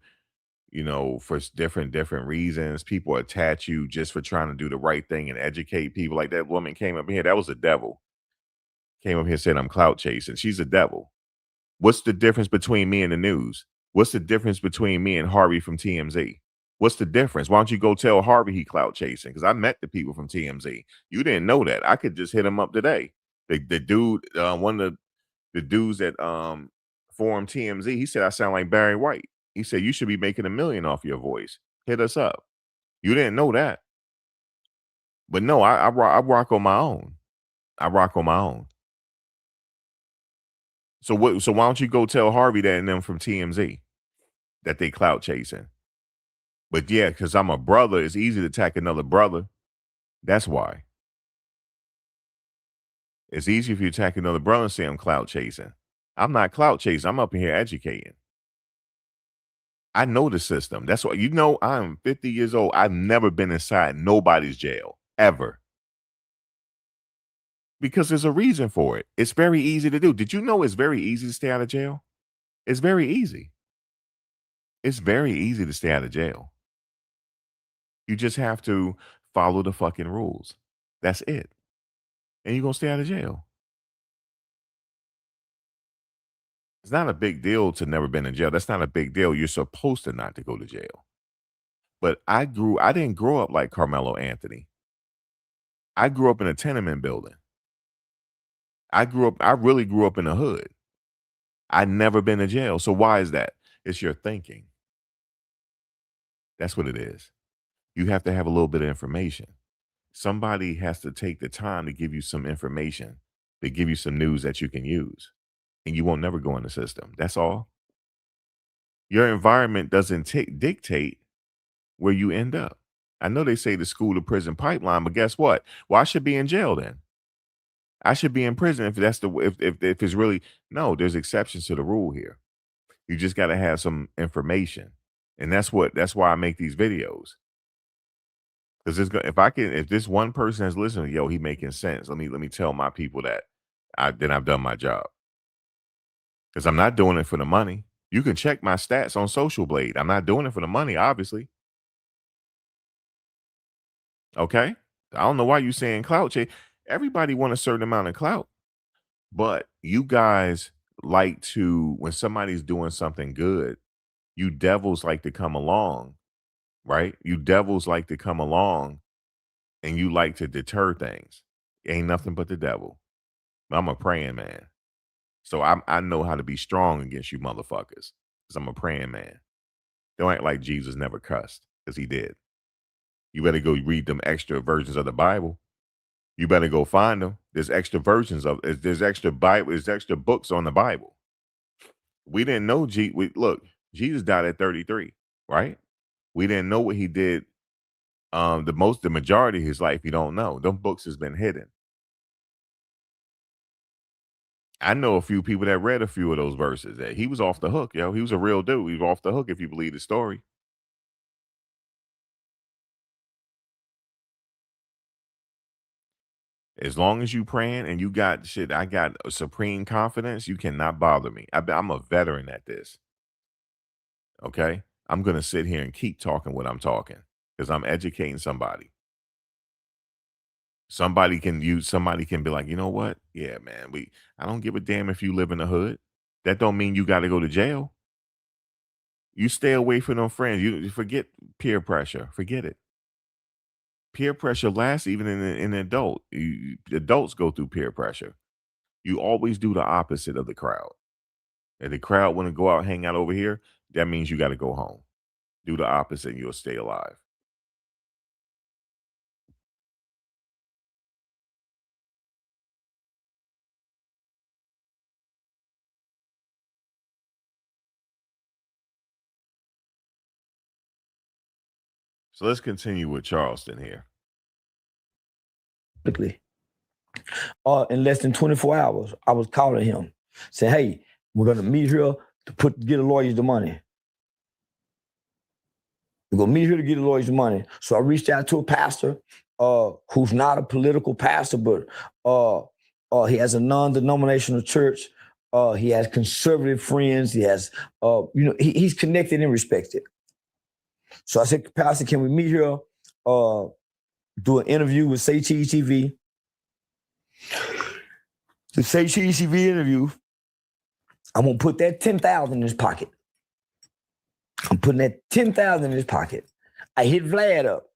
for different reasons. People attach you just for trying to do the right thing and educate people. Like that woman came up here, that was a devil. Came up here and said, I'm clout chasing. She's a devil. What's the difference between me and the news? What's the difference between me and Harvey from TMZ? What's the difference? Why don't you go tell Harvey he clout chasing? Because I met the people from TMZ. You didn't know that. I could just hit him up today. The dude, one of the dudes that formed TMZ, he said I sound like Barry White. He said, you should be making $1 million off your voice. Hit us up. You didn't know that. But no, I rock on my own. I rock on my own. So why don't you go tell Harvey that and them from TMZ that they clout chasing? But yeah, because I'm a brother, it's easy to attack another brother. That's why. It's easy if you attack another brother and say I'm clout chasing. I'm not clout chasing. I'm up in here educating. I know the system. That's why, I'm 50 years old. I've never been inside nobody's jail, ever. Because there's a reason for it. It's very easy to do. Did you know it's very easy to stay out of jail? It's very easy. It's very easy to stay out of jail. You just have to follow the fucking rules. That's it. And you're going to stay out of jail. It's not a big deal to never been in jail. That's not a big deal. You're supposed to not to go to jail. But I didn't grow up like Karmelo Anthony. I grew up in a tenement building. I really grew up in the hood. I'd never been to jail. So why is that? It's your thinking. That's what it is. You have to have a little bit of information. Somebody has to take the time to give you some information, to give you some news that you can use. And you won't never go in the system. That's all. Your environment doesn't dictate where you end up. I know they say the school to prison pipeline, but guess what? Well, I should be in jail then. I should be in prison if it's really no. There's exceptions to the rule here. You just got to have some information, and that's why I make these videos. Because if this one person has listened, yo, he making sense. Let me tell my people that I've done my job. Because I'm not doing it for the money. You can check my stats on Social Blade. I'm not doing it for the money, obviously. Okay? I don't know why you saying clout chase. Everybody want a certain amount of clout. But you guys like to, when somebody's doing something good, you devils like to come along, right? You devils like to come along and you like to deter things. Ain't nothing but the devil. I'm a praying man. So I know how to be strong against you motherfuckers because I'm a praying man. Don't act like Jesus never cussed because he did. You better go read them extra versions of the Bible. You better go find them. There's extra versions there's extra Bible, there's extra books on the Bible. We didn't know look, Jesus died at 33, right? We didn't know what he did the majority of his life. You don't know. Them books has been hidden. I know a few people that read a few of those verses. That he was off the hook, yo. He was a real dude. He was off the hook if you believe the story. As long as you praying and you got shit, I got supreme confidence. You cannot bother me. I'm a veteran at this. Okay, I'm gonna sit here and keep talking what I'm talking because I'm educating somebody. Somebody can be like, you know what? Yeah, man. I don't give a damn if you live in the hood. That don't mean you got to go to jail. You stay away from them friends. You forget peer pressure. Forget it. Peer pressure lasts even in an adult. Adults go through peer pressure. You always do the opposite of the crowd. If the crowd want to go out, hang out over here, that means you got to go home. Do the opposite and you'll stay alive. So let's continue with Charleston here. In less than 24 hours, I was calling him, saying, hey, we're going to meet here to get the lawyers the money. We're going to meet here to get the lawyers the money. So I reached out to a pastor who's not a political pastor, but he has a non-denominational church. He has conservative friends. He has, he's connected and respected. So I said, Pastor, can we meet here, do an interview with Say Cheese TV? The Say Cheese TV interview, I'm going to put that $10,000 in his pocket. I'm putting that $10,000 in his pocket. I hit Vlad up.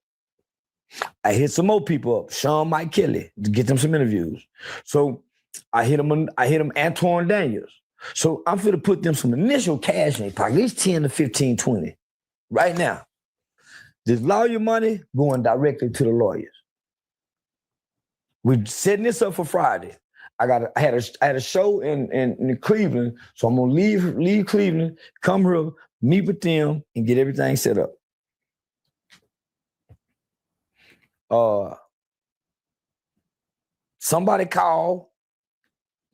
I hit some more people up, Sean Mike Kelly, to get them some interviews. So I hit him Antoine Daniels. So I'm finna put them some initial cash in their pocket, at least 10 to 15, 20, right now. This lawyer money going directly to the lawyers. We're setting this up for Friday. I had a show in Cleveland, so I'm gonna leave Cleveland, come here, meet with them, and get everything set up. Somebody called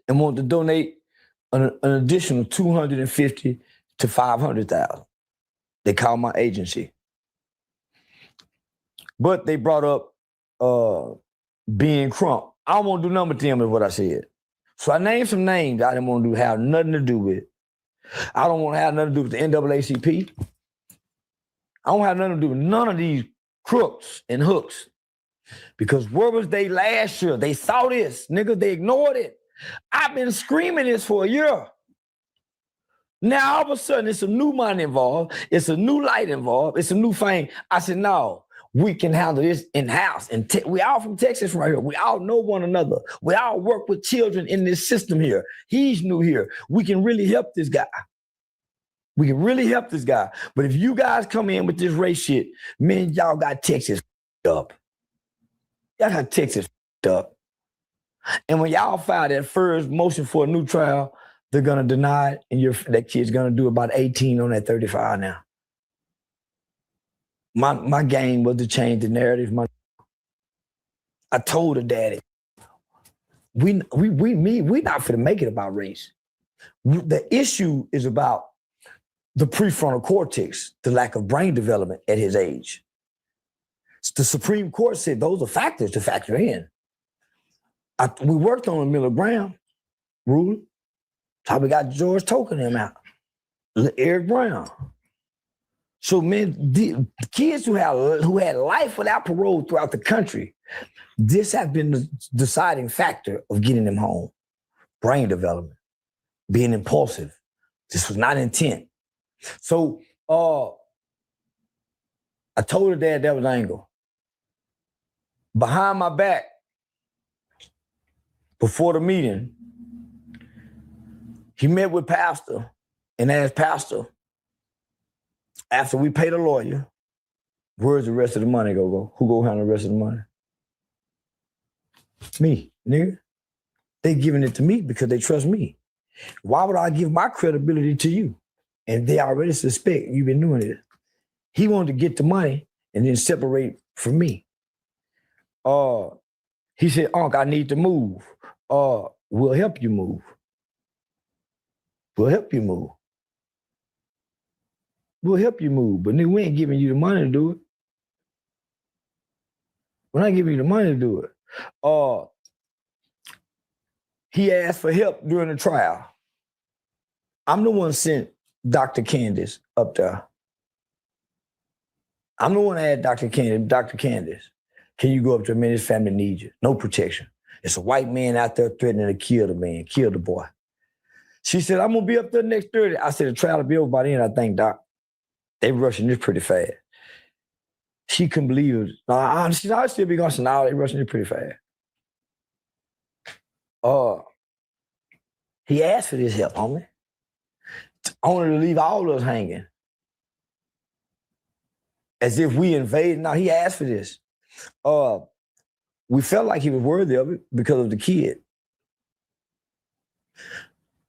and wanted to donate an additional $250,000 to $500,000. They called my agency, but they brought up being Crump. I don't want to do nothing with them, is what I said. So I named some names I didn't want to have nothing to do with. I don't want to have nothing to do with the NAACP. I don't have nothing to do with none of these crooks and hooks. Because where was they last year? They saw this, nigga, they ignored it. I've been screaming this for a year. Now all of a sudden it's a new money involved, it's a new light involved, it's a new thing. I said, no, we can handle this in-house. And we all from Texas right here. We all know one another. We all work with children in this system here. He's new here. We can really help this guy. We can really help this guy. But if you guys come in with this race shit, man, y'all got Texas up. Y'all got Texas up. And when y'all file that first motion for a new trial, they're gonna deny it, and that kid's gonna do about 18 on that 35 now. My game was to change the narrative. I told her daddy, we not finna make it about race. The issue is about the prefrontal cortex, the lack of brain development at his age. The Supreme Court said those are factors to factor in. We worked on a Miller Brown ruling. That's how we got George Token him out. Eric Brown. So, man, the kids who had life without parole throughout the country, this has been the deciding factor of getting them home. Brain development, being impulsive. This was not intent. So, I told her dad that was angle. Behind my back, before the meeting, he met with Pastor and asked Pastor, after we pay the lawyer, where's the rest of the money go? Who go handle the rest of the money? Me, nigga. They giving it to me because they trust me. Why would I give my credibility to you? And they already suspect you've been doing it. He wanted to get the money and then separate from me. He said, Unc, I need to move. We'll help you move. We'll help you move. We'll help you move, but we ain't giving you the money to do it. We're not giving you the money to do it. He asked for help during the trial. I'm the one sent Dr. Candace up there. I'm the one that had Dr. Candace, can you go up to him and his family needs you? No protection. It's a white man out there threatening to kill the man, kill the boy. She said, I'm gonna be up there next Thursday. I said, the trial will be over by then, I think, Doc. They rushing this pretty fast. She couldn't believe it. She said, I'll still be going to now. They rushing it pretty fast. He asked for this help, homie. Only to leave all of us hanging. As if we invaded. No, he asked for this. We felt like he was worthy of it because of the kid.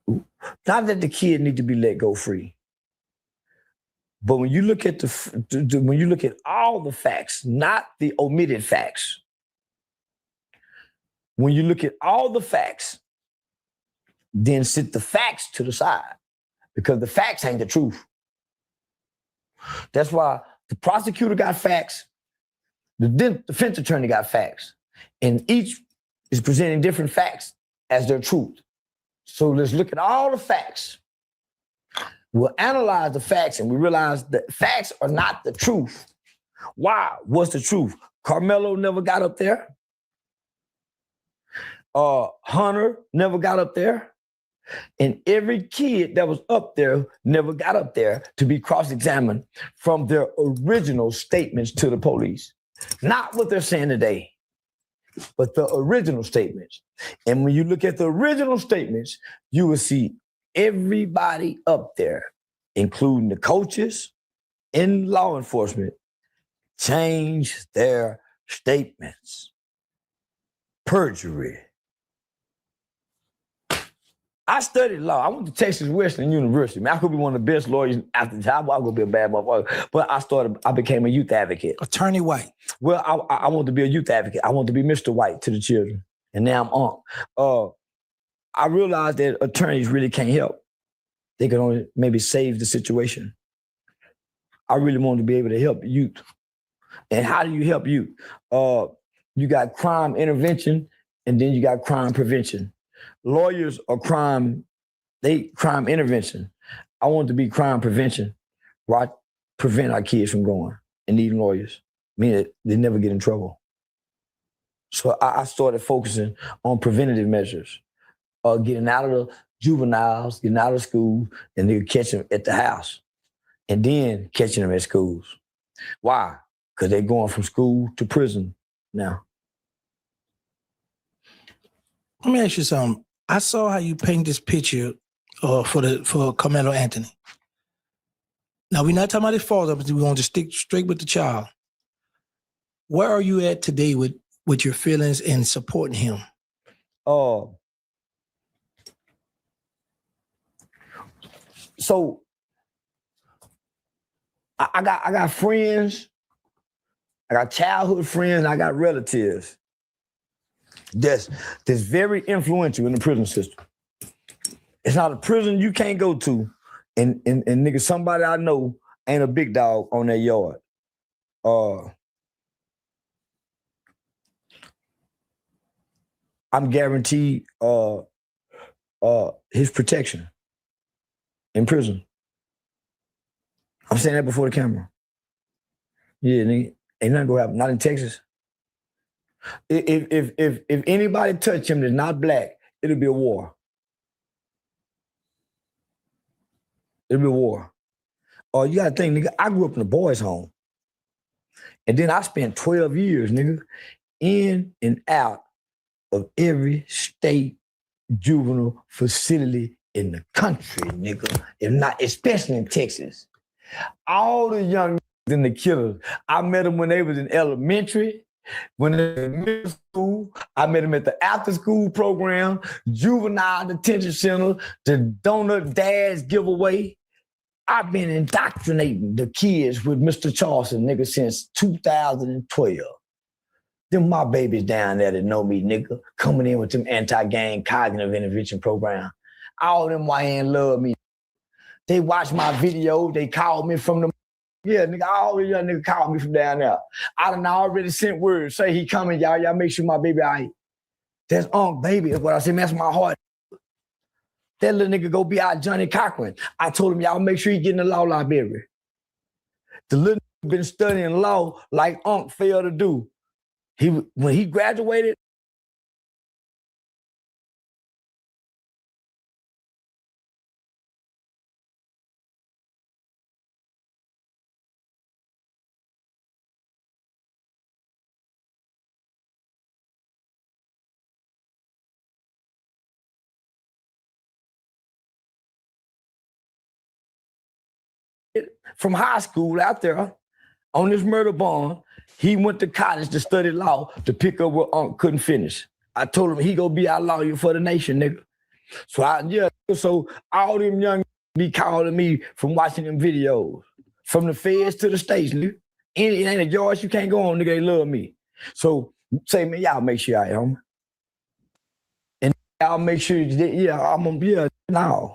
Not that the kid need to be let go free. But when you look at all the facts, not the omitted facts, when you look at all the facts, then sit the facts to the side because the facts ain't the truth. That's why the prosecutor got facts, the defense attorney got facts, and each is presenting different facts as their truth. So let's look at all the facts. We'll analyze the facts and we realize that facts are not the truth. Why? What's the truth? Karmelo never got up there. Hunter never got up there. And every kid that was up there never got up there to be cross-examined from their original statements to the police. Not what they're saying today, but the original statements. And when you look at the original statements, you will see everybody up there, including the coaches in law enforcement, changed their statements. Perjury. I studied law. I went to Texas Western University. Man, I could be one of the best lawyers after the job. I could be a bad motherfucker. But I became a youth advocate. Attorney White. Well, I wanted to be a youth advocate. I wanted to be Mr. White to the children. And now I'm on. I realized that attorneys really can't help. They can only maybe save the situation. I really wanted to be able to help youth. And how do you help youth? You got crime intervention, and then you got crime prevention. Lawyers are crime intervention. I want to be crime prevention, where I prevent our kids from going and needing lawyers, meaning they never get in trouble. So I started focusing on preventative measures, getting out of the juveniles, getting out of school, and then catching them at the house, and then catching them at schools. Why? Because they're going from school to prison now. Let me ask you something. I saw how you paint this picture for Karmelo Anthony. Now, we're not talking about his father, but we want to stick straight with the child. Where are you at today with your feelings and supporting him? So I got friends, I got childhood friends, I got relatives that's very influential in the prison system. It's not a prison you can't go to, and nigga, somebody I know ain't a big dog on their yard. I'm guaranteed his protection in prison. I'm saying that before the camera. Yeah, nigga, ain't nothing gonna happen. Not in Texas. If anybody touch him that's not black, it'll be a war. It'll be a war. You gotta think, nigga, I grew up in a boys' home. And then I spent 12 years, nigga, in and out of every state juvenile facility in the country, nigga. If not, especially in Texas. All the young and the killers, I met them when they was in elementary, when they was in middle school. I met them at the after school program, juvenile detention center, the donut dads giveaway. I've been indoctrinating the kids with Mr. Charleston, nigga, since 2012. Them my babies down there that know me, nigga, coming in with them anti-gang cognitive intervention program. All them YN love me. They watch my videos. They call me from the... Yeah, nigga, all the young niggas call me from down there. I done already sent word. Say he coming, y'all. Y'all make sure my baby all right. That's baby is what I say. That's my heart. That little nigga go be out Johnny Cochran. I told him, y'all make sure he get in the law library. The little nigga been studying law like Unc failed to do. When he graduated, from high school out there on this murder bond, he went to college to study law to pick up what Unc couldn't finish. I told him he gonna be our lawyer for the nation, nigga. So all them young be calling me from watching them videos, from the feds to the states, nigga. It ain't a yard you can't go on, nigga. They love me. So say, man, y'all make sure I am. And y'all make sure, now.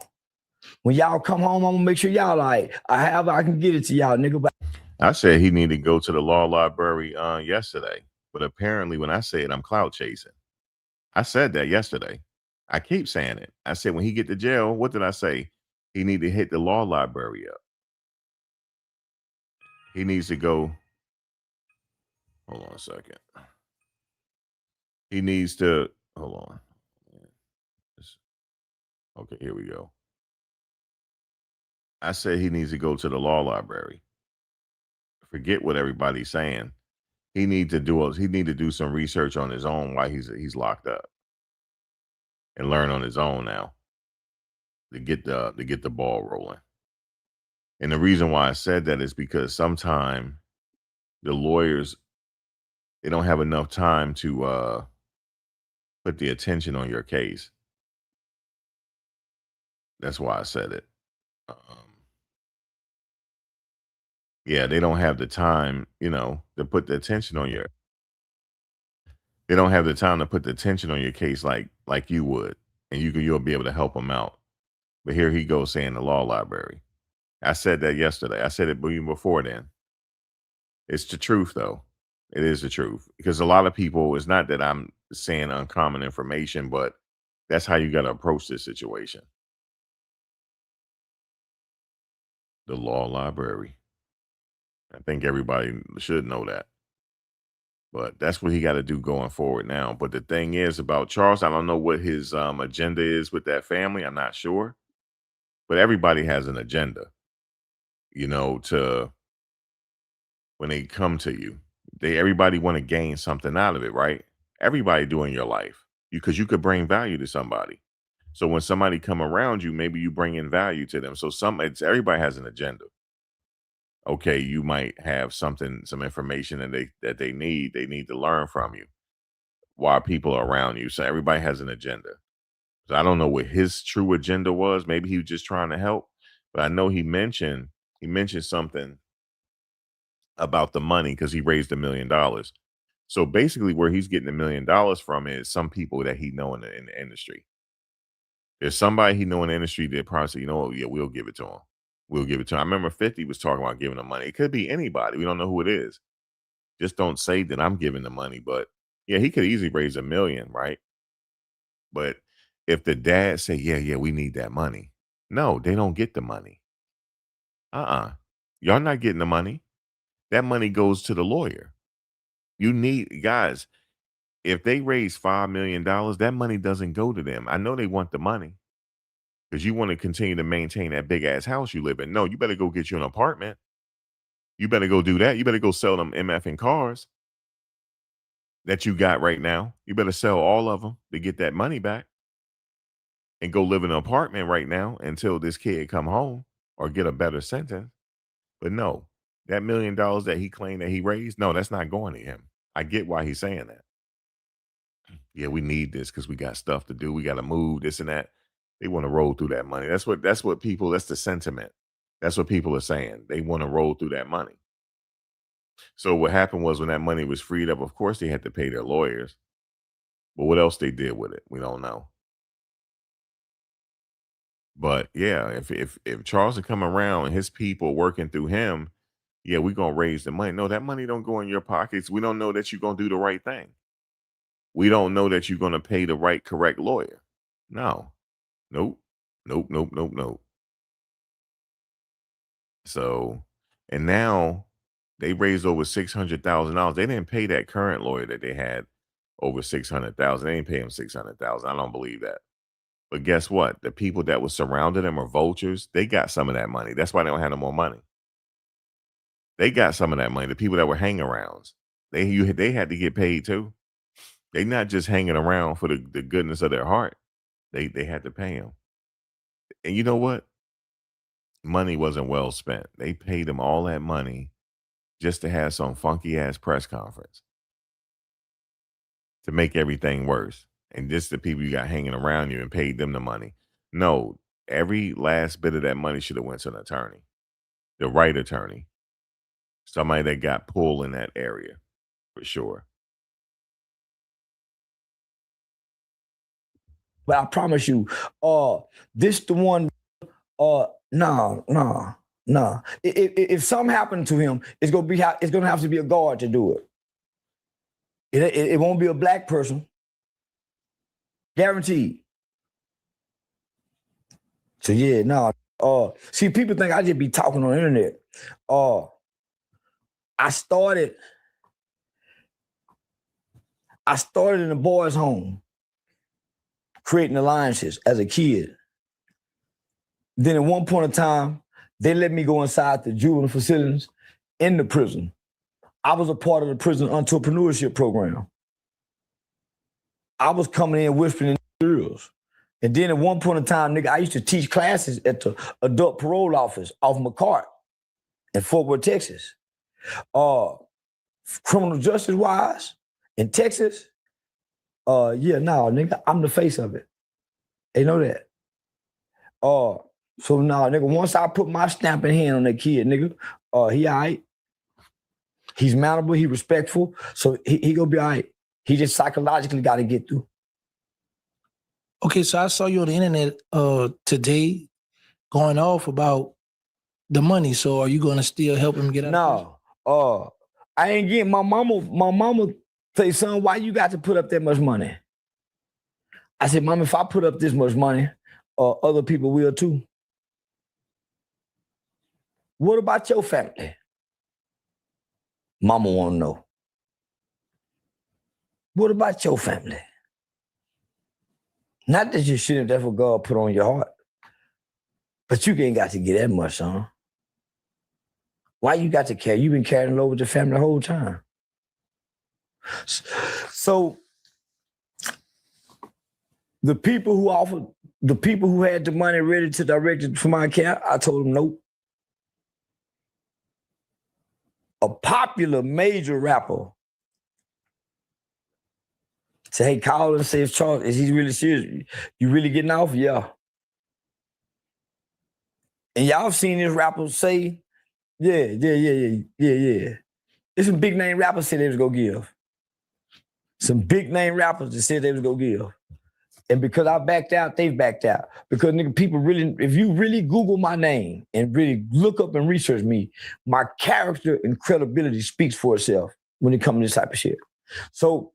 When y'all come home, I'm gonna make sure y'all like, I can get it to y'all, nigga. But I said he needed to go to the law library yesterday, but apparently when I say it, I'm clout chasing. I said that yesterday. I keep saying it. I said when he get to jail, what did I say? He need to hit the law library up. He needs to go. Hold on a second. He needs to, hold on. Okay, here we go. I said he needs to go to the law library. Forget what everybody's saying. He need to do some research on his own while he's locked up, and learn on his own now. to get the ball rolling. And the reason why I said that is because sometimes the lawyers, they don't have enough time to put the attention on your case. That's why I said it. Um, yeah, they don't have the time, to put the attention on your. They don't have the time to put the attention on your case like you would, and you'll be able to help them out. But here he goes saying the law library. I said that yesterday. I said it even before then. It's the truth, though. It is the truth because a lot of people. It's not that I'm saying uncommon information, but that's how you got to approach this situation. The law library. I think everybody should know that. But that's what he got to do going forward now. But the thing is about Charles, I don't know what his agenda is with that family. I'm not sure. But everybody has an agenda, to when they come to you. Everybody want to gain something out of it, right? Everybody do in your life. Because you could bring value to somebody. So when somebody come around you, maybe you bring in value to them. So everybody has an agenda. Okay, you might have some information that they need to learn from you while people are around you. So everybody has an agenda. So I don't know what his true agenda was. Maybe he was just trying to help, but I know he mentioned something about the money because he raised $1 million. So basically where he's getting $1 million from is some people that he know in the industry. There's somebody he know in the industry that probably say, yeah, we'll give it to him. We'll give it to him. I remember 50 was talking about giving him money. It could be anybody. We don't know who it is. Just don't say that I'm giving the money. But yeah, he could easily raise $1 million, right? But if the dad say, yeah, we need that money. No, they don't get the money. Y'all not getting the money. That money goes to the lawyer. Guys, if they raise $5 million, that money doesn't go to them. I know they want the money because you want to continue to maintain that big ass house you live in. No, you better go get you an apartment. You better go do that. You better go sell them MF and cars that you got right now. You better sell all of them to get that money back and go live in an apartment right now until this kid come home or get a better sentence. But no, that $1 million that he claimed that he raised, no, that's not going to him. I get why he's saying that. Yeah, we need this because we got stuff to do. We got to move this and that. They want to roll through that money. That's the sentiment. That's what people are saying. They want to roll through that money. So what happened was when that money was freed up, of course they had to pay their lawyers. But what else they did with it, we don't know. But yeah, if Charles had come around and his people working through him, yeah, we're gonna raise the money. No, that money don't go in your pockets. We don't know that you're gonna do the right thing. We don't know that you're gonna pay the right, correct lawyer. No. Nope. Nope. Nope. Nope. Nope. So, and now they raised over $600,000. They didn't pay that current lawyer that they had over 600,000. They didn't pay him 600,000. I don't believe that. But guess what? The people that were surrounding them are vultures. They got some of that money. That's why they don't have no more money. They got some of that money. The people that were hang-arounds, they had to get paid too. They not just hanging around for the goodness of their heart. They had to pay them. And you know what? Money wasn't well spent. They paid them all that money just to have some funky ass press conference to make everything worse. And just the people you got hanging around you and paid them the money. No, every last bit of that money should have went to an attorney, the right attorney, somebody that got pulled in that area for sure. But I promise you, this the one. No. If something happened to him, it's gonna have to be a guard to do it. It won't be a black person, guaranteed. So yeah, no. See, people think I just be talking on the internet. I started in a boys' home, creating alliances as a kid. Then at one point in time, they let me go inside the juvenile facilities in the prison. I was a part of the prison entrepreneurship program. I was coming in whispering in ears And then at one point in time, nigga, I used to teach classes at the adult parole office off McCart in Fort Worth, Texas. Criminal justice wise in Texas, nigga, I'm the face of it. They know that. So now, nigga, once I put my stamping hand on that kid, nigga, he all right. He's mountable, he respectful, so he gonna be all right. He just psychologically got to get through. Okay, so I saw you on the internet today going off about the money. So are you going to still help him get out? No, I ain't getting my mama say, son, why you got to put up that much money? I said, Mom, if I put up this much money, other people will too. What about your family? Mama want to know. What about your family? Not that you shouldn't, that's what God put on your heart. But you ain't got to get that much, son. Why you got to care? You've been carrying it over with your family the whole time. So the people who had the money ready to direct it from my account, I told them nope. A popular major rapper said, hey, call and say if Charles, is he really serious? You really getting off? Yeah. And y'all seen this rapper say, yeah. There's some big name rappers said they was gonna give. Some big name rappers that said they was gonna give. And because I backed out, they've backed out. Because nigga, people really, if you really Google my name and really look up and research me, my character and credibility speaks for itself when it comes to this type of shit. So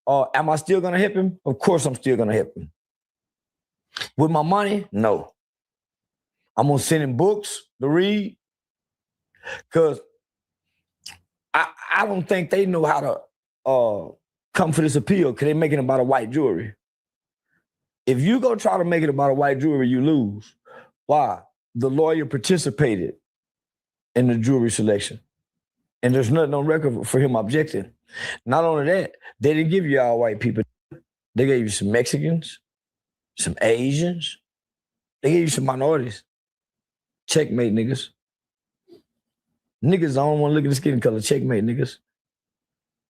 am I still gonna help him? Of course I'm still gonna help him. With my money? No. I'm gonna send him books to read. Cause I don't think they know how to come for this appeal because they're making it about a white jury. If you go try to make it about a white jury, you lose. Why? The lawyer participated in the jury selection. And there's nothing on record for him objecting. Not only that, they didn't give you all white people. They gave you some Mexicans, some Asians. They gave you some minorities. Checkmate, niggas. Niggas don't want to look at the skin color. Checkmate, niggas.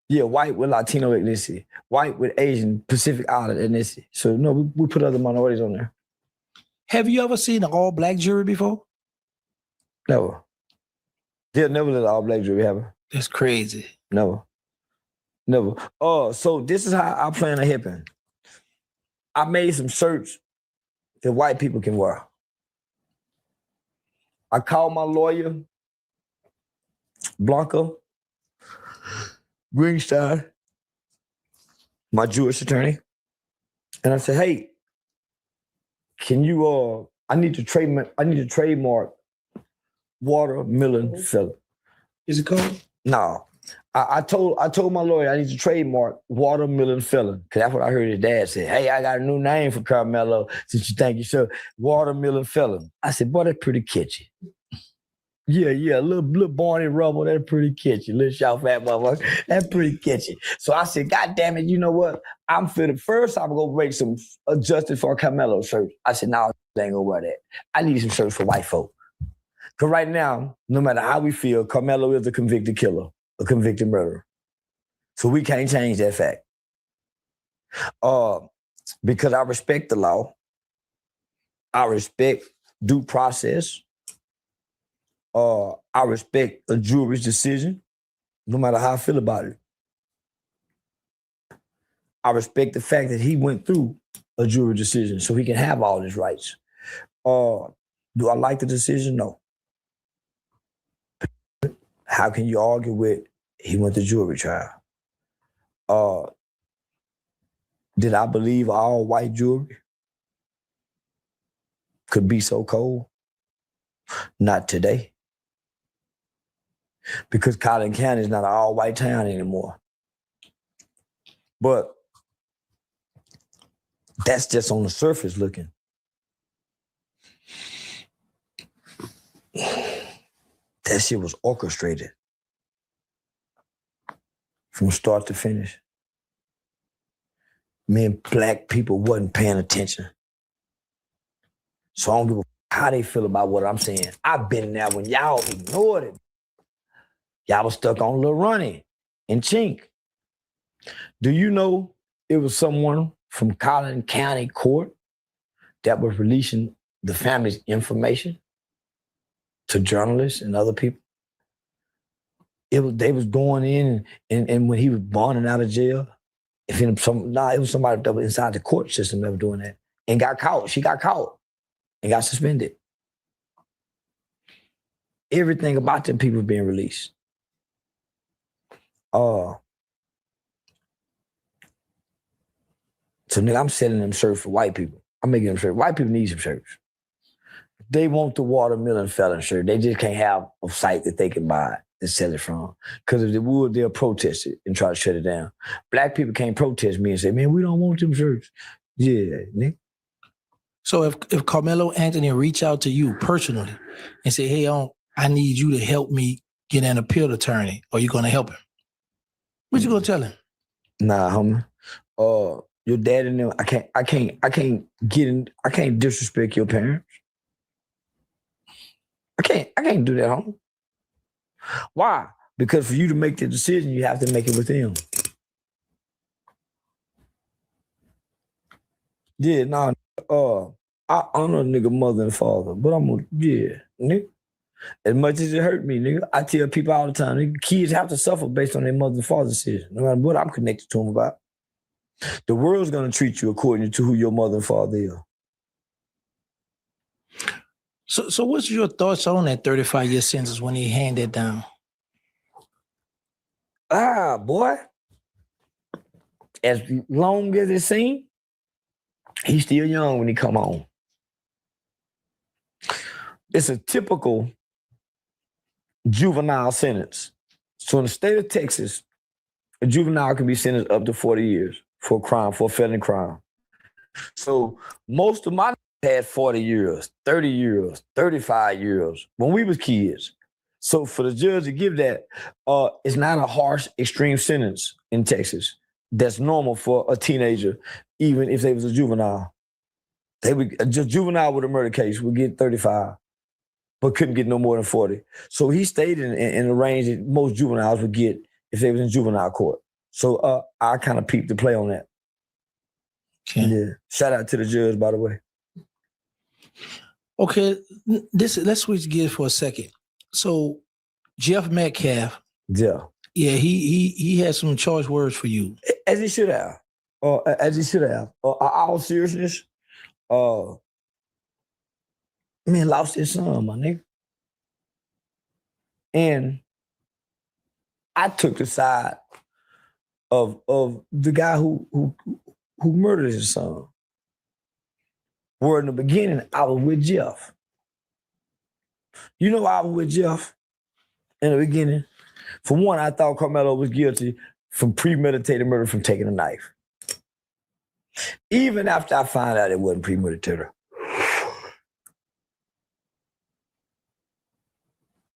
Yeah, white with Latino ethnicity. White with Asian, Pacific Island ethnicity. So, no, we put other minorities on there. Have you ever seen an all-black jury before? Never. They'll never let an all-black jury have it. That's crazy. Never. So this is how I plan on helping. I made some shirts that white people can wear. I called my lawyer, Blanca Greenstein, my Jewish attorney, and I said, hey, can you, I need to trademark watermelon felon. Is it called? No. I told my lawyer I need to trademark watermelon felon, because that's what I heard his dad say. Hey, I got a new name for Karmelo, since you think you should. Watermelon felon. I said, boy, that's pretty catchy. Yeah, a little born in rubble, that's pretty catchy. Little shout fat motherfucker, that's pretty catchy. So I said, God damn it, you know what? I'm gonna make some adjusted for a Karmelo shirt. I said, no, I ain't gonna wear that. I need some shirts for white folk. Because right now, no matter how we feel, Karmelo is a convicted killer, a convicted murderer. So we can't change that fact. Because I respect the law. I respect due process. I respect a jury's decision, no matter how I feel about it. I respect the fact that he went through a jury decision so he can have all his rights. Do I like the decision? No. How can you argue with he went to jury trial? Did I believe all white jury could be so cold? Not today. Because Collin County is not an all-white town anymore. But that's just on the surface looking. That shit was orchestrated from start to finish. Me and black people wasn't paying attention. So I don't give a how they feel about what I'm saying. I've been there when y'all ignored it. Y'all was stuck on Lil Ronnie and Chink. Do you know it was someone from Collin County Court that was releasing the family's information to journalists and other people? They was going in and when he was bonding out of jail, it was somebody that was inside the court system that was doing that and got caught. She got caught and got suspended. Everything about them people being released. So nigga, I'm selling them shirts for white people. I'm making them shirts. White people need some shirts. They want the watermelon felon shirt. They just can't have a site that they can buy and sell it from. Because if they would, they'll protest it and try to shut it down. Black people can't protest me and say, man, we don't want them shirts. Yeah, nigga. So if Karmelo Anthony reach out to you personally and say, hey, I need you to help me get an appeal attorney, are you going to help him? What you going to tell him? Nah, homie. Your dad and them, I can't disrespect your parents. I can't do that, homie. Why? Because for you to make the decision, you have to make it with them. Yeah, nah, I honor nigga mother and father, but nigga. As much as it hurt me, nigga, I tell people all the time, nigga, kids have to suffer based on their mother and father's decision, no matter what I'm connected to them about. The world's gonna treat you according to who your mother and father is. So what's your thoughts on that 35-year sentence when he handed down? Boy. As long as it seems, he's still young when he come home. It's a typical juvenile sentence. So in the state of Texas, a juvenile can be sentenced up to 40 years for a crime, for a felony crime. So most of my had 40 years, 30 years, 35 years when we was kids. So for the judge to give that, it's not a harsh, extreme sentence in Texas. That's normal for a teenager, even if they was a juvenile. A juvenile with a murder case would get 35, but couldn't get no more than 40. So he stayed in the range that most juveniles would get if they was in juvenile court. So I kind of peeped the play on that. Okay. Yeah. Shout out to the judge, by the way. Okay, let's switch gears for a second. So Jeff Metcalf, yeah, he had some choice words for you, as he should have. All seriousness, man, lost his son, my nigga, and I took the side of the guy who murdered his son. Where in the beginning, I was with Jeff. You know why I was with Jeff in the beginning? For one, I thought Karmelo was guilty from premeditated murder from taking a knife. Even after I found out it wasn't premeditated.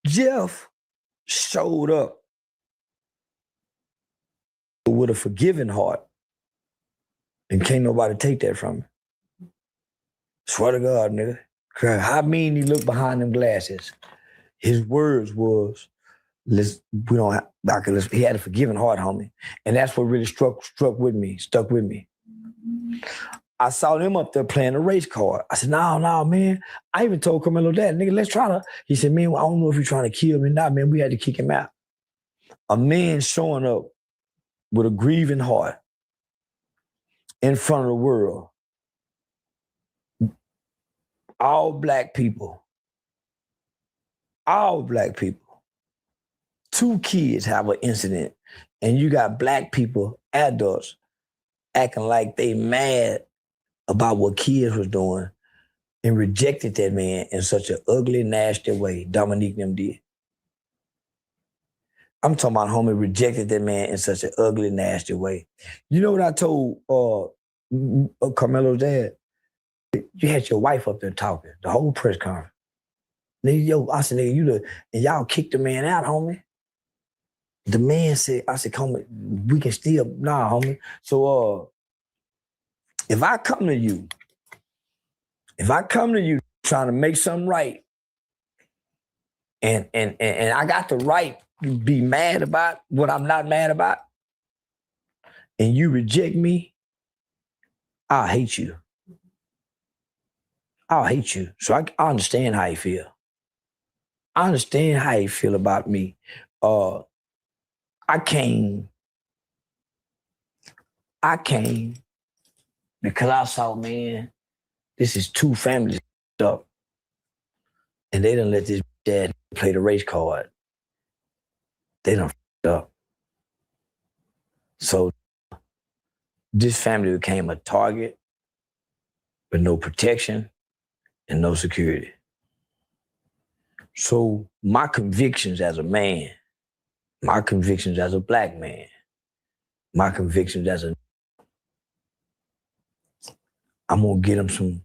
Jeff showed up with a forgiving heart, and can't nobody take that from him. Swear to God, nigga. How mean he looked behind them glasses. His words was, he had a forgiving heart, homie. And that's what really stuck with me. I saw them up there playing the race card. I said, no, man. I even told Karmelo that, nigga, let's try to. He said, man, I don't know if you're trying to kill me or not, man. We had to kick him out. A man showing up with a grieving heart in front of the world. All black people. 2 kids have an incident, and you got black people, adults, acting like they mad about what kids was doing and rejected that man in such an ugly, nasty way. Dominique them did. I'm talking about homie rejected that man in such an ugly, nasty way. You know what I told Karmelo's dad? You had your wife up there talking, the whole press conference. Nigga, I said, nigga, and y'all kicked the man out, homie. The man said, I said, homie, we can still, nah, homie. So if I come to you trying to make something right. And I got the right to be mad about what I'm not mad about. And you reject me, I'll hate you. I'll hate you. So I understand how you feel. I understand how you feel about me. I came because I saw, man, this is two families up. And they done let this dad play the race card. They done up. So this family became a target with no protection and no security. So my convictions as a man, my convictions as a black man, my convictions as a, I'm gonna get them some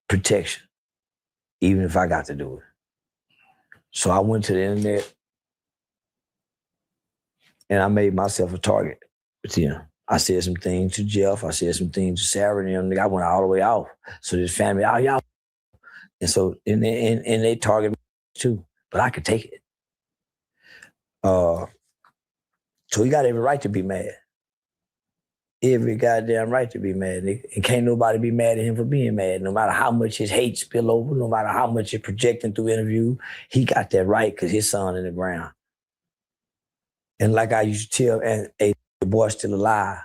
protection, even if I got to do it. So I went to the internet and I made myself a target. But, you know, I said some things to Jeff, I said some things to Sarah and them. I went all the way off. So this family, oh, y'all. And so, and they targeted me too, but I could take it. So he got every right to be mad. Every goddamn right to be mad. And can't nobody be mad at him for being mad. No matter how much his hate spill over, no matter how much it's projecting through interview, he got that right because his son in the ground. And like I used to tell, and hey, the boy's still alive.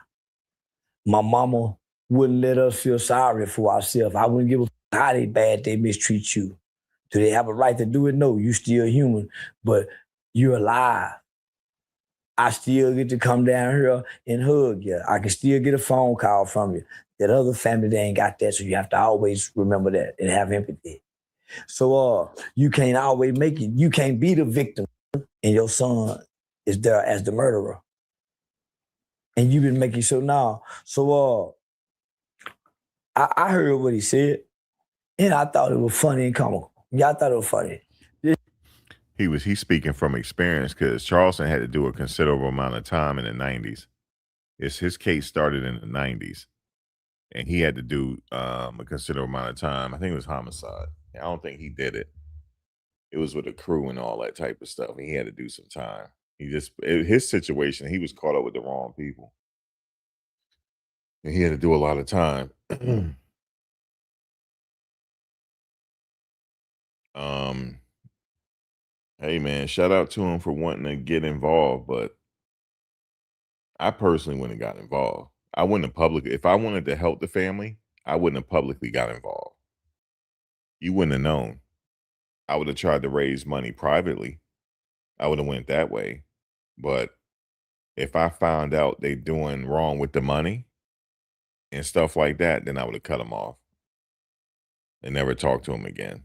My mama wouldn't let us feel sorry for ourselves. I wouldn't give a how they mistreat you. Do they have a right to do it? No, you still human, but you're alive. I still get to come down here and hug you. I can still get a phone call from you. That other family, they ain't got that, so you have to always remember that and have empathy. So you can't always make it. You can't be the victim and your son is there as the murderer. And you've been making so now. So I heard what he said, and I thought it was funny and comical. Y'all thought it was funny. He's speaking from experience because Charleston had to do a considerable amount of time in the 90s. His case started in the 90s, and he had to do a considerable amount of time. I think it was homicide. I don't think he did it. It was with a crew and all that type of stuff. He had to do some time. His situation, he was caught up with the wrong people, and he had to do a lot of time. Hey man, shout out to him for wanting to get involved, but I personally wouldn't have got involved. I wouldn't have if I wanted to help the family, I wouldn't have publicly got involved. You wouldn't have known. I would have tried to raise money privately. I would have went that way. But if I found out they doing wrong with the money and stuff like that, then I would have cut them off and never talked to them again.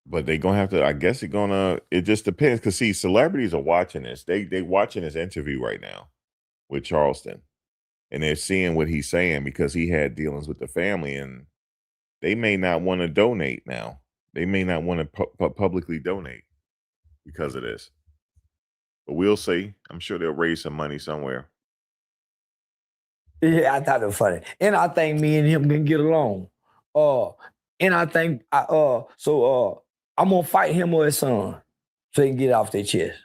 But they gonna have to, I guess it just depends. Cause see, celebrities are watching this. They watching this interview right now with Charleston. And they're seeing what he's saying because he had dealings with the family, and they may not want to donate now. They may not want to publicly donate because of this. But we'll see. I'm sure they'll raise some money somewhere. Yeah, I thought it was funny. And I think me and him can get along. And I think I'm gonna fight him or his son so they can get it off their chest.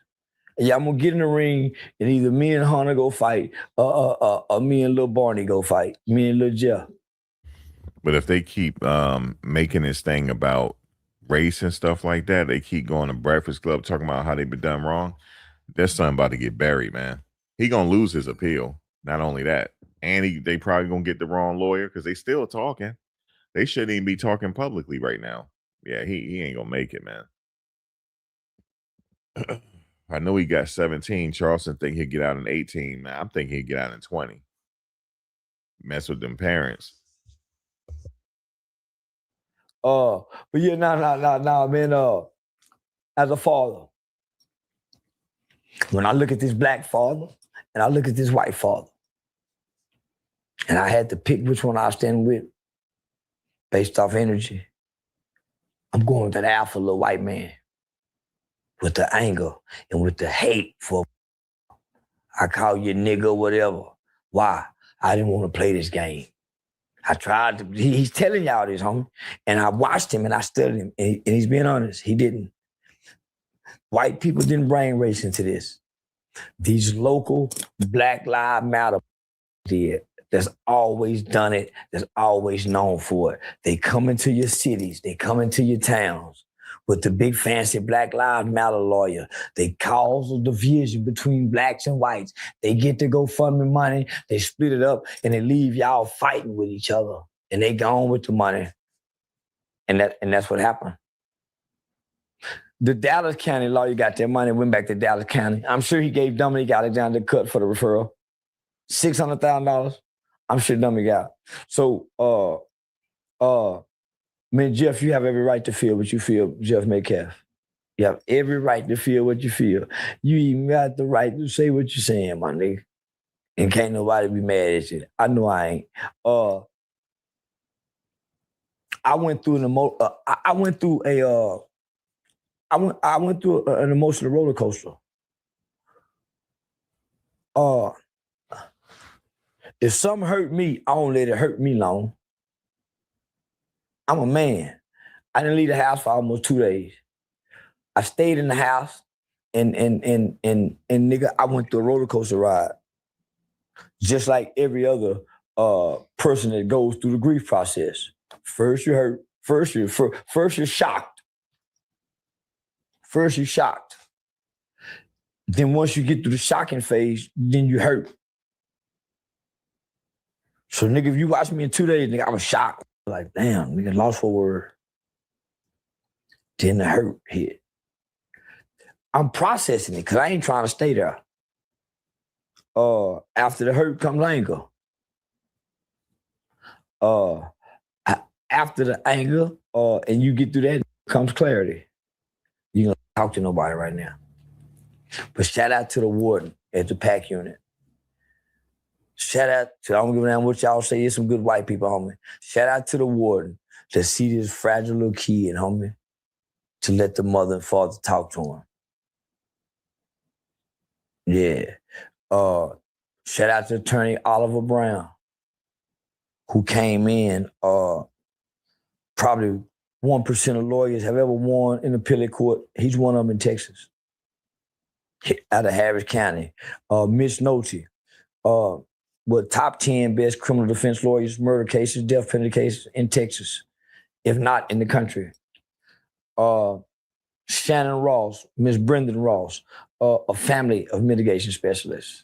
Yeah, I'm gonna get in the ring and either me and Hunter go fight or me and Lil Barney go fight. Me and Lil Jeff. But if they keep making this thing about race and stuff like that, they keep going to Breakfast Club talking about how they been done wrong, their son about to get buried, man. He gonna lose his appeal. Not only that, and they probably gonna get the wrong lawyer because they still talking. They shouldn't even be talking publicly right now. Yeah, he ain't gonna make it, man. I know he got 17. Charleston think he'll get out in 18. Man, I'm thinking he'll get out in 20. Mess with them parents. But yeah, nah, man. As a father, when I look at this black father and I look at this white father, and I had to pick which one I stand with based off energy, I'm going with that alpha little white man with the anger and with the hate for I call you nigga, whatever. Why? I didn't want to play this game. I tried to, he's telling y'all this, homie. And I watched him and I studied him. And he's being honest, he didn't. White people didn't bring race into this. These local Black Lives Matter did. That's always done it, that's always known for it. They come into your cities, they come into your towns with the big fancy Black Lives Matter lawyer. They cause a division between blacks and whites. They get the GoFundMe money, they split it up, and they leave y'all fighting with each other. And they go on with the money. And that's what happened. The Dallas County lawyer got their money, went back to Dallas County. I'm sure he gave Dominique Alexander the cut for the referral. $600,000. I'm sure Dummy got. So, man, Jeff, you have every right to feel what you feel, Jeff Metcalf. You have every right to feel what you feel. You even got the right to say what you're saying, my nigga. And can't nobody be mad at you. I know I ain't. I went through an emotional roller coaster. If something hurt me, I don't let it hurt me long. I'm a man. I didn't leave the house for almost 2 days. I stayed in the house and nigga, I went through a roller coaster ride. Just like every other person that goes through the grief process. First you're hurt. First you're shocked. First you're shocked. Then once you get through the shocking phase, then you hurt. So nigga, if you watch me in 2 days, nigga, I was shocked. Like, damn, nigga, lost for word. Then the hurt hit. I'm processing it because I ain't trying to stay there. After the hurt comes anger. After the anger, and you get through that, comes clarity. You don't talk to nobody right now. But shout out to the warden at the PAC unit. Shout out to, I don't give a damn what y'all say, it's some good white people, homie. Shout out to the warden to see this fragile little kid, homie, to let the mother and father talk to him. Yeah. Shout out to attorney Oliver Brown, who came in, probably 1% of lawyers have ever won in appellate court. He's one of them in Texas, out of Harris County. Mitch Nolte, top 10 best criminal defense lawyers, murder cases, death penalty cases in Texas, if not in the country. Shannon Ross, Miss Brendan Ross, a family of mitigation specialists.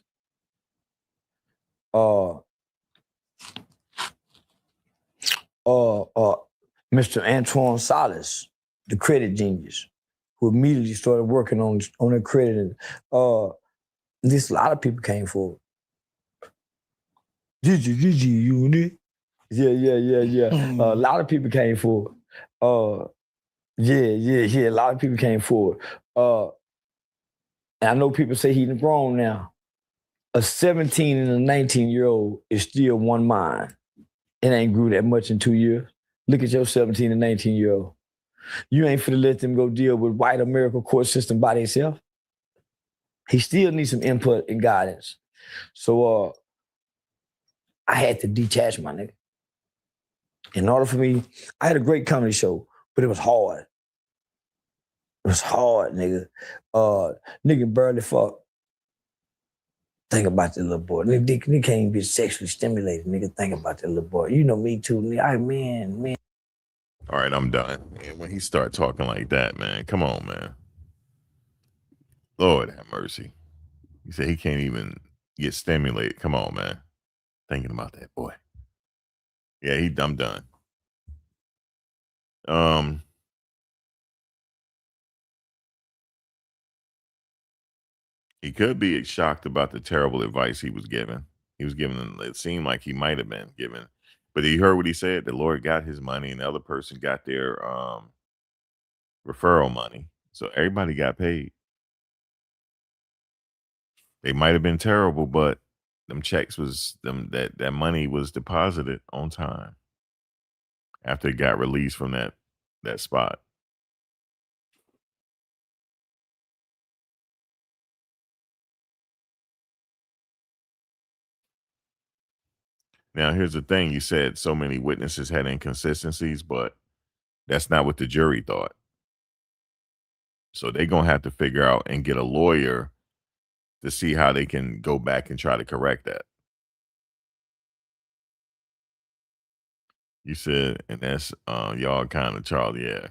Mr. Antoine Salas, the credit genius, who immediately started working on their credit. This a lot of people came forward. Gigi unit. Yeah. A lot of people came forward. A lot of people came forward. And I know people say he's grown now. A 17 and a 19-year-old is still one mind. It ain't grew that much in 2 years. Look at your 17 and 19-year-old. You ain't finna let them go deal with white American court system by themselves. He still needs some input and guidance. So I had to detach my nigga. In order for me, I had a great comedy show, but it was hard. It was hard, nigga. Nigga barely fuck. Think about that little boy. Nigga can't even be sexually stimulated. Nigga, think about that little boy. You know me too, nigga. Man. All right, I'm done. And when he start talking like that, man, come on, man. Lord have mercy. He said he can't even get stimulated. Come on, man. Thinking about that boy. Yeah, I'm done. He could be shocked about the terrible advice he was given. He was given, it seemed like he might have been given, but he heard what he said. The Lord got his money and the other person got their referral money. So everybody got paid. They might have been terrible, but them checks that money was deposited on time after it got released from that spot. Now, here's the thing. You said so many witnesses had inconsistencies, but that's not what the jury thought. So they're going to have to figure out and get a lawyer to see how they can go back and try to correct that. You said, and that's y'all kind of Charlie, yeah.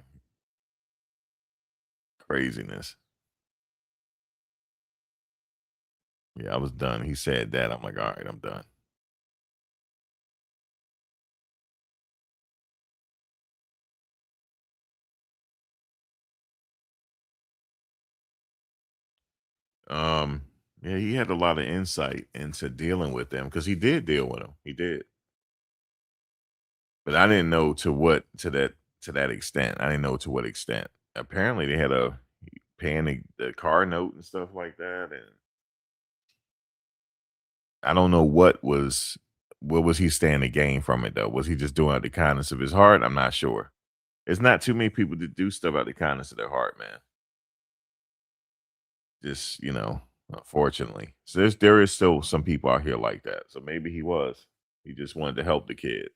Craziness. Yeah, I was done. He said that. I'm like, all right, I'm done. Um, yeah, he had a lot of insight into dealing with them because he did deal with them. He did. But I didn't know to that extent. I didn't know to what extent. Apparently they had a paying the car note and stuff like that. And I don't know what was he standing to gain from it though? Was he just doing it out the kindness of his heart? I'm not sure. It's not too many people that do stuff out the kindness of their heart, man. Just, unfortunately. So there is still some people out here like that. So maybe he was. He just wanted to help the kid.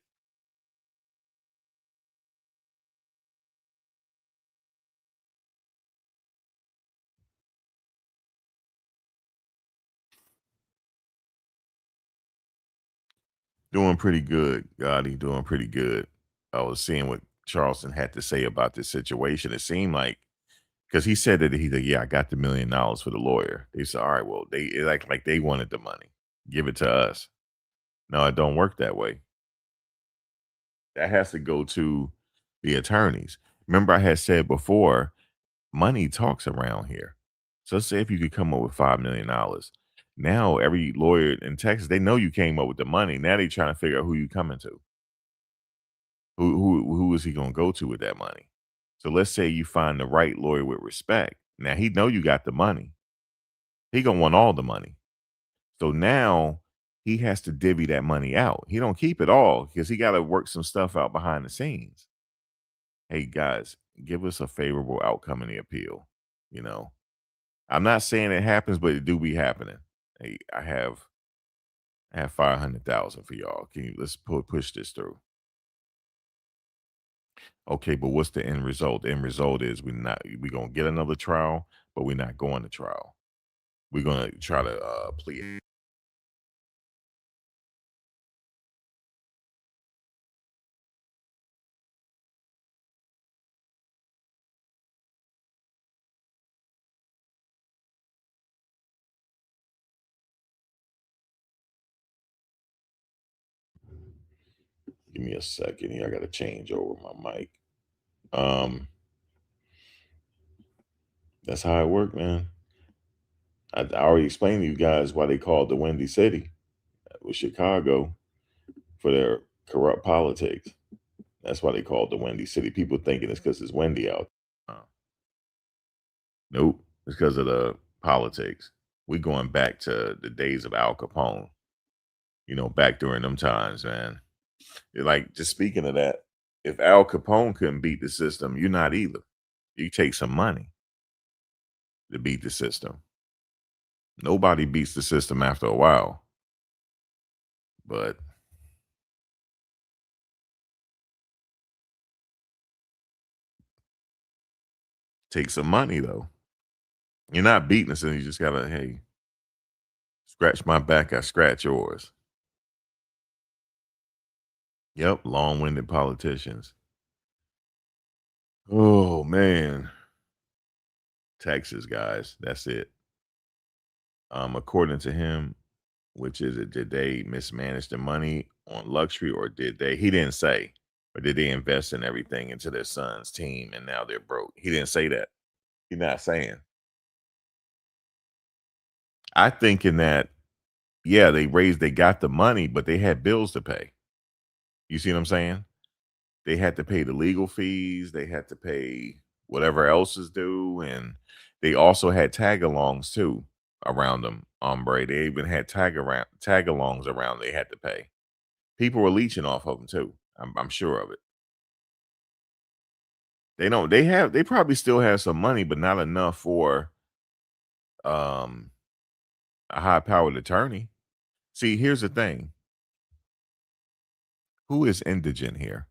Doing pretty good, Gotti, doing pretty good. I was seeing what Charleston had to say about this situation. It seemed like because he said that he said, yeah, I got the $1 million for the lawyer. They said, all right, well, it like they wanted the money. Give it to us. No, it don't work that way. That has to go to the attorneys. Remember, I had said before, money talks around here. So let's say if you could come up with $5 million. Now every lawyer in Texas, they know you came up with the money. Now they trying to figure out who you coming to. Who is he gonna go to with that money? So let's say you find the right lawyer with respect. Now he know you got the money. He gonna want all the money. So now he has to divvy that money out. He don't keep it all because he got to work some stuff out behind the scenes. Hey guys, give us a favorable outcome in the appeal. You know, I'm not saying it happens, but it do be happening. Hey, I have 500,000 for y'all. Can you let's push this through? Okay, but what's the end result? The end result is we're gonna get another trial, but we're not going to trial. We're gonna try to plead. Give me a second here. I gotta change over my mic. Um, that's how it worked, man. I already explained to you guys why they called the Windy City with Chicago for their corrupt politics. That's why they called the Windy City. People thinking it's because it's windy out. Nope, it's because of the politics. We going back to the days of Al Capone. Back during them times, man. Like just speaking of that, if Al Capone couldn't beat the system, you're not either. You take some money to beat the system. Nobody beats the system after a while, but take some money though. You're not beating us, and you just gotta, hey, scratch my back, I scratch yours. Yep, long-winded politicians. Oh man, Texas guys, that's it. According to him, which is it? Did they mismanage the money on luxury, or did they? He didn't say, or did they invest in everything into their son's team, and now they're broke? He didn't say that. He's not saying. I think in that, yeah, they got the money, but they had bills to pay. You see what I'm saying? They had to pay the legal fees, they had to pay whatever else is due, and they also had tag-alongs too around them, hombre. They even had tag-alongs around they had to pay. People were leeching off of them too. I'm sure of it. They don't. They probably still have some money, but not enough for um a high-powered attorney. See, here's the thing. Who is indigent here?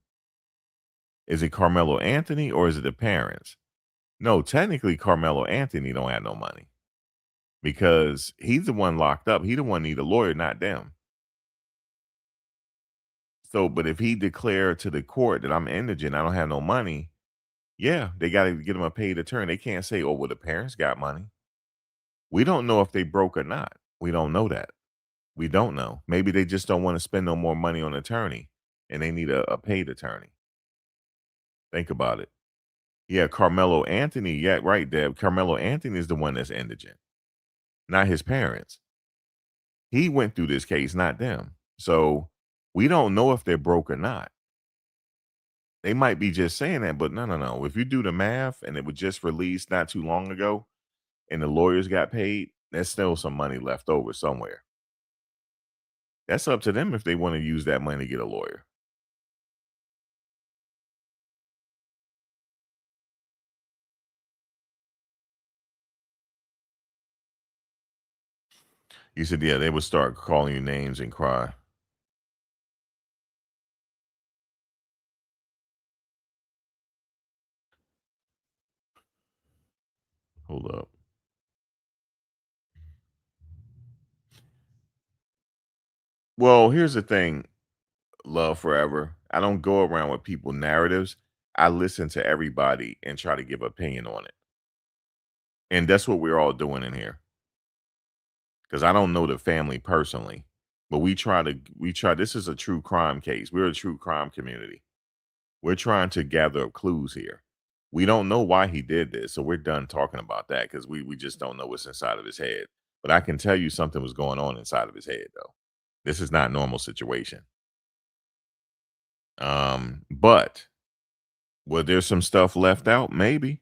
Is it Carmelo Anthony or is it the parents? No, technically Carmelo Anthony don't have no money because he's the one locked up. He the one need a lawyer, not them. So, but if he declared to the court that I'm indigent, I don't have no money, yeah, they got to get him a paid attorney. They can't say, oh, well, the parents got money. We don't know if they broke or not. We don't know that. We don't know. Maybe they just don't want to spend no more money on an attorney and they need a paid attorney. Think about it. Yeah, Carmelo Anthony. Yeah, right, Deb. Carmelo Anthony is the one that's indigent, not his parents. He went through this case, not them. So we don't know if they're broke or not. They might be just saying that, but no. If you do the math and it was just released not too long ago and the lawyers got paid, there's still some money left over somewhere. That's up to them if they want to use that money to get a lawyer. You said, yeah, they would start calling you names and cry. Hold up. Well, here's the thing, love forever. I don't go around with people narratives. I listen to everybody and try to give opinion on it. And that's what we're all doing in here. Because I don't know the family personally, but we try. This is a true crime case. We're a true crime community. We're trying to gather up clues here. We don't know why he did this, so we're done talking about that because we just don't know what's inside of his head. But I can tell you something was going on inside of his head, though. This is not a normal situation. But was there some stuff left out? Maybe.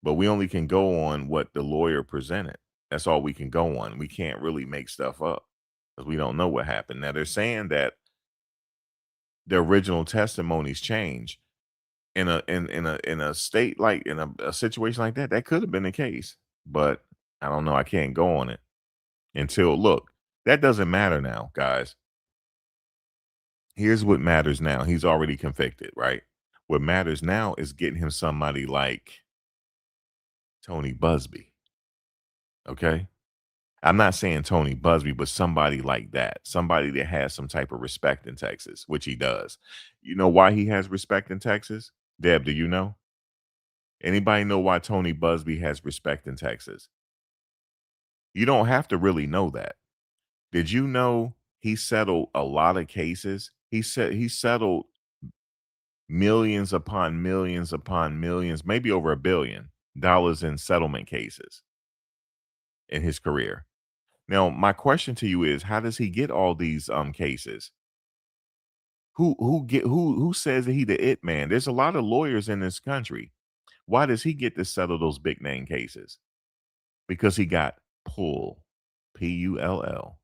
But we only can go on what the lawyer presented. That's all we can go on. We can't really make stuff up because we don't know what happened. Now they're saying that the original testimonies change in a state like in a situation like that. That could have been the case, but I don't know. I can't go on it until look. That doesn't matter now, guys. Here's what matters now. He's already convicted, right? What matters now is getting him somebody like Tony Busby. Okay. I'm not saying Tony Busby, but somebody like that. Somebody that has some type of respect in Texas, which he does. You know why he has respect in Texas? Deb, do you know? Anybody know why Tony Busby has respect in Texas? You don't have to really know that. Did you know he settled a lot of cases? He settled millions upon millions, maybe over $1 billion in settlement cases in his career. Now, my question to you is, how does he get all these cases? Who says that he the it man? There's a lot of lawyers in this country. Why does he get to settle those big name cases? Because he got pull, Pull.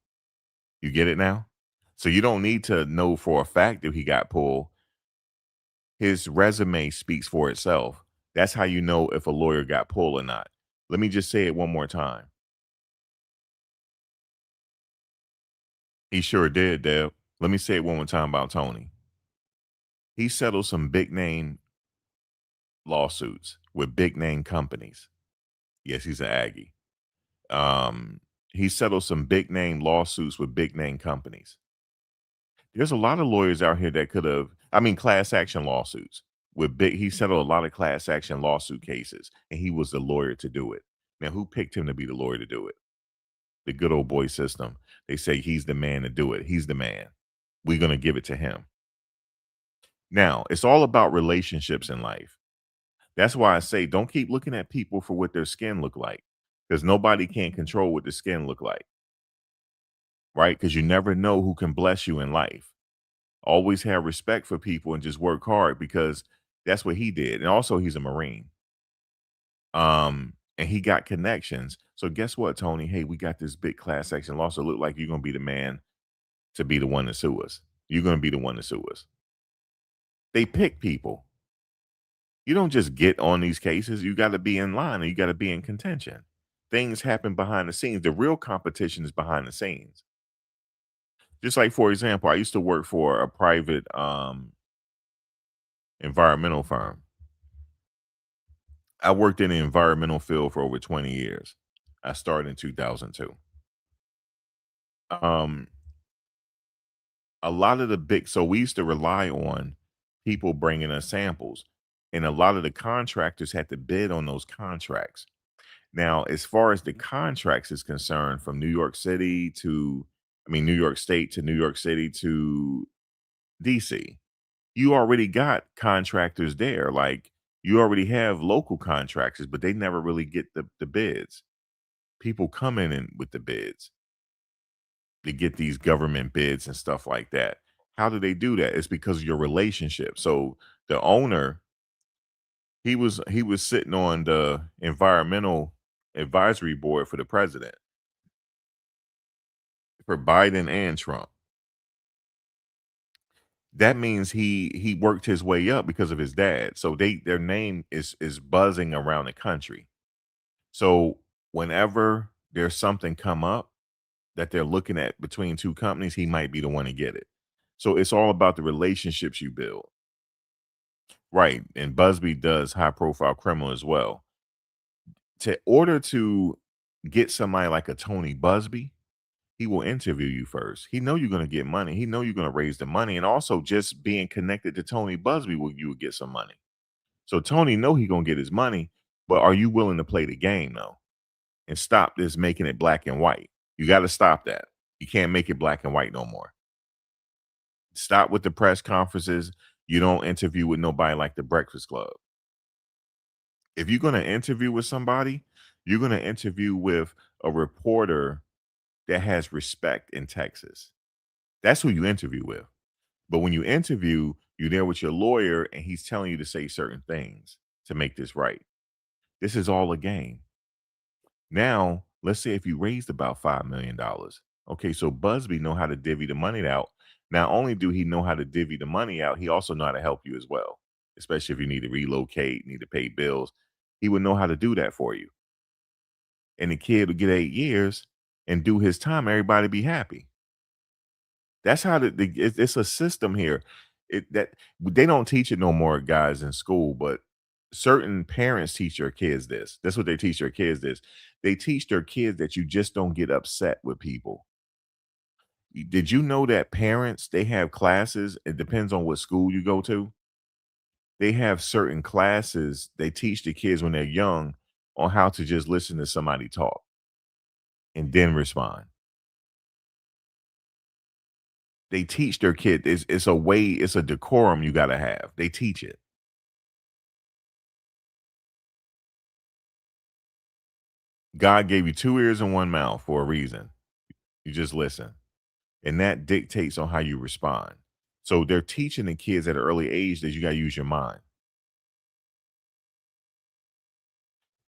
You get it now? So you don't need to know for a fact that he got pull. His resume speaks for itself. That's how you know if a lawyer got pull or not. Let me just say it one more time. He sure did, Deb. Let me say it one more time about Tony. He settled some big name lawsuits with big name companies. Yes, he's an Aggie. He settled some big name lawsuits with big name companies. There's a lot of lawyers out here that could have, class action lawsuits with big. He settled a lot of class action lawsuit cases, and he was the lawyer to do it. Now, who picked him to be the lawyer to do it? The good old boy system. They say he's the man to do it. He's the man. We're going to give it to him. Now, it's all about relationships in life. That's why I say don't keep looking at people for what their skin look like, because nobody can control what the skin look like, right? Because you never know who can bless you in life. Always have respect for people and just work hard because that's what he did. And also he's a Marine. And he got connections. So guess what, Tony? Hey, we got this big class action lawsuit. Look like you're gonna be the man to be the one to sue us. You're gonna be the one to sue us. They pick people. You don't just get on these cases. You got to be in line and you got to be in contention. Things happen behind the scenes. The real competition is behind the scenes. Just like, for example, I used to work for a private environmental firm. I worked in the environmental field for over 20 years. I started in 2002. Um, a lot of the big, so we used to rely on people bringing us samples, and a lot of the contractors had to bid on those contracts. Now, as far as the contracts is concerned, from New York City to, I mean, New York State to New York City to DC, you already got contractors there. Like, you already have local contractors, but they never really get the bids. People come in and with the bids to get these government bids and stuff like that. How do they do that? It's because of your relationship. So the owner, he was sitting on the environmental advisory board for the president, for Biden and Trump. That means he worked his way up because of his dad. So their name is buzzing around the country. So whenever there's something come up that they're looking at between two companies, he might be the one to get it. So it's all about the relationships you build. Right. And Busby does high profile criminal as well. To order to get somebody like a Tony Busby, he will interview you first. He know you're going to get money. He know you're going to raise the money. And also just being connected to Tony Busby you will get some money. So Tony know he going to get his money, but are you willing to play the game though? And stop this making it black and white. You got to stop that. You can't make it black and white no more. Stop with the press conferences. You don't interview with nobody like the Breakfast Club. If you're going to interview with somebody, you're going to interview with a reporter that has respect in Texas. That's who you interview with. But when you interview, you're there with your lawyer and he's telling you to say certain things to make this right. This is all a game. Now, let's say if you raised about $5 million. Okay, so Busby know how to divvy the money out. Not only do he know how to divvy the money out, he also know how to help you as well, especially if you need to relocate, need to pay bills. He would know how to do that for you. And the kid would get 8 years and do his time. Everybody be happy. That's how it's a system here. That they don't teach it no more, guys, in school, but certain parents teach their kids this. That's what they teach their kids this. They teach their kids that you just don't get upset with people. Did you know that parents, they have classes? It depends on what school you go to. They have certain classes they teach the kids when they're young on how to just listen to somebody talk and then respond. They teach their kid. It's a way, it's a decorum you got to have. They teach it. God gave you 2 ears and 1 mouth for a reason. You just listen. And that dictates on how you respond. So they're teaching the kids at an early age that you got to use your mind.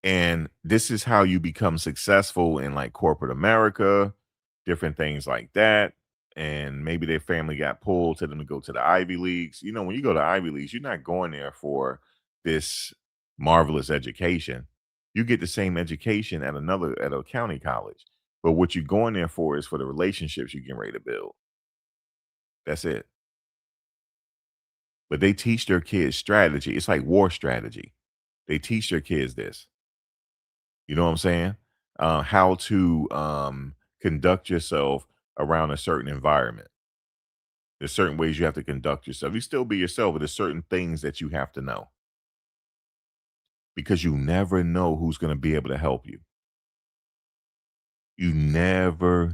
And this is how you become successful in like corporate America, different things like that. And maybe their family got pulled to them to go to the Ivy Leagues. You know, when you go to Ivy Leagues, you're not going there for this marvelous education. You get the same education at a county college. But what you're going there for is for the relationships you get ready to build. That's it. But they teach their kids strategy. It's like war strategy. They teach their kids this. You know what I'm saying? How to conduct yourself around a certain environment. There's certain ways you have to conduct yourself. You still be yourself, but there's certain things that you have to know because you never know who's going to be able to help you. You never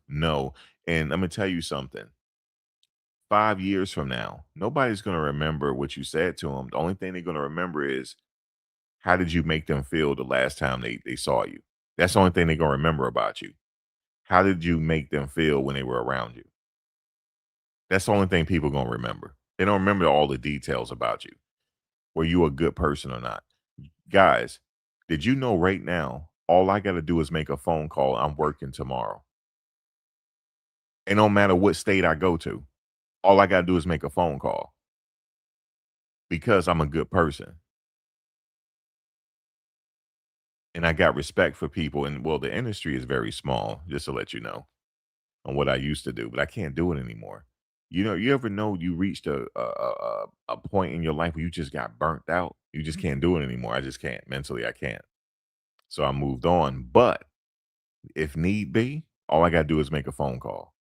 know. And I'm going to tell you something. 5 years from now, nobody's going to remember what you said to them. The only thing they're going to remember is how did you make them feel the last time they saw you? That's the only thing they're going to remember about you. How did you make them feel when they were around you? That's the only thing people are going to remember. They don't remember all the details about you. Were you a good person or not? Guys, did you know right now, all I got to do is make a phone call. I'm working tomorrow. And no matter what state I go to, all I got to do is make a phone call because I'm a good person. And I got respect for people. And well, the industry is very small, just to let you know. on what I used to do, but I can't do it anymore. You know, you ever know you reached a point in your life where you just got burnt out? You just can't do it anymore. I just can't. Mentally, I can't. So I moved on. But if need be, all I gotta do is make a phone call.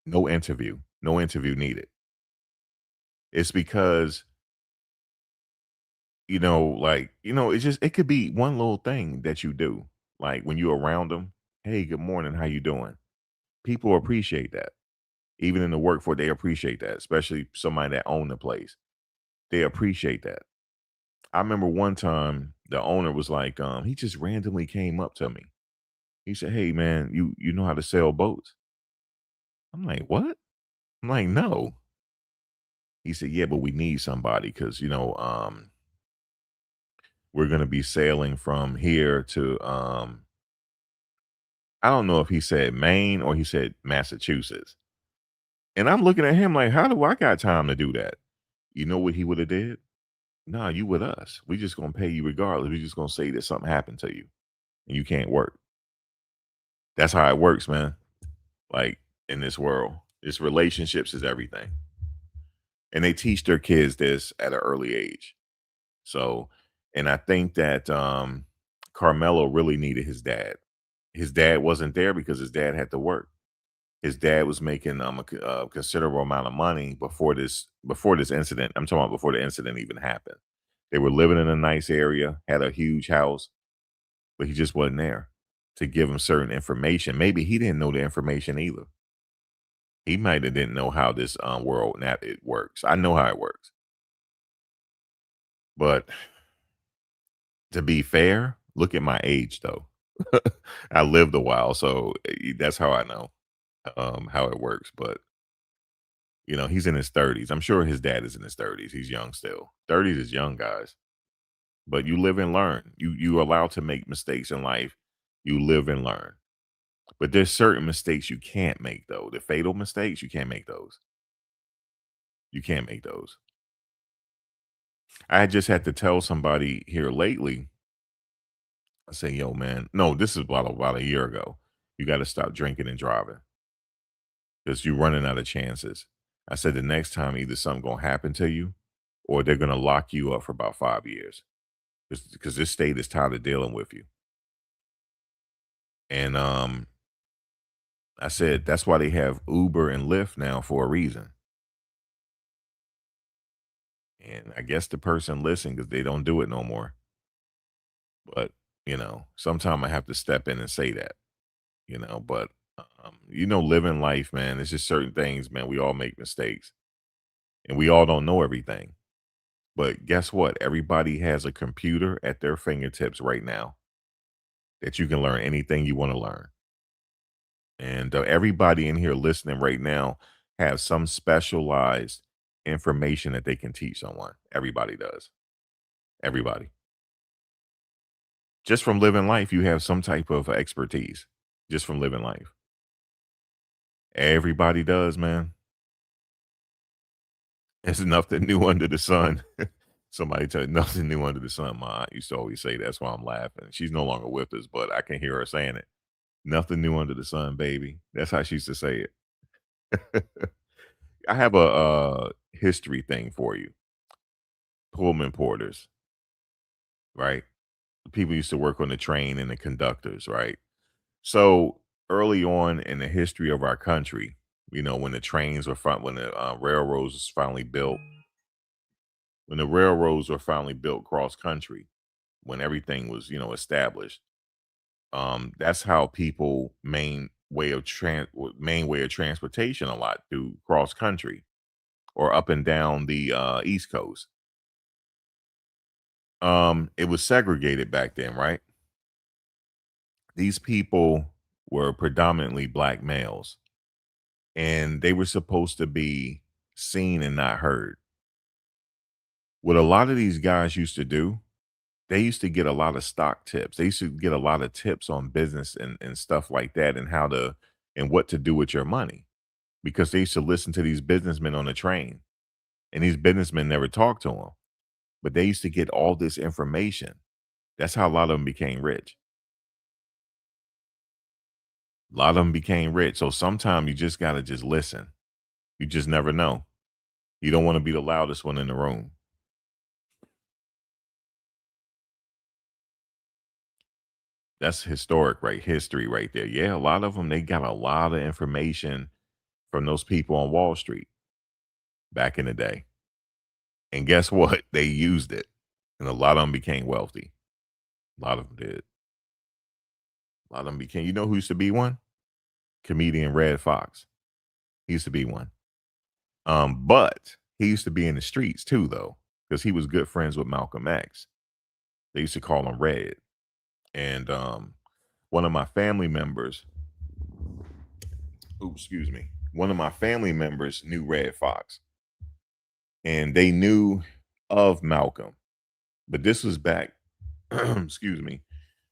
No interview. No interview needed. It's because, it's just it could be one little thing that you do. Like when you're around them, hey, good morning, how you doing? People appreciate that. Even in the workforce, they appreciate that, especially somebody that own the place. They appreciate that. I remember one time the owner was like, he just randomly came up to me. He said, "Hey man, you know how to sail boats?" I'm like, "What?" I'm like, "No." He said, "Yeah, but we need somebody because we're gonna be sailing from here to I don't know if he said Maine or he said Massachusetts." And I'm looking at him like, how do I got time to do that? You know what he would have did? Nah, you with us. We just gonna pay you regardless. We just gonna say that something happened to you and you can't work. That's how it works, man. Like in this world, it's relationships is everything. And they teach their kids this at an early age. So, and I think that Carmelo really needed his dad. His dad wasn't there because his dad had to work. His dad was making a considerable amount of money before this incident. I'm talking about before the incident even happened. They were living in a nice area, had a huge house, but he just wasn't there to give him certain information. Maybe he didn't know the information either. He might have didn't know how this world now it works. I know how it works, but to be fair, look at my age though. I lived a while, so that's how I know how it works. But he's in his 30s. I'm sure his dad is in his 30s. He's young still. 30s is young, guys. But you live and learn. You allowed to make mistakes in life. You live and learn. But there's certain mistakes you can't make though. The fatal mistakes, you can't make those. You can't make those. I just had to tell somebody here lately. I say, yo, man, no, this is about a year ago. You got to stop drinking and driving because you're running out of chances. I said the next time either something gonna happen to you or they're gonna lock you up for about 5 years because this state is tired of dealing with you. And I said that's why they have Uber and Lyft now for a reason. And I guess the person listened because they don't do it no more. But sometime I have to step in and say that. But living life, man, it's just certain things, man. We all make mistakes, and we all don't know everything. But guess what? Everybody has a computer at their fingertips right now that you can learn anything you want to learn. And everybody in here listening right now has some specialized information that they can teach someone. Everybody does. Everybody. Just from living life, you have some type of expertise just from living life. Everybody does, man. There's nothing new under the sun. Somebody tell you nothing new under the sun. My aunt used to always say that's why I'm laughing. She's no longer with us, but I can hear her saying it. Nothing new under the sun, baby. That's how she used to say it. I have a history thing for you. Pullman porters, right? People used to work on the train and the conductors, right? So early on in the history of our country, when the when the railroads was finally built, when the railroads were finally built cross country, when everything was established, that's how people main way of transportation a lot through cross country or up and down the East Coast. It was segregated back then, right? These people were predominantly black males, and they were supposed to be seen and not heard. What a lot of these guys used to do, they used to get a lot of stock tips. They used to get a lot of tips on business and stuff like that and how to and what to do with your money because they used to listen to these businessmen on the train and these businessmen never talked to them, but they used to get all this information. That's how a lot of them became rich. A lot of them became rich. So sometimes you just gotta just listen. You just never know. You don't want to be the loudest one in the room. That's historic, right? History right there. Yeah, a lot of them, they got a lot of information from those people on Wall Street back in the day. And guess what? They used it. And a lot of them became wealthy. A lot of them did. A lot of them became, you know who used to be one? Comedian Red Fox. He used to be one. But he used to be in the streets too, though, because he was good friends with Malcolm X. They used to call him Red. And one of my family members, oops, excuse me, one of my family members knew Red Fox, and they knew of Malcolm. But this was back, excuse me,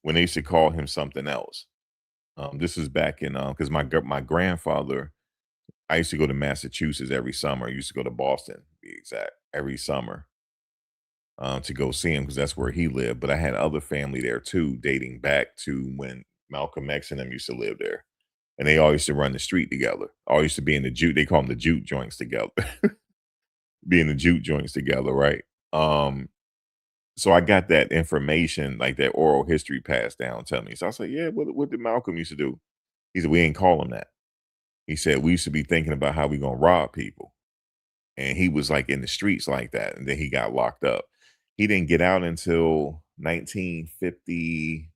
when they used to call him something else. This was back in because my grandfather, I used to go to Massachusetts every summer. I used to go to Boston, to be exact, every summer to go see him because that's where he lived. But I had other family there too, dating back to when Malcolm X and them used to live there. And they all used to run the street together. All used to be in the juke. They call them the juke joints together. Be in the juke joints together, right? So I got that information, like that oral history passed down to me. So I said, yeah, what did Malcolm used to do? He said, we ain't call him that. He said, we used to be thinking about how we gonna rob people. And he was like in the streets like that. And then he got locked up. He didn't get out until 1950.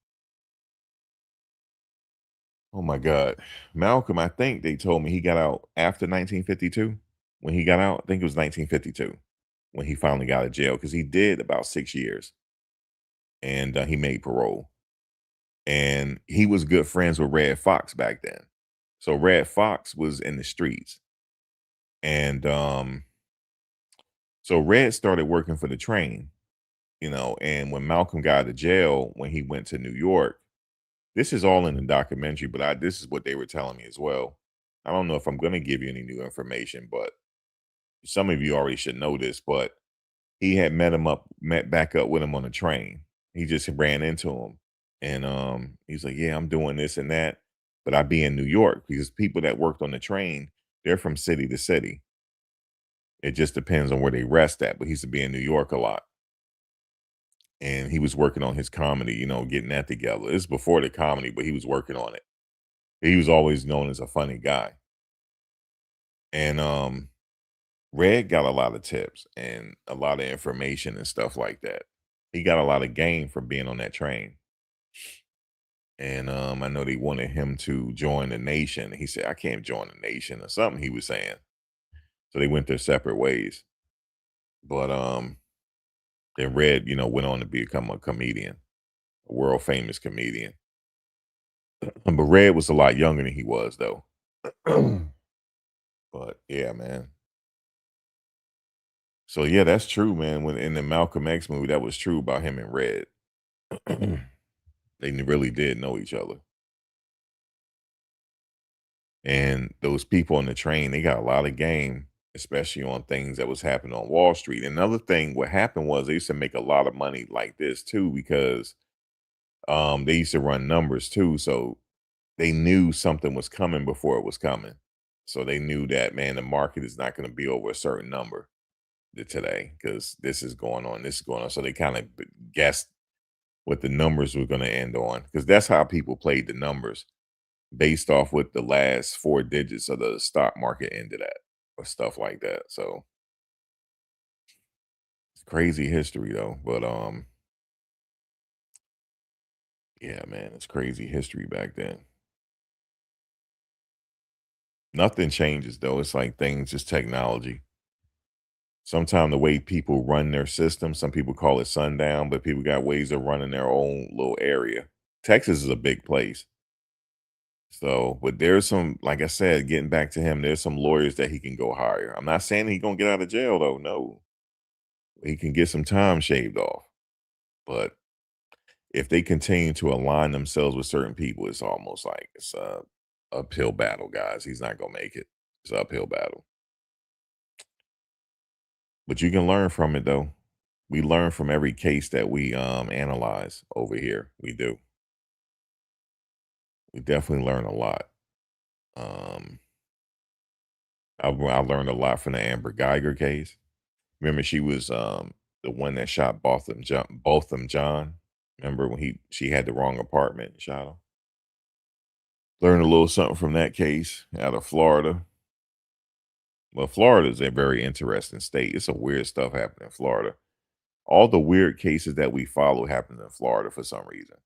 Oh my God. Malcolm, I think they told me he got out after 1952. When he got out, I think it was 1952 when he finally got out of jail because he did about 6 years and he made parole. And he was good friends with Red Fox back then. So Red Fox was in the streets. And so Red started working for the train, and when Malcolm got out of jail, when he went to New York, this is all in the documentary, but this is what they were telling me as well. I don't know if I'm going to give you any new information, but some of you already should know this, but he had met back up with him on the train. He just ran into him and he's like, yeah, I'm doing this and that, but I be in New York because people that worked on the train, they're from city to city. It just depends on where they rest at, but he used to be in New York a lot. And he was working on his comedy, getting that together. It's before the comedy, but he was working on it. He was always known as a funny guy. And Red got a lot of tips and a lot of information and stuff like that. He got a lot of game from being on that train. And I know they wanted him to join the nation. He said, I can't join the nation or something he was saying. So they went their separate ways. But then Red, went on to become a comedian, a world famous comedian. But Red was a lot younger than he was though. But yeah, man. So yeah, that's true, man. When in the Malcolm X movie, that was true about him and Red. They really did know each other. And those people on the train, they got a lot of game, especially on things that was happening on Wall Street. Another thing, what happened was they used to make a lot of money like this too, because they used to run numbers too. So they knew something was coming before it was coming. So they knew that, man, the market is not going to be over a certain number today because this is going on, this is going on. So they kind of guessed what the numbers were going to end on because that's how people played the numbers based off what the last four digits of the stock market ended at or stuff like that. So it's crazy history though. But yeah, man, it's crazy history back then. Nothing changes though. It's like things, just technology. Sometimes the way people run their system, some people call it sundown, but people got ways of running their own little area. Texas is a big place. So, but there's some, like I said, getting back to him, there's some lawyers that he can go hire. I'm not saying he's gonna get out of jail though. No, he can get some time shaved off. But if they continue to align themselves with certain people, it's almost like it's a uphill battle, guys. He's not gonna make it. It's an uphill battle. But you can learn from it though. We learn from every case that we analyze over here. We do. We definitely learn a lot. Um, I learned a lot from the Amber Geiger case. Remember, she was the one that shot Botham John. Remember when she had the wrong apartment and shot him? Learned a little something from that case out of Florida. Well, Florida is a very interesting state. It's some weird stuff happening in Florida. All the weird cases that we follow happen in Florida for some reason.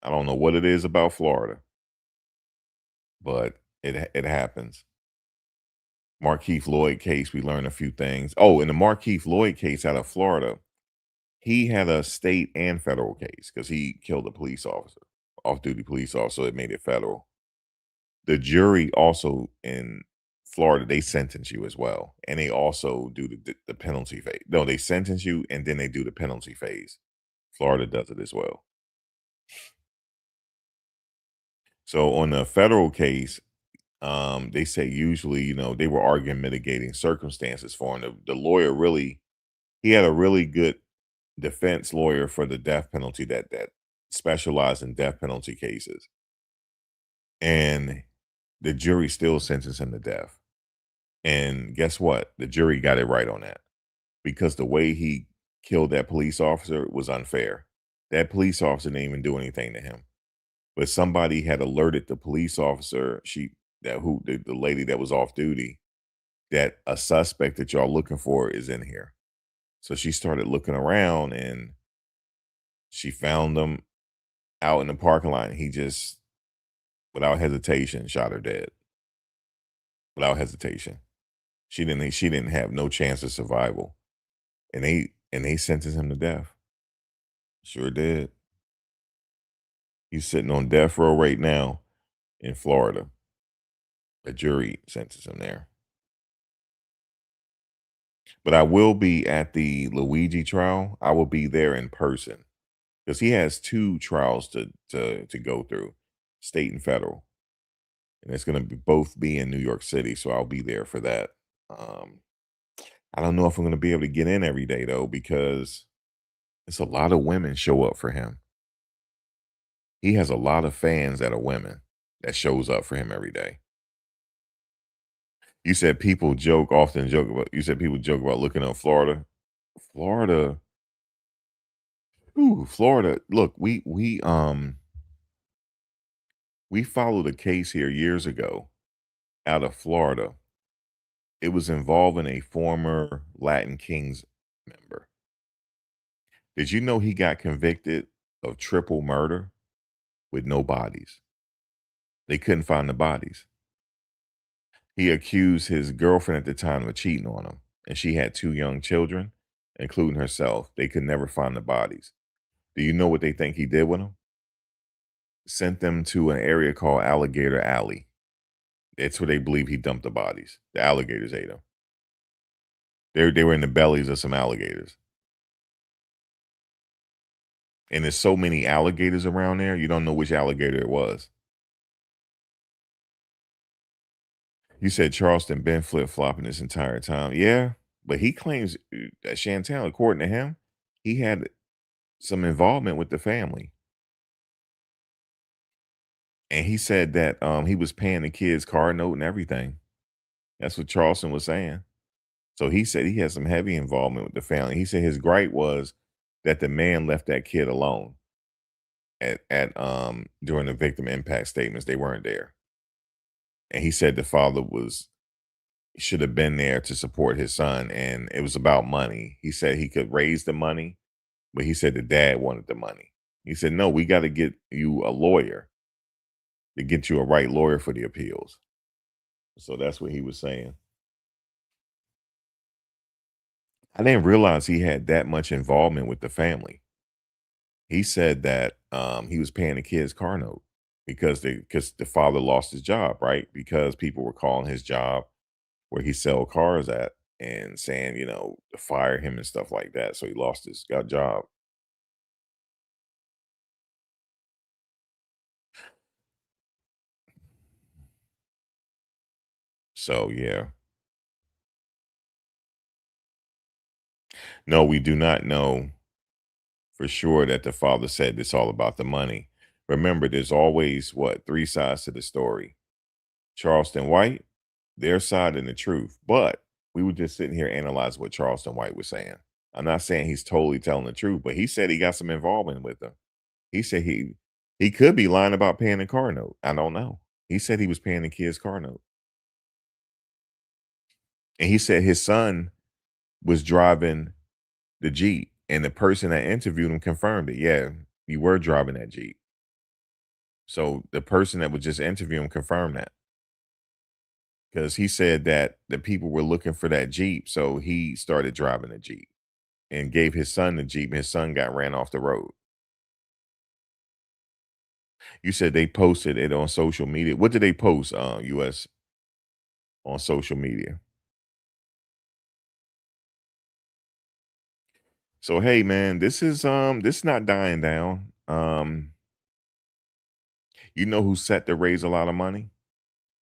I don't know what it is about Florida, but it happens. Markeith Lloyd case, we learned a few things. Oh, in the Markeith Lloyd case out of Florida, he had a state and federal case because he killed a police officer, off-duty police officer. So it made it federal. The jury also in Florida, they sentence you as well, and they also do the penalty phase. No, they sentence you and then they do the penalty phase. Florida does it as well. So on the federal case, they say usually, they were arguing mitigating circumstances for him. The lawyer he had a really good defense lawyer for the death penalty that specialized in death penalty cases, and the jury still sentenced him to death. And guess what? The jury got it right on that because the way he killed that police officer was unfair. That police officer didn't even do anything to him, but somebody had alerted the police officer, the lady that was off duty, that a suspect that y'all looking for is in here. So she started looking around and she found him out in the parking lot. And he just, without hesitation, shot her dead. Without hesitation. She didn't have no chance of survival. And they sentenced him to death. Sure did. He's sitting on death row right now in Florida. A jury sentenced him there. But I will be at the Luigi trial. I will be there in person because he has 2 trials to go through, state and federal, and it's going to both be in New York City. So I'll be there for that. Um, I don't know if I'm going to be able to get in every day though because it's a lot of women show up for him. He has a lot of fans that are women that shows up for him every day. You said people often joke about. You said people joke about looking up Florida. Florida, ooh, Florida. Look, we followed a case here years ago out of Florida. It was involving a former Latin Kings member. Did you know he got convicted of triple murder with no bodies? They couldn't find the bodies. He accused his girlfriend at the time of cheating on him, and she had 2 young children, including herself. They could never find the bodies. Do you know what they think he did with them? Sent them to an area called Alligator Alley. It's where they believe he dumped the bodies. The alligators ate them. They were in the bellies of some alligators. And there's so many alligators around there, you don't know which alligator it was. You said Charleston been flip-flopping this entire time. Yeah, but he claims that Chantel, according to him, he had some involvement with the family. And he said that he was paying the kid's car note and everything. That's what Charleston was saying. So he said he had some heavy involvement with the family. He said his gripe was that the man left that kid alone at during the victim impact statements. They weren't there. And he said the father should have been there to support his son, and it was about money. He said he could raise the money, but he said the dad wanted the money. He said, no, we got to get you a lawyer to get you a right lawyer for the appeals. So that's what he was saying. I didn't realize he had that much involvement with the family. He said that he was paying the kid's car note because the father lost his job, right? Because people were calling his job where he sell cars at and saying, to fire him and stuff like that. So he lost his job. So yeah. No, we do not know for sure that the father said it's all about the money. Remember, there's always 3 sides to the story. Charleston White, their side and the truth. But we were just sitting here analyzing what Charleston White was saying. I'm not saying he's totally telling the truth, but he said he got some involvement with them. He said he could be lying about paying the car note. I don't know. He said he was paying the kid's car note. And he said his son was driving the Jeep. And the person that interviewed him confirmed it. Yeah, you were driving that Jeep. So the person that was just interviewing him confirmed that. Because he said that the people were looking for that Jeep. So he started driving the Jeep and gave his son the Jeep. And his son got ran off the road. You said they posted it on social media. What did they post, US, on social media? So hey man, this is not dying down. You know who's set to raise a lot of money?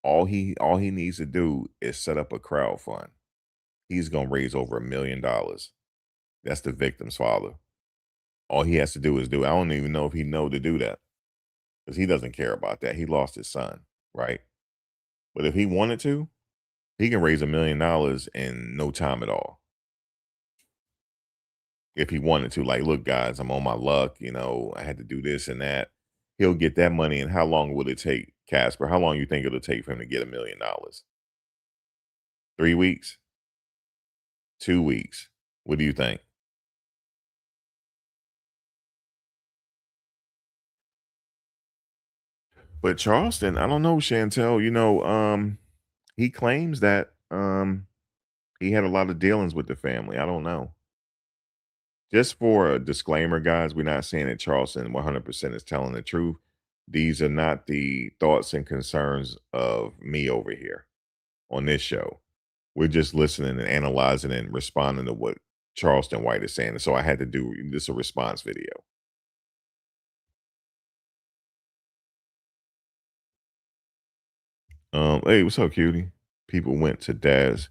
All he needs to do is set up a crowd fund. He's gonna raise over $1 million. That's the victim's father. All he has to do is do it. I don't even know if he know to do that because he doesn't care about that. He lost his son, right? But if he wanted to, he can raise $1 million in no time at all. If he wanted to, like, look, guys, I'm on my luck. I had to do this and that. He'll get that money. And how long will it take, Casper? How long you think it'll take for him to get $1 million? 3 weeks? 2 weeks? What do you think? But Charleston, I don't know, Chantel. He claims that he had a lot of dealings with the family. I don't know. Just for a disclaimer, guys, we're not saying that Charleston 100% is telling the truth. These are not the thoughts and concerns of me over here on this show. We're just listening and analyzing and responding to what Charleston White is saying. So I had to do this a response video. Hey, what's up, cutie? People went to dad's.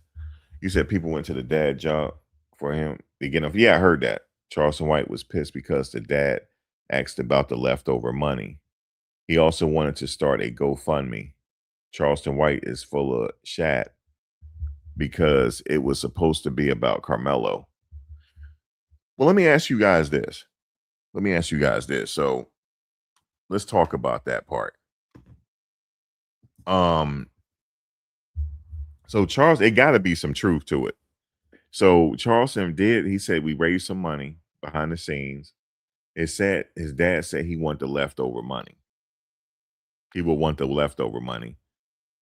You said people went to the dad job for him to get him. Yeah, I heard that. Charleston White was pissed because the dad asked about the leftover money. He also wanted to start a GoFundMe. Charleston White is full of shat because it was supposed to be about Karmelo. Well, let me ask you guys this. So let's talk about that part. So Charles, it got to be some truth to it. So Charleston he said we raised some money behind the scenes. It said his dad said he wanted the leftover money. He would want the leftover money.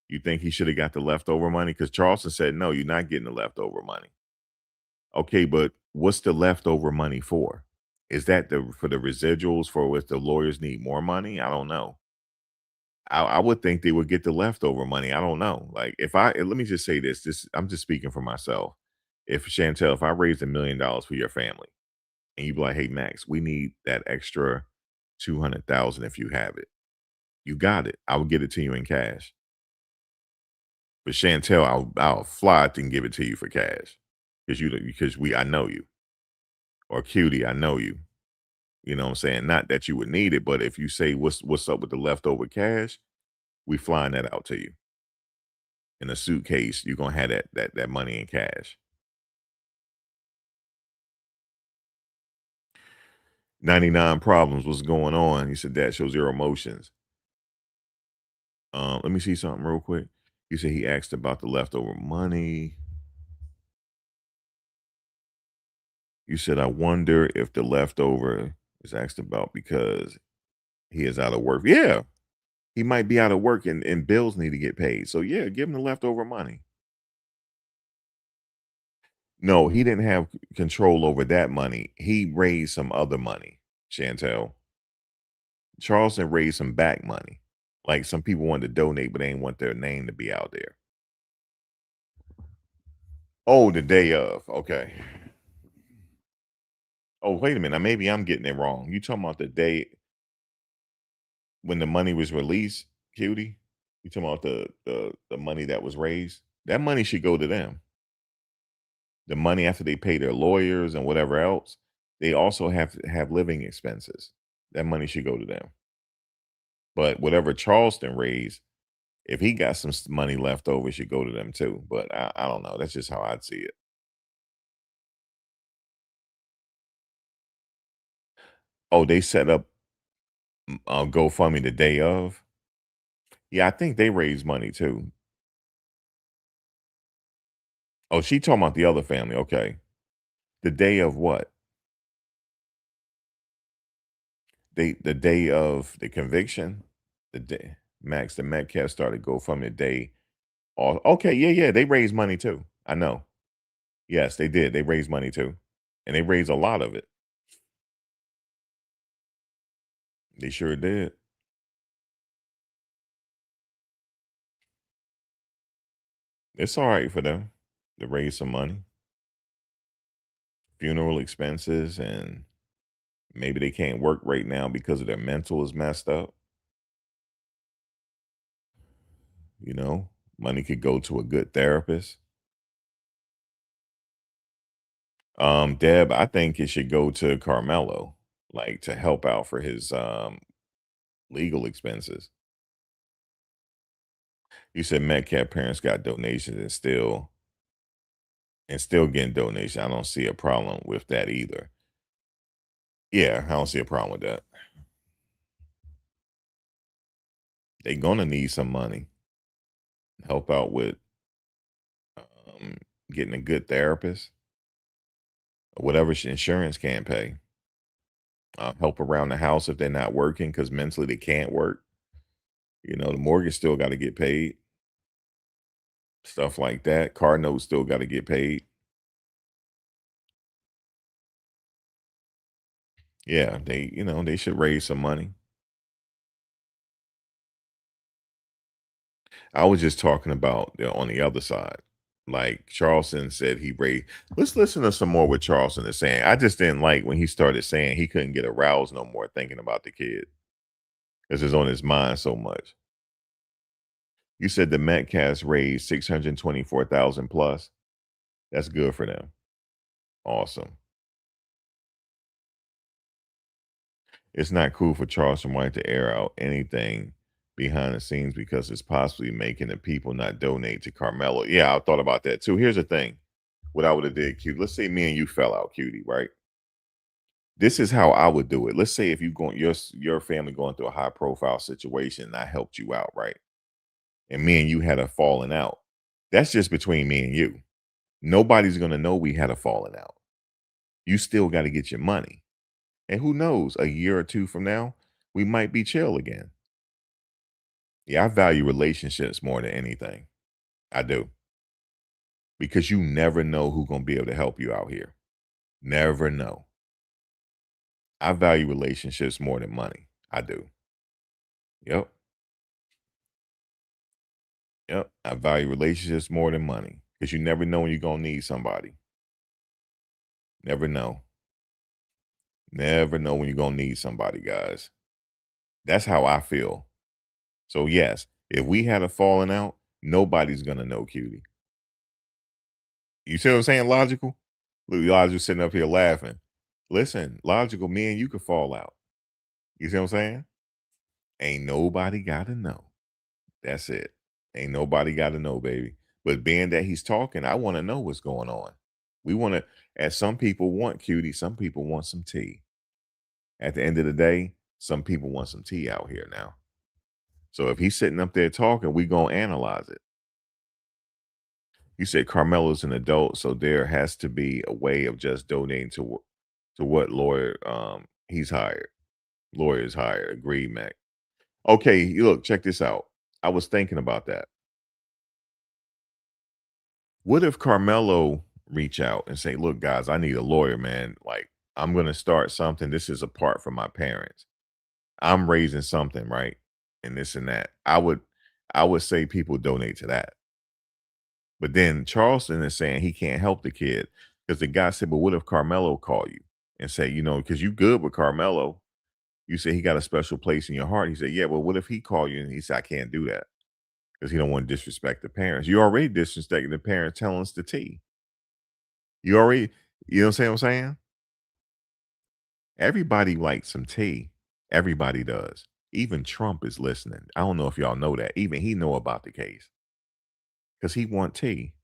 You think he should have got the leftover money? Because Charleston said, no, you're not getting the leftover money. Okay, but what's the leftover money for? Is that for the residuals for if the lawyers need more money? I don't know. I would think they would get the leftover money. I don't know. Like let me just say this, I'm just speaking for myself. If Chantel, if I raised $1 million for your family and you be like, hey Max, we need that extra 200,000 if you have it. You got it. I will get it to you in cash. But Chantel, I'll fly it and give it to you for cash. Because I know you. Or cutie, I know you. You know what I'm saying? Not that you would need it, but if you say what's up with the leftover cash, we flying that out to you. In a suitcase, you're gonna have that money in cash. 99 problems, what's going on? He said that shows zero emotions. Let me see something real quick. You said he asked about the leftover money. You said, I wonder if the leftover is asked about because he is out of work. Yeah, he might be out of work and bills need to get paid. So yeah, give him the leftover money. No, he didn't have control over that money. He raised some other money, Chantel. Charleston raised some back money. Like some people wanted to donate, but they didn't want their name to be out there. Oh, the day of. Okay. Oh, wait a minute. Now, maybe I'm getting it wrong. You talking about the day when the money was released, cutie? You talking about the money that was raised? That money should go to them. The money after they pay their lawyers and whatever else, they also have to have living expenses. That money should go to them. But whatever Charleston raised, If he got some money left over, it should go to them too. But I don't know. That's just how I'd see it. Oh, they set up GoFundMe the day of. Yeah, I think they raise money too. Oh, she talking about the other family. Okay, the day of what? The day of the conviction. The day Max the Metcalf started GoFundMe the day. Oh, okay, yeah. They raised money too. I know. Yes, they did. They raised money too, and they raised a lot of it. They sure did. It's all right for them to raise some money, funeral expenses, and maybe they can't work right now because of their mental is messed up. You know, money could go to a good therapist. Deb, I think it should go to Carmelo, like to help out for his legal expenses. You said Metcalf parents got donations and still getting donations. I don't see a problem with that either. Yeah, I don't see a problem with that. They're gonna need some money. Help out with um, getting a good therapist, whatever insurance can't pay. Help around the house if they're not working because mentally they can't work. You know, the mortgage still got to get paid. Stuff like that. Car notes still got to get paid. Yeah, they should raise some money. I was just talking about on the other side. Like Charleston said he raised. Let's listen to some more what Charleston is saying. I just didn't like when he started saying he couldn't get aroused no more thinking about the kid because it's on his mind so much. You said the Metcalfs raised 624,000 plus. That's good for them. Awesome. It's not cool for Charleston White to air out anything behind the scenes because it's possibly making the people not donate to Carmelo. Yeah, I thought about that too. Here's the thing. What I would have did, Cutie. Let's say me and you fell out, Cutie, right? This is how I would do it. Let's say if you going your family going through a high profile situation and I helped you out, right? And me and you had a falling out. That's just between me and you. Nobody's gonna know we had a falling out. You still got to get your money. And who knows, a year or two from now, we might be chill again. Yeah, I value relationships more than anything. I do. Because you never know who's going to be able to help you out here. Never know. I value relationships more than money. I do. Yep. Yep. I value relationships more than money. Because you never know when you're going to need somebody. Never know. Never know when you're going to need somebody, guys. That's how I feel. So, yes, if we had a falling out, nobody's going to know, Cutie. You see what I'm saying? Logical? Look, Logical sitting up here laughing. Listen, Logical, me and you could fall out. You see what I'm saying? Ain't nobody gotta know. That's it. Ain't nobody gotta know, baby. But being that he's talking, I want to know what's going on. We want to, as some people want Cutie, some people want some tea. At the end of the day, some people want some tea out here now. So if he's sitting up there talking, we gonna analyze it. You said Carmelo's an adult, so there has to be a way of just donating to what lawyer he's hired. Lawyers hired. Agreed, Mac. Okay, look, check this out. I was thinking about that. What if Carmelo reach out and say, "Look, guys, I need a lawyer, man. Like, I'm gonna start something. This is apart from my parents. I'm raising something, right? And this and that." I would say people donate to that. But then Charleston is saying he can't help the kid because the guy said, "But what if Carmelo call you and say, because you good with Carmelo? You say he got a special place in your heart." He said, "Yeah, but what if he call you?" And he said, "I can't do that because he don't want to disrespect the parents." You already disrespecting the parents telling us the tea. You already, what I'm saying? Everybody likes some tea. Everybody does. Even Trump is listening. I don't know if y'all know that. Even he know about the case because he want tea.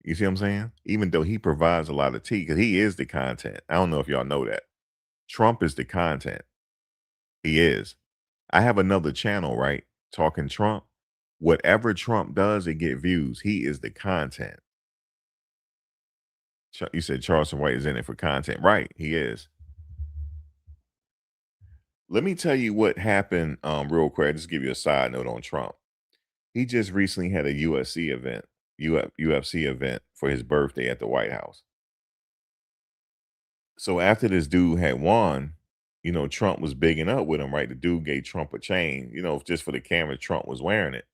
You see what I'm saying? Even though he provides a lot of tea, because he is the content. I don't know if y'all know that. Trump is the content. He is. I have another channel, right? Talking Trump. Whatever Trump does, it get views. He is the content. You said Charleston White is in it for content. Right, he is. Let me tell you what happened real quick. Just give you a side note on Trump. He just recently had a UFC event, UFC event for his birthday at the White House. So after this dude had won, Trump was bigging up with him, right? The dude gave Trump a chain, just for the camera, Trump was wearing it.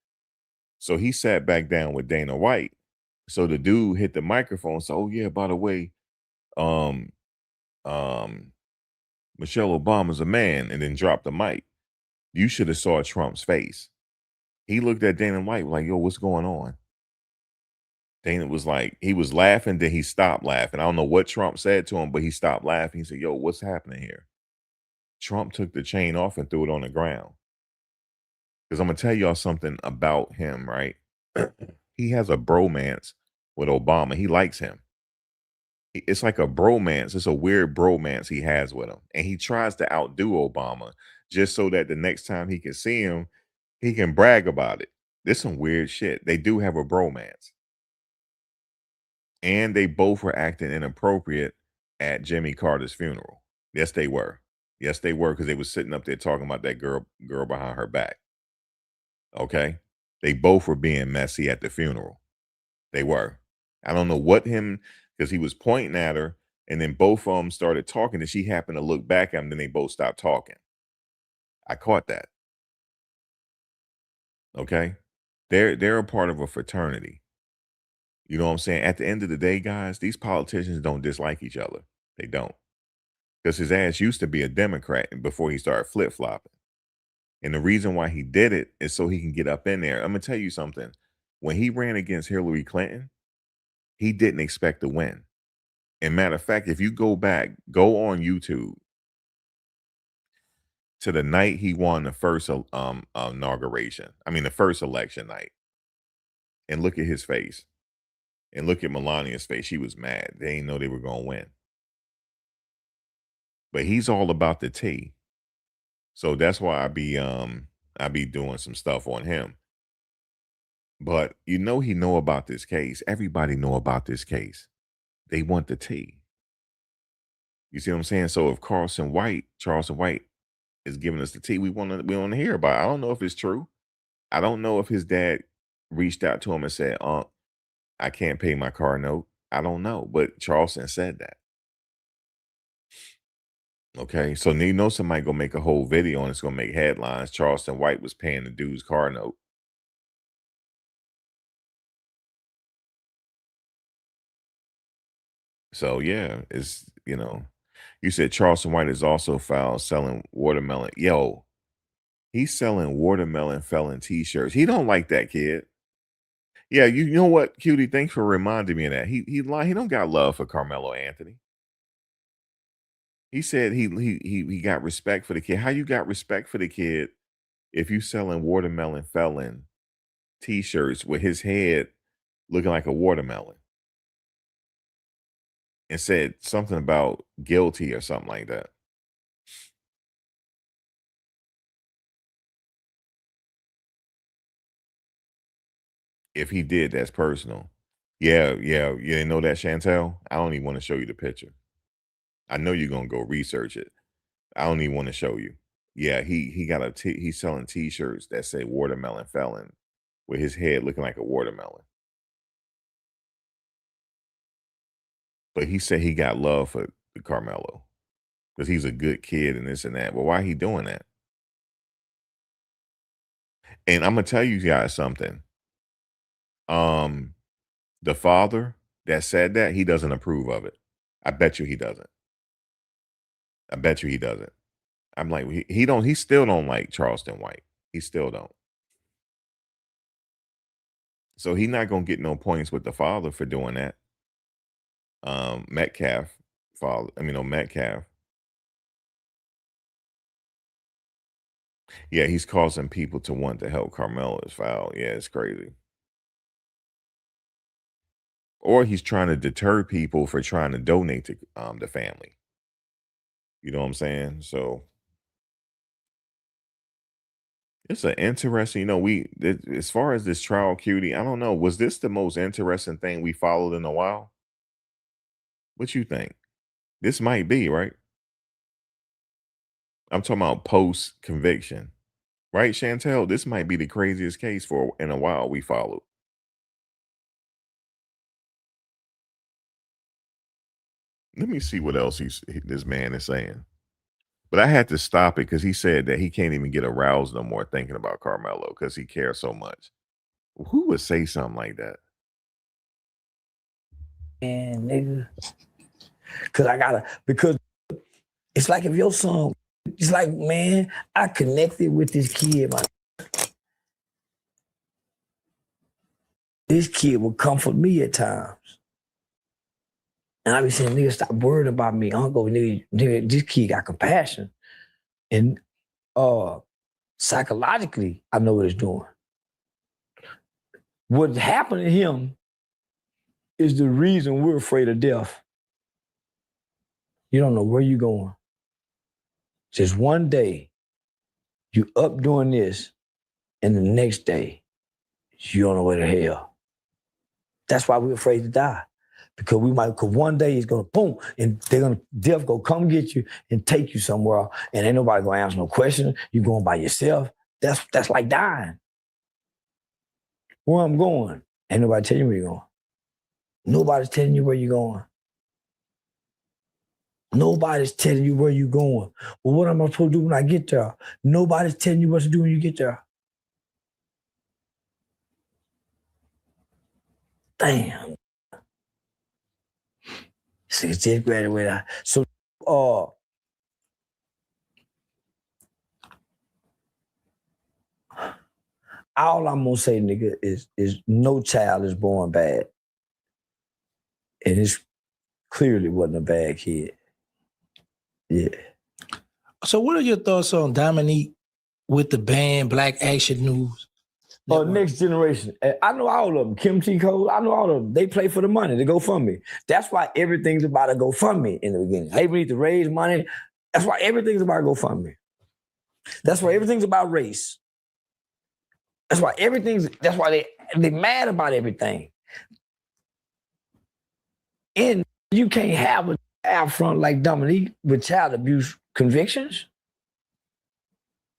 So he sat back down with Dana White. So the dude hit the microphone. So, oh yeah, by the way, um, um, Michelle Obama's a man, and then dropped the mic. You should have saw Trump's face. He looked at Dana White like, yo, what's going on? Dana was like, he was laughing, then he stopped laughing. I don't know what Trump said to him, but he stopped laughing. He said, yo, what's happening here? Trump took the chain off and threw it on the ground. Because I'm going to tell y'all something about him, right? He has a bromance with Obama. He likes him. It's like a bromance. It's a weird bromance he has with him. And he tries to outdo Obama just so that the next time he can see him, he can brag about it. There's some weird shit. They do have a bromance. And they both were acting inappropriate at Jimmy Carter's funeral. Yes, they were. Yes, they were, because they were sitting up there talking about that girl behind her back. Okay? They both were being messy at the funeral. They were. I don't know what because he was pointing at her, and then both of them started talking, and she happened to look back at him, then they both stopped talking. I caught that. Okay? They're a part of a fraternity. You know what I'm saying? At the end of the day, guys, these politicians don't dislike each other. They don't. Because his ass used to be a Democrat before he started flip-flopping. And the reason why he did it is so he can get up in there. I'm going to tell you something. When he ran against Hillary Clinton, he didn't expect to win. And matter of fact, if you go on YouTube to the night he won the first inauguration, the first election night, and look at his face. And look at Melania's face. She was mad. They didn't know they were going to win. But he's all about the tea. So that's why I be doing some stuff on him. But he know about this case. Everybody know about this case. They want the tea. You see what I'm saying? So if Charleston White is giving us the tea, we want to hear about it. I don't know if it's true. I don't know if his dad reached out to him and said, I can't pay my car note. I don't know. But Charleston said that. Okay, so somebody gonna make a whole video and it's gonna make headlines. Charleston White was paying the dude's car note. So yeah, you said Charleston White is also found selling watermelon. Yo, he's selling watermelon felon t-shirts. He don't like that kid. Yeah, you know what, Cutie? Thanks for reminding me of that. He don't got love for Karmelo Anthony. He said he got respect for the kid. How you got respect for the kid if you selling watermelon felon t-shirts with his head looking like a watermelon? And said something about guilty or something like that. If he did, that's personal. Yeah. You didn't know that, Chantel? I don't even want to show you the picture. I know you're gonna go research it. I don't even want to show you. Yeah, he's selling t-shirts that say watermelon felon with his head looking like a watermelon. But he said he got love for Carmelo because he's a good kid and this and that. But why he doing that? And I'm gonna tell you guys something. The father that said that, he doesn't approve of it. I bet you he doesn't. I bet you he doesn't. I'm like, he still don't like Charleston White. He still don't. So he not gonna get no points with the father for doing that. Metcalf, Metcalf. Yeah, he's causing people to want to help Carmelo is foul. Yeah, it's crazy. Or he's trying to deter people for trying to donate to the family. You know what I'm saying? So it's an interesting, as far as this trial, cutie, I don't know. Was this the most interesting thing we followed in a while? What you think? This might be, right? I'm talking about post conviction, right, Chantel? This might be the craziest case for in a while we followed. Let me see what else this man is saying. But I had to stop it because he said that he can't even get aroused no more thinking about Carmelo because he cares so much. Who would say something like that? And nigga, because it's like if your son, it's like, man, I connected with this kid, man. This kid would comfort me at times. And I be saying, nigga, stop worrying about me. Uncle, nigga, this kid got compassion. And psychologically, I know what it's doing. What happened to him is the reason we're afraid of death. You don't know where you're going. Just one day, you up doing this, and the next day, you don't know where the hell. That's why we're afraid to die. Because one day it's gonna boom, and death gonna come get you and take you somewhere, and ain't nobody gonna answer no question. You going by yourself. That's like dying. Where I'm going, ain't nobody telling you where you're going. Nobody's telling you where you're going. Nobody's telling you where you're going. Well, what am I supposed to do when I get there? Nobody's telling you what to do when you get there. Damn. So just graduated. So, all I'm gonna say, nigga, is no child is born bad. And it clearly wasn't a bad kid. Yeah. So what are your thoughts on Dominique with the band Black Action News? Next Generation. I know all of them. Kim T. Cole, I know all of them. They play for the money. They go fund me. That's why everything's about to go fund me in the beginning. Hey, we need to raise money. That's why everything's about to go fund me. That's why everything's about race. That's why they mad about everything. And you can't have a out front like Dominique with child abuse convictions.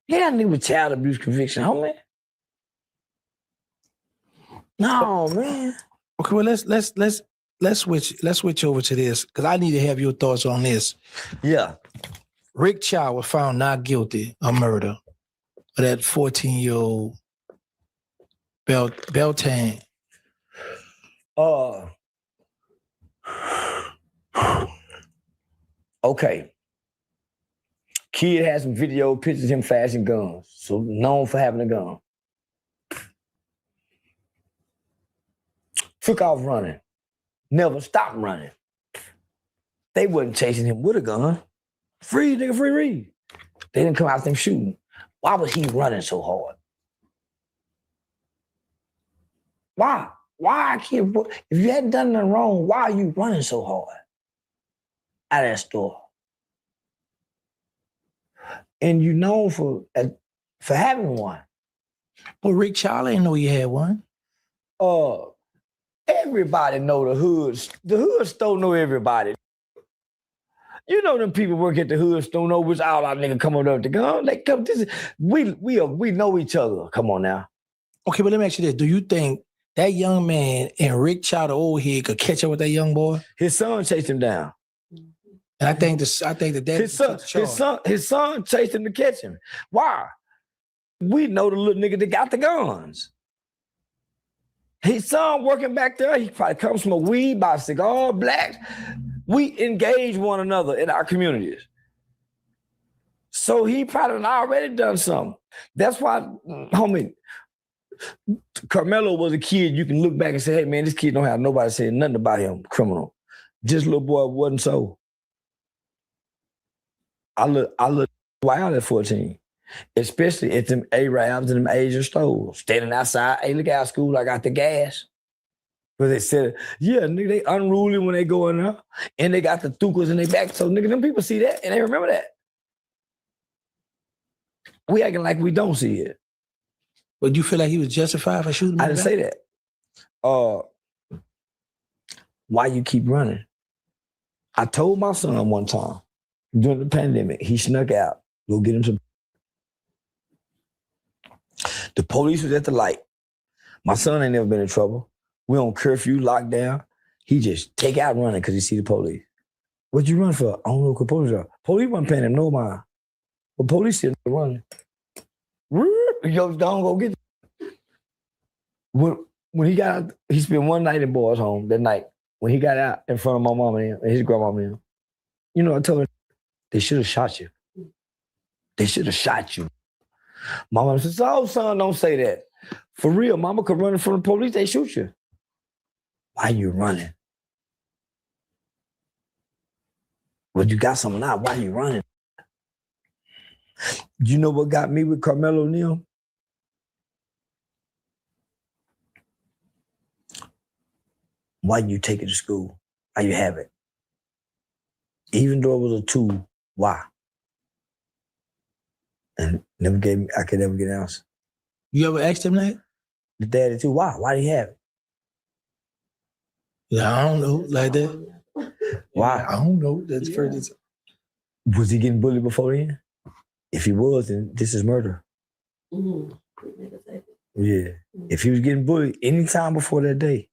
Yeah, I need with child abuse conviction, homie. No, man. Okay, well let's switch over to this because I need to have your thoughts on this. Yeah. Rick Chow was found not guilty of murder of that 14-year-old Beltane. Okay. Kid has some video pictures of him flashing guns. So known for having a gun. Took off running. Never stopped running. They wasn't chasing him with a gun. Free, nigga, free read. They didn't come out them shooting. Why was he running so hard? Why? Why can't, if you hadn't done nothing wrong, why are you running so hard out of that store? And you known for having one. Well, Rick Chow ain't know you had one. Everybody know the hoods. The hood store know everybody. You know them people work at the hood store know which all our niggas come up with the gun. They come. We know each other. Come on now. Okay, but let me ask you this: do you think that young man and Rick Chow, the old head, could catch up with that young boy? His son chased him down. And I think that his son chased him to catch him. Why? We know the little nigga that got the guns. His son working back there, he probably comes from a weed, buy a cigar, blacks. We engage one another in our communities. So he probably already done something. That's why, homie, Karmelo was a kid you can look back and say, hey man, this kid don't have nobody saying nothing about him, criminal. Just little boy wasn't so. I look wild at 14. Especially at them Arabs and them Asian stores. Standing outside, hey, look out school, I got the gas. But they said, yeah, nigga, they unruly when they go in there. And they got the thukas in their back. So, nigga, them people see that and they remember that. We acting like we don't see it. But you feel like he was justified for shooting? I didn't say that. Why you keep running? I told my son one time during the pandemic, he snuck out, go get him some. The police was at the light. My son ain't never been in trouble. We on curfew, lockdown. He just take out running because he see the police. What you run for? I don't know what police are. Police wasn't paying him no mind. But police still running. Yo, don't go get it. When he got out, he spent one night in boys' home that night. When he got out in front of my mom and him, and his grandmama and him, you know, I told her, they should have shot you. They should have shot you. My mom says, oh, son, don't say that. For real, mama could run in front of the police, they shoot you. Why you running? Well, you got something out. Why you running? You know what got me with Karmelo Anthony? Why you take it to school? Why you have it? Even though it was a tool, why? And never gave me, I could never get an answer. You ever asked him that? The daddy too, why? Why do you have it? Yeah, I don't know, like that. Why? I don't know. That's first. Was he getting bullied before then? If he was, then this is murder. Mm-hmm. Yeah. If he was getting bullied anytime before that day,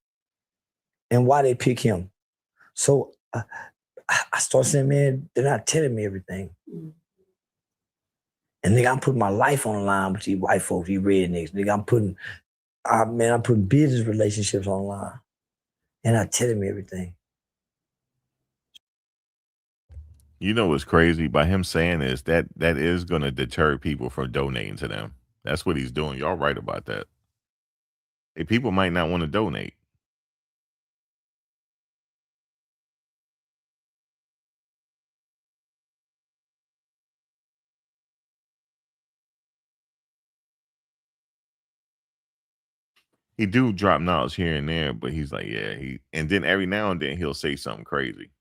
and why they pick him. So I start saying, man, they're not telling me everything. Mm-hmm. And nigga, I'm putting my life on the line with these white folks, these rednecks. Nigga, I'm putting business relationships on the line. And not telling me everything. You know what's crazy by him saying is that is going to deter people from donating to them. That's what he's doing. Y'all right about that. Hey, people might not want to donate. He do drop knowledge here and there, but he's like, yeah, and then every now and then he'll say something crazy.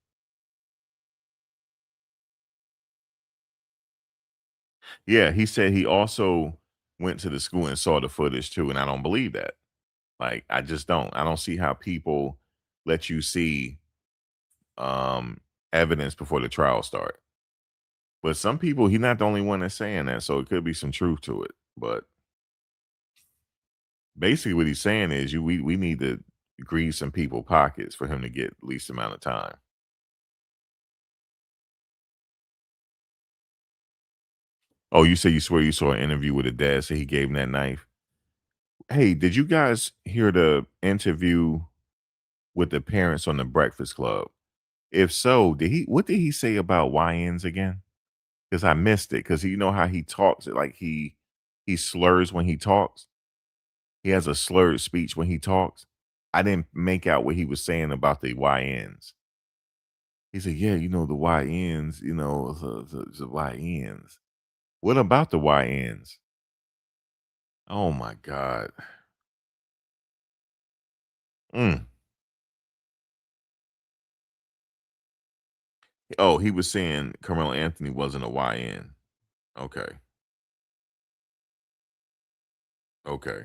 Yeah, he said he also went to the school and saw the footage too, and I don't believe that. Like, I just don't. I don't see how people let you see evidence before the trial start. But some people, he's not the only one that's saying that, so it could be some truth to it. But basically what he's saying is we need to grease some people's pockets for him to get least amount of time. Oh, you say you swear you saw an interview with a dad, so he gave him that knife. Hey, did you guys hear the interview with the parents on the Breakfast Club? If so, what did he say about YNs again? Because I missed it. Because you know how he talks, like he slurs when he talks. He has a slurred speech when he talks. I didn't make out what he was saying about the YNs. He said, yeah, you know, the YNs, you know, the YNs. What about the YNs? Oh my God. Oh, he was saying Karmelo Anthony wasn't a YN. Okay. Okay.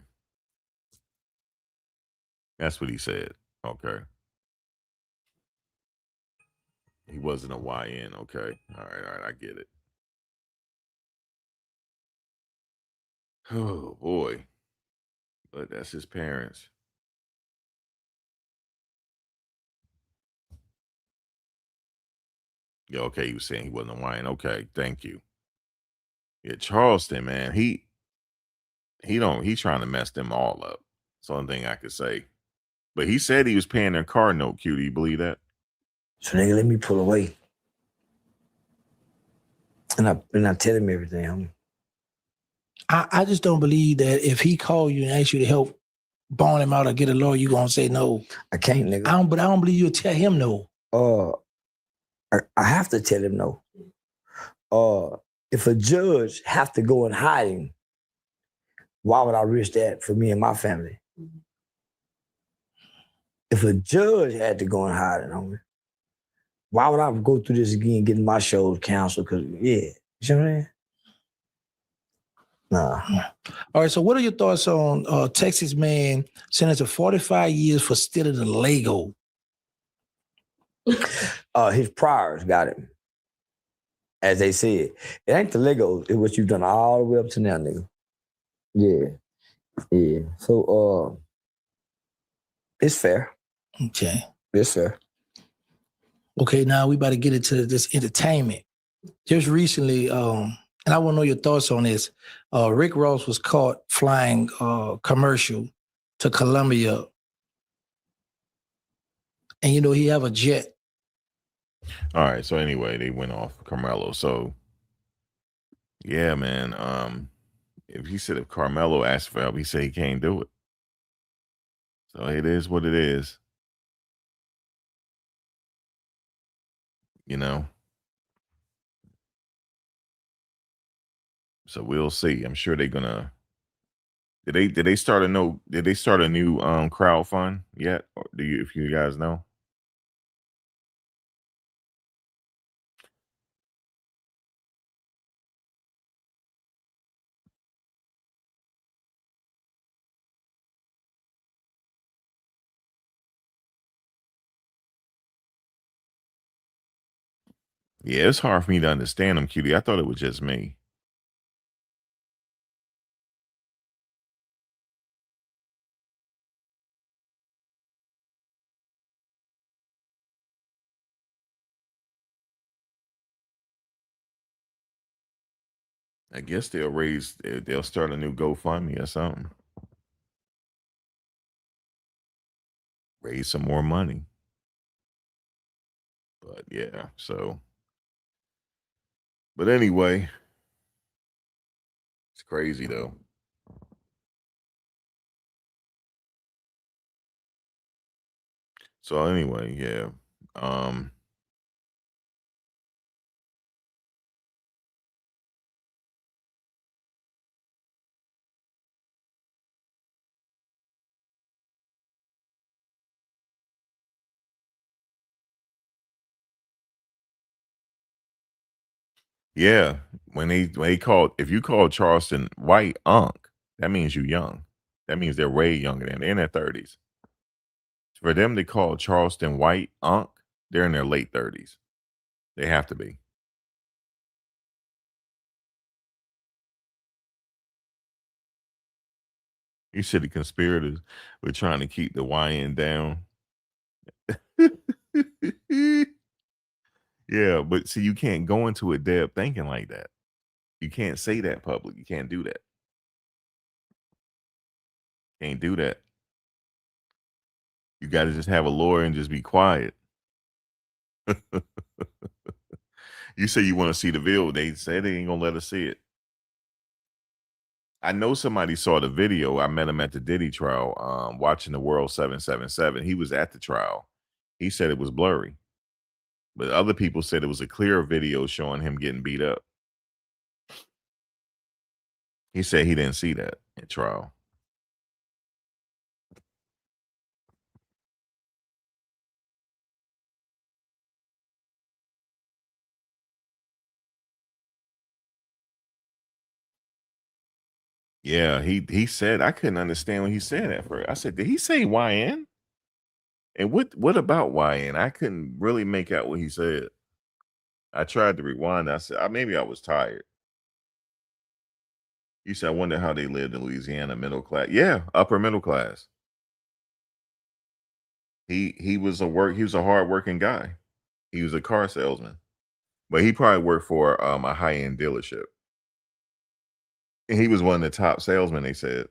That's what he said. Okay. He wasn't a YN. Okay. All right. I get it. Oh boy. But that's his parents. Yeah, okay. He was saying he wasn't a YN. Okay, thank you. Yeah, Charleston, man. He's trying to mess them all up. That's the only thing I could say. But he said he was paying their car note, Q. Do you believe that? So they let me pull away. And not telling me everything. I just don't believe that if he called you and asked you to help bond him out or get a lawyer, you gonna say no. I can't, nigga. But I don't believe you'll tell him no. I have to tell him no. if a judge have to go in hiding, why would I risk that for me and my family? If a judge had to go in hiding, homie, why would I go through this again, getting my shows canceled? Because, yeah, you know what I mean? Nah. All right, so what are your thoughts on Texas man sentenced to 45 years for stealing a Lego? His priors got him. As they said, it ain't the Legos, it's what you've done all the way up to now, nigga. Yeah. Yeah. So it's fair. Okay. It's fair. Okay, now we about to get into this entertainment. Just recently, and I want to know your thoughts on this. Rick Ross was caught flying commercial to Colombia. And, you know, he have a jet. All right. So anyway, they went off Karmelo. So yeah, man. If Karmelo asked for help, he said he can't do it. So it is what it is. You know. So we'll see. I'm sure they're gonna. Did they start a new crowd fund yet? Or if you guys know? Yeah, it's hard for me to understand them, Cutie. I thought it was just me. I guess they'll start a new GoFundMe or something. Raise some more money. But yeah, but anyway, it's crazy though. So anyway, yeah. Yeah, when they called, if you call Charleston White Unc, that means you young. That means they're way younger than they're in their 30s. For them to call Charleston White Unc, they're in their late 30s. They have to be. You said the conspirators were trying to keep the YN down. Yeah, but see, you can't go into a Deb thinking like that. You can't say that public. You can't do that. Can't do that. You got to just have a lawyer and just be quiet. You say you want to see the video. They say they ain't gonna let us see it. I know somebody saw the video. I met him at the Diddy trial, watching the World 777. He was at the trial. He said it was blurry, but other people said it was a clear video showing him getting beat up. He said he didn't see that at trial. Yeah, he said I couldn't understand when he said that first. I said, did he say YN? And what about YN? I couldn't really make out what he said. I tried to rewind. I said, maybe I was tired. You said, I wonder how they lived in Louisiana, middle class. Yeah, upper middle class. He was a hard working guy. He was a car salesman, but he probably worked for a high end dealership. And he was one of the top salesmen. They said.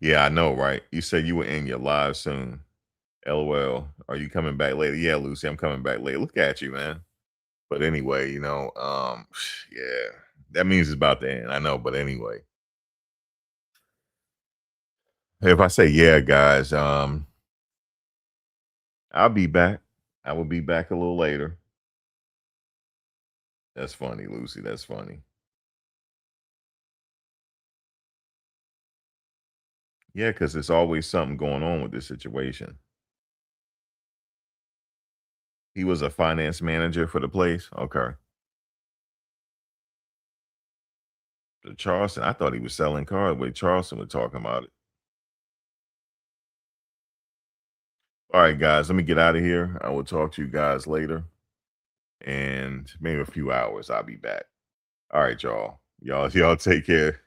Yeah, I know, right? You said you were in your live soon. LOL. Are you coming back later? Yeah, Lucy, I'm coming back later. Look at you, man. But anyway, yeah, that means it's about to end. I know, but anyway. If I say yeah, guys, I'll be back. I will be back a little later. That's funny, Lucy. That's funny. Yeah, because there's always something going on with this situation. He was a finance manager for the place? Okay. The Charleston, I thought he was selling cars. Wait, Charleston was talking about it. All right, guys, let me get out of here. I will talk to you guys later. And maybe a few hours, I'll be back. All right, y'all. Y'all take care.